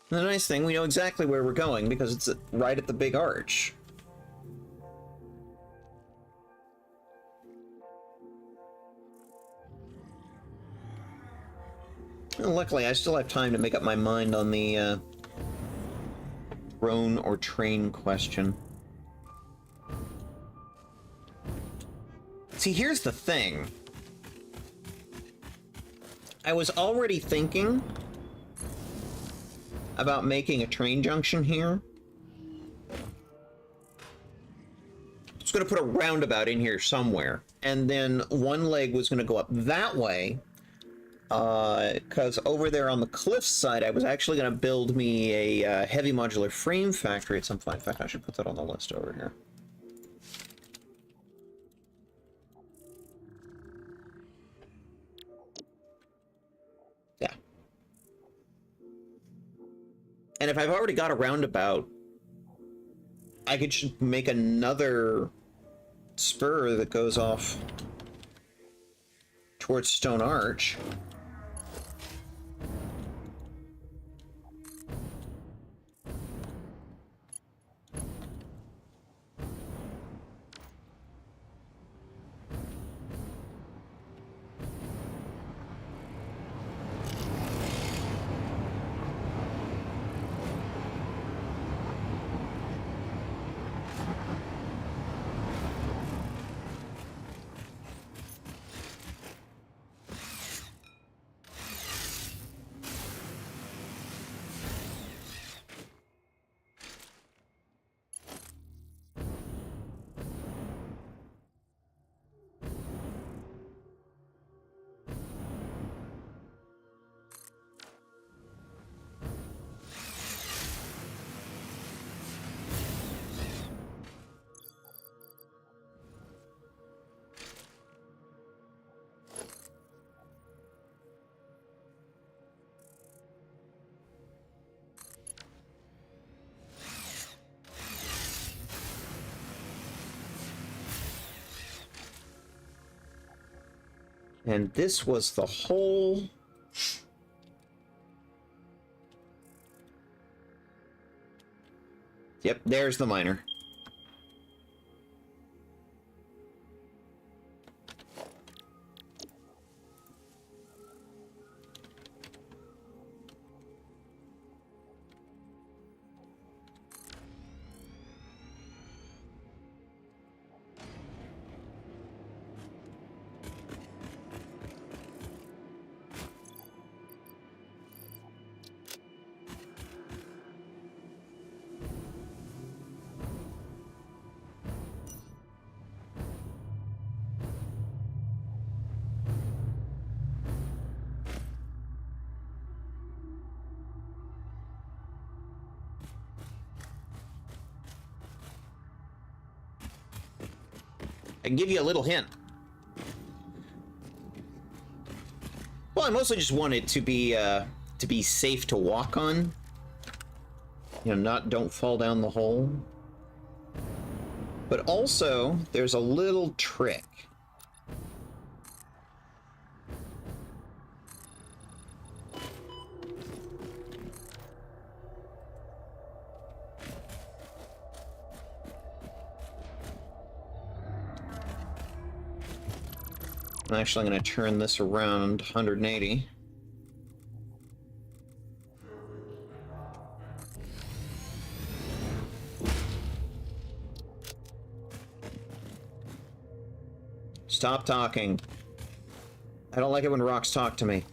The nice thing, we know exactly where we're going because it's right at the big arch. Well, luckily, I still have time to make up my mind on the drone or train question. See, here's the thing. I was already thinking about making a train junction here. Just gonna put a roundabout in here somewhere, and then one leg was gonna go up that way, because over there on the cliff side, I was actually gonna build me a heavy modular frame factory at some point. In fact, I should put that on the list over here. Yeah. And if I've already got a roundabout, I could just make another spur that goes off towards Stone Arch. And this was the whole... Yep, there's the miner. I can give you a little hint. Well, I mostly just want it to be safe to walk on. You know, don't fall down the hole. But also, there's a little trick. I'm actually going to turn this around 180. Stop talking. I don't like it when rocks talk to me.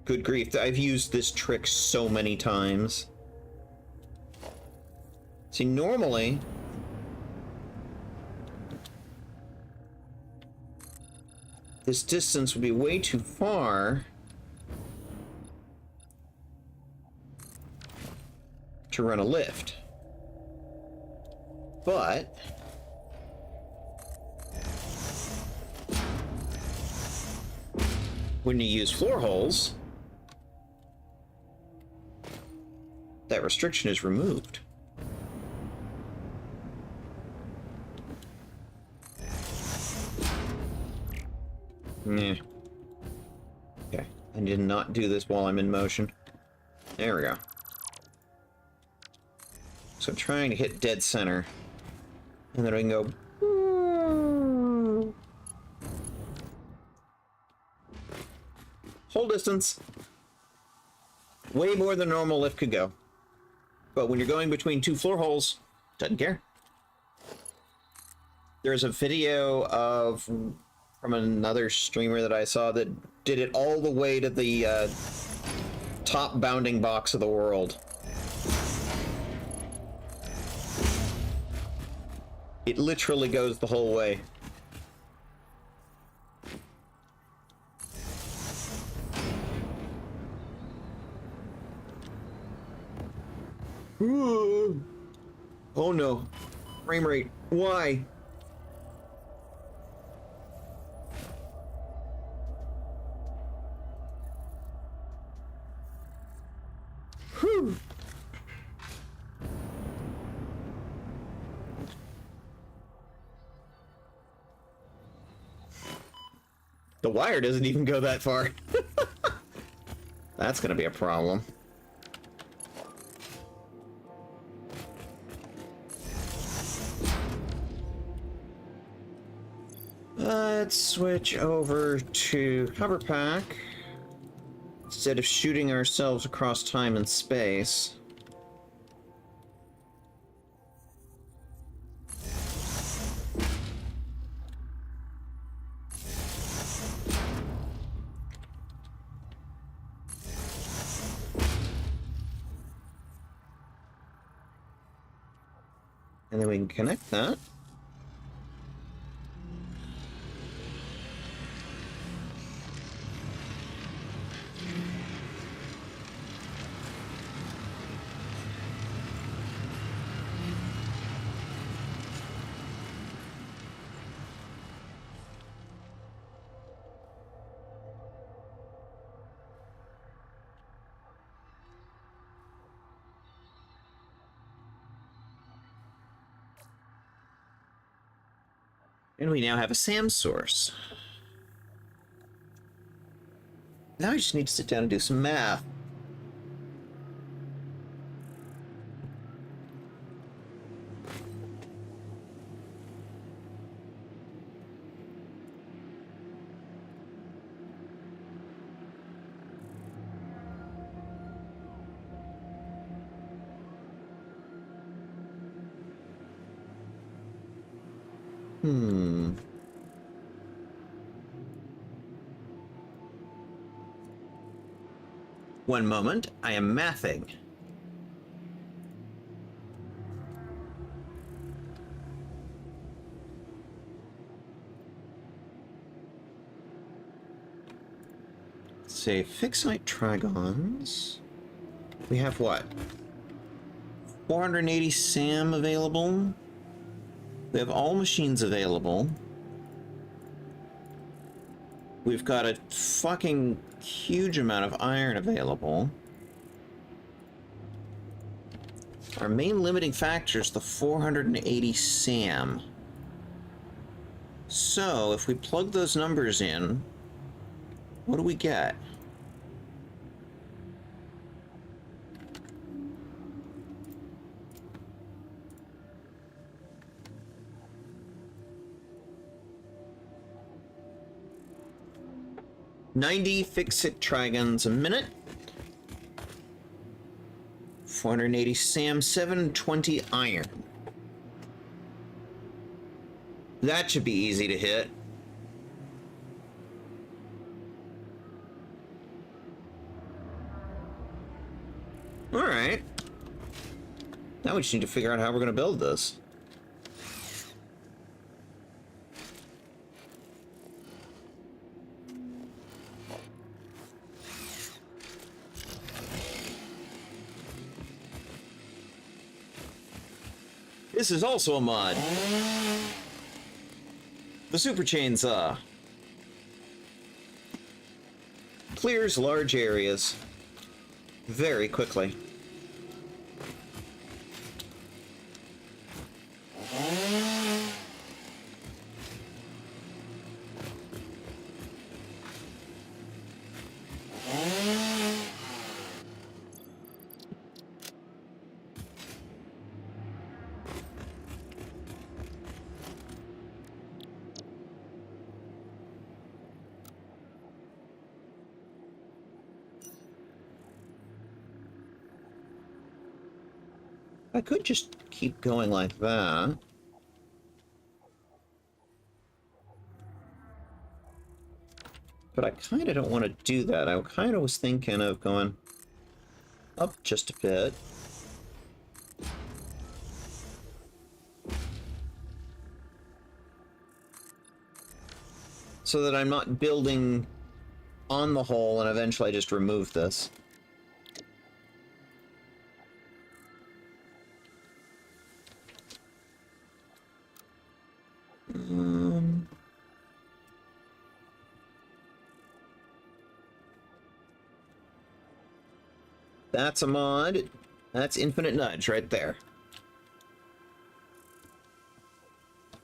Good grief, I've used this trick so many times. See, normally... this distance would be way too far to run a lift. But when you use floor holes, that restriction is removed. Yeah. Okay. I did not do this while I'm in motion. There we go. So I'm trying to hit dead center. And then I can go... Hold distance. Way more than a normal lift could go. But when you're going between two floor holes, doesn't care. There's a video of... from another streamer that I saw that did it all the way to the top bounding box of the world. It literally goes the whole way. Ooh. Oh no. Frame rate. Why? Whew. The wire doesn't even go that far. That's gonna be a problem. Let's switch over to hover pack. Instead of shooting ourselves across time and space. And then we can connect that. And we now have a SAM source. Now I just need to sit down and do some math. One moment, I am mathing. Say fixite trigons. We have what? 480 SAM available. We have all machines available. We've got a fucking huge amount of iron available. Our main limiting factor is the 480 SAM. So, if we plug those numbers in, what do we get? $90 fixit trigons a minute. 480 SAM, 720 iron. That should be easy to hit. Alright. Now we just need to figure out how we're going to build this. This is also a mod. The Super Chainsaw. Clears large areas very quickly. I could just keep going like that. But I kind of don't want to do that. I kind of was thinking of going up just a bit. So that I'm not building on the hole and eventually I just remove this. That's a mod. That's Infinite Nudge right there.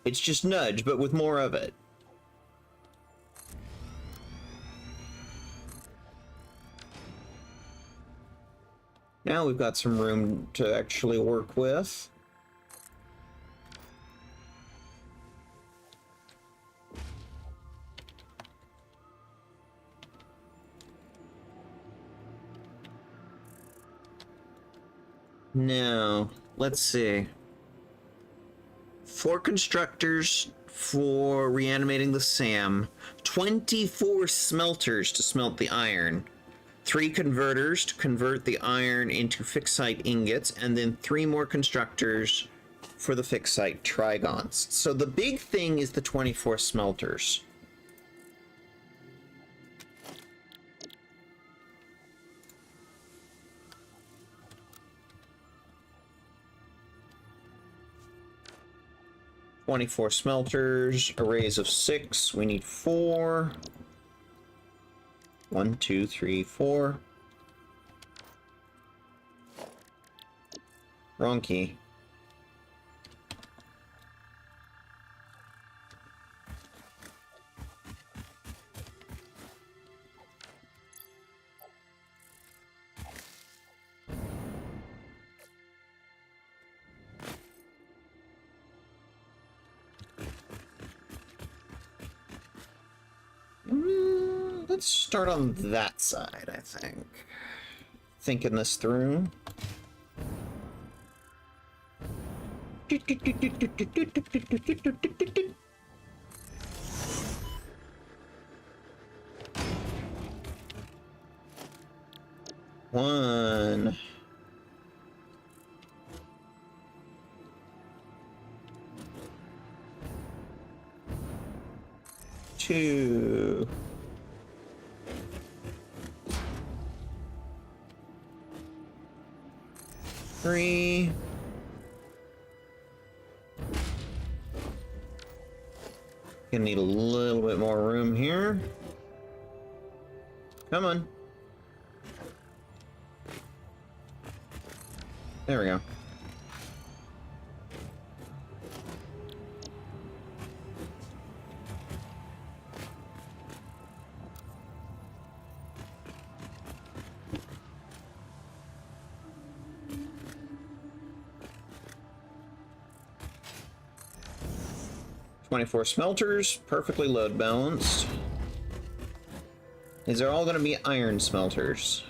It's just nudge, but with more of it. Now we've got some room to actually work with. Now, let's see. 4 constructors for reanimating the SAM. 24 smelters to smelt the iron. 3 converters to convert the iron into fixite ingots, and then 3 more constructors for the fixite trigons. So the big thing is the 24 smelters. "24 smelters, arrays of 6. We need 4. 1, 2, 3, 4. Wrong key. Let's start on that side, I think. Thinking this through. One. Two. Three. Gonna need a little bit more room here. Come on. There we go. "24 smelters, perfectly load balanced. These are all going to be iron smelters.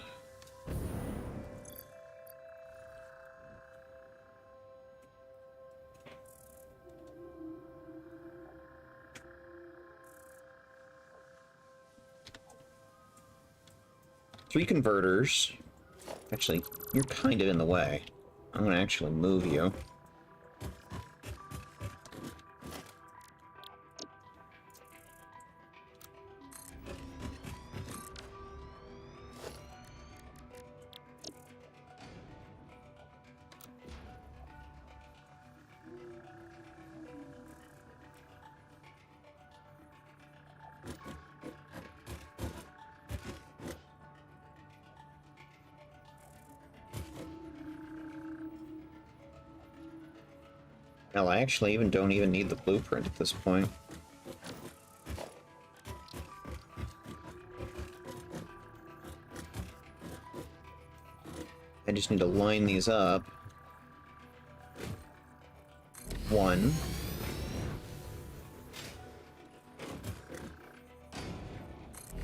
Three converters. Actually, you're kind of in the way. I'm going to actually move you. Hell, I actually even don't even need the blueprint at this point. I just need to line these up. 1.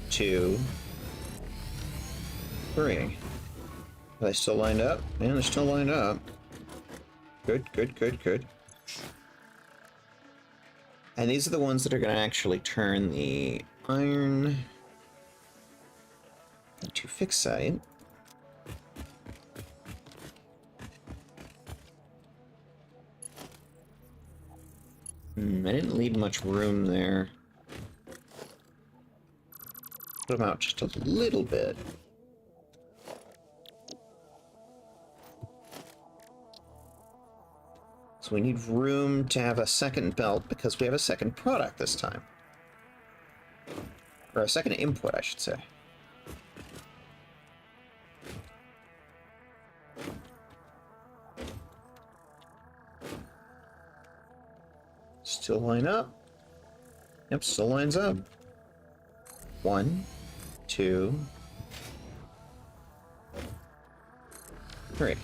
2. 3. Are they still lined up? Man, they're still lined up. Good, good, good, good. And these are the ones that are going to actually turn the iron into fixite. I didn't leave much room there. Put them out just a little bit. So we need room to have a second belt because we have a second product this time. Or a second input, I should say. Still line up. Yep, still lines up. 1, 2, 3.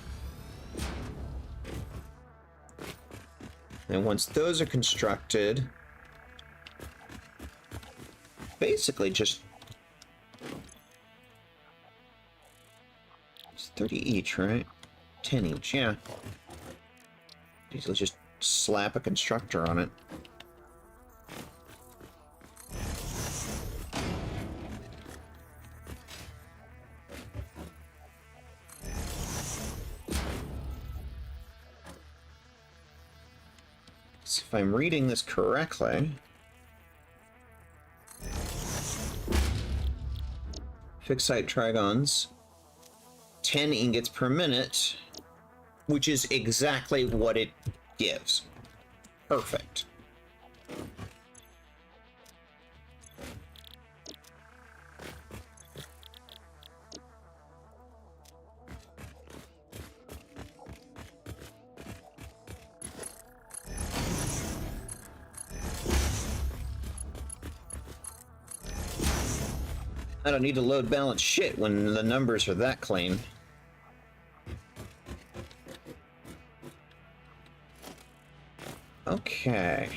And once those are constructed, basically just it's 30 each, right? 10 each, yeah. Easily just slap a constructor on it. So if I'm reading this correctly, fixite trigons, 10 ingots per minute, which is exactly what it gives. Perfect. I don't need to load balance shit when the numbers are that clean. Okay.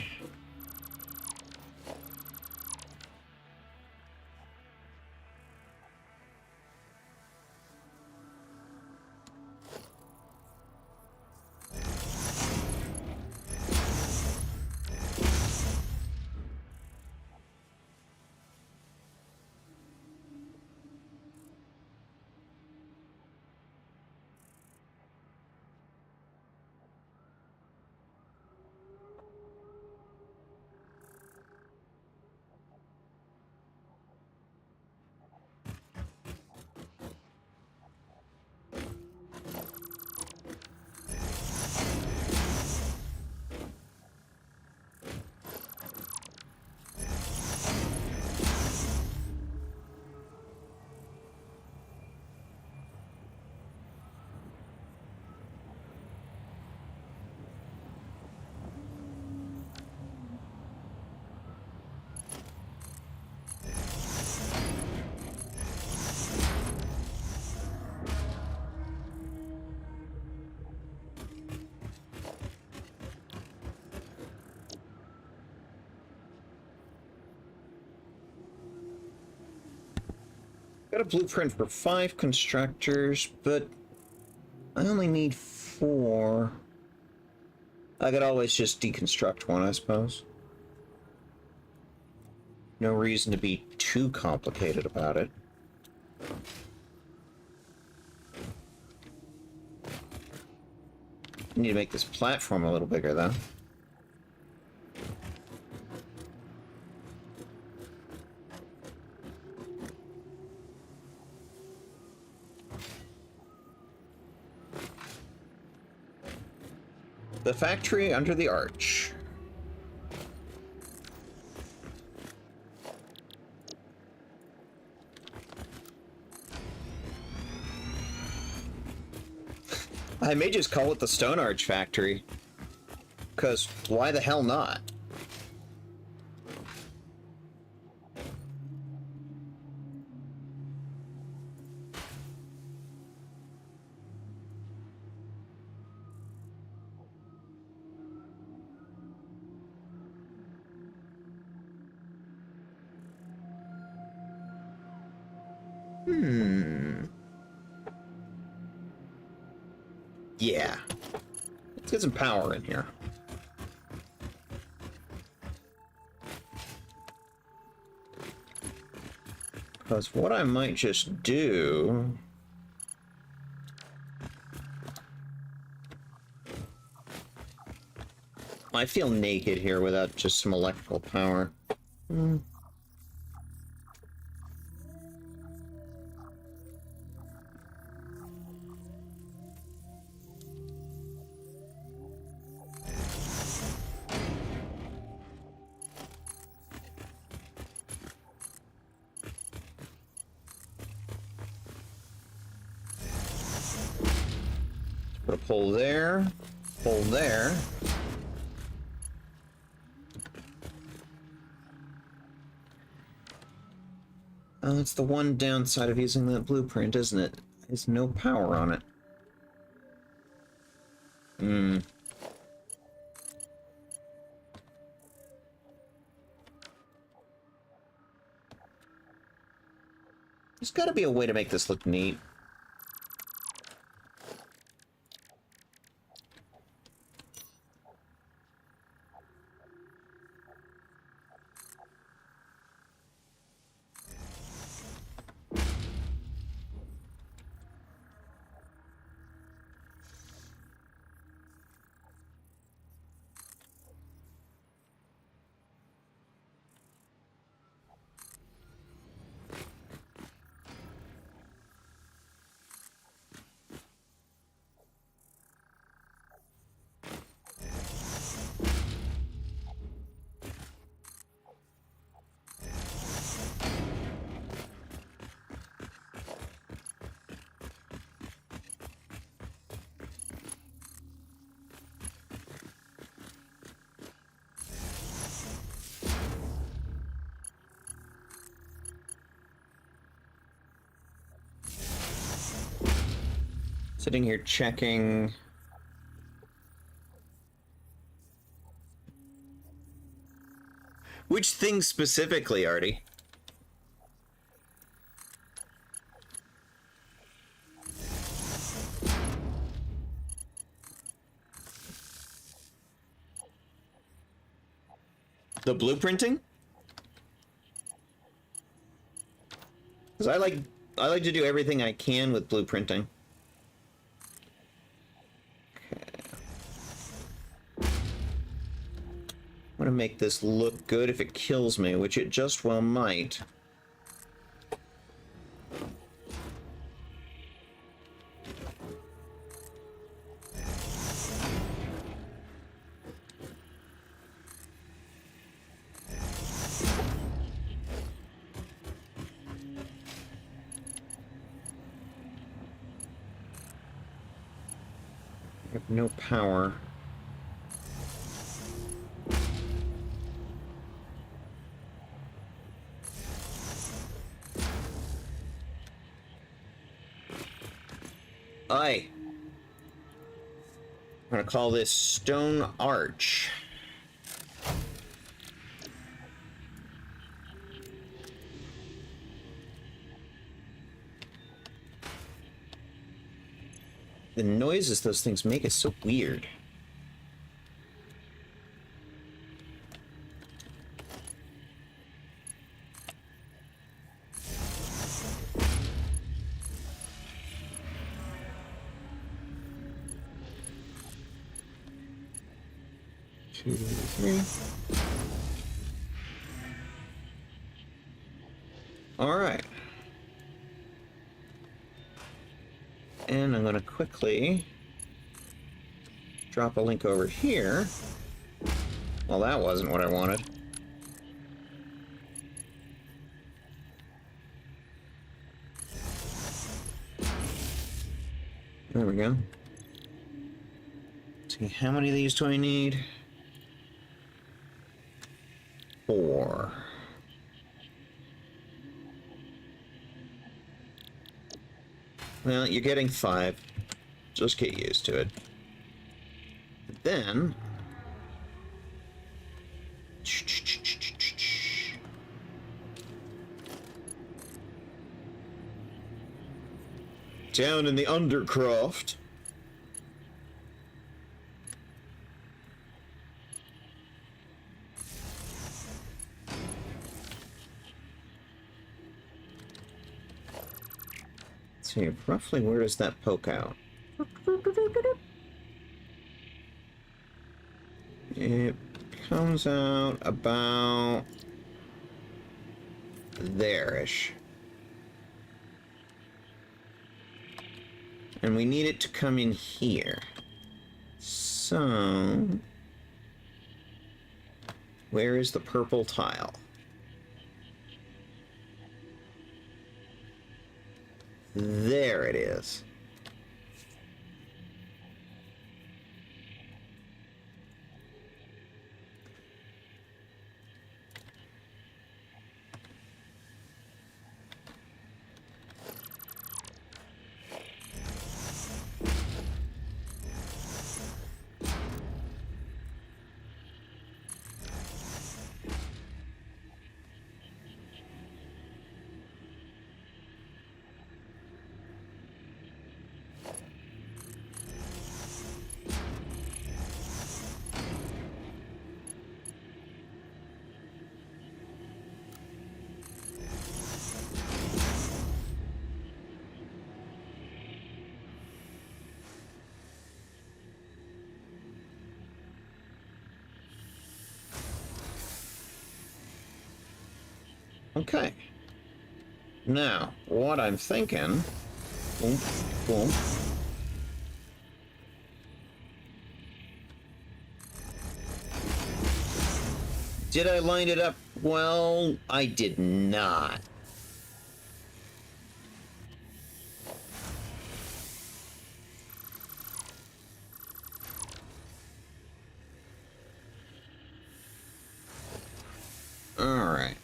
Got a blueprint for 5 constructors, but I only need 4. I could always just deconstruct one, I suppose. No reason to be too complicated about it. Need to make this platform a little bigger, though. The factory under the arch. I may just call it the Stone Arch Factory. Because why the hell not? Yeah. Let's get some power in here. Because what I might just do... I feel naked here without just some electrical power. Put a pole there, pole there. That's the one downside of using that blueprint, isn't it? There's no power on it. There's got to be a way to make this look neat. Sitting here checking. Which thing specifically, Artie? The blueprinting? Because I like to do everything I can with blueprinting. I'm gonna make this look good if it kills me, which it just well might. I have no power. I'm gonna call this Stone Arch. The noises those things make is so weird. Two, three. All right. And I'm going to quickly drop a link over here. Well, that wasn't what I wanted. There we go. Let's see, how many of these do I need? Well, you're getting 5. Just get used to it. But then... down in the Undercroft. Let's see, roughly where does that poke out? It comes out about there-ish. And we need it to come in here. So... where is the purple tile? There it is. Okay. Now, what I'm thinking... boom, boom. Did I line it up well? I did not. All right.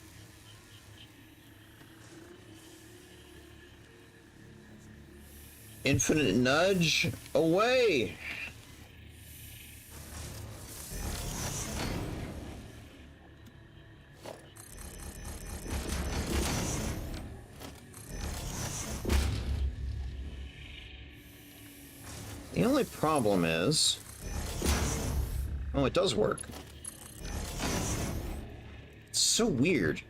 Infinite nudge away. The only problem is... oh, it does work. It's so weird.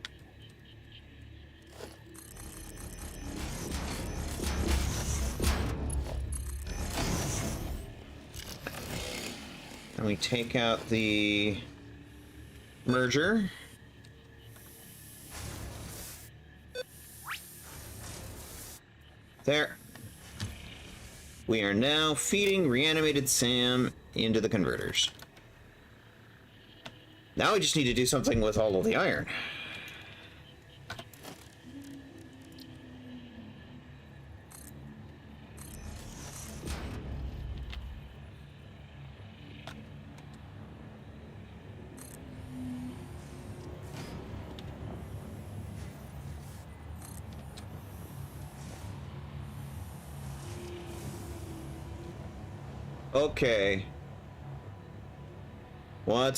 And we take out the merger. There. We are now feeding reanimated Sam into the converters. Now we just need to do something with all of the iron. Okay. What's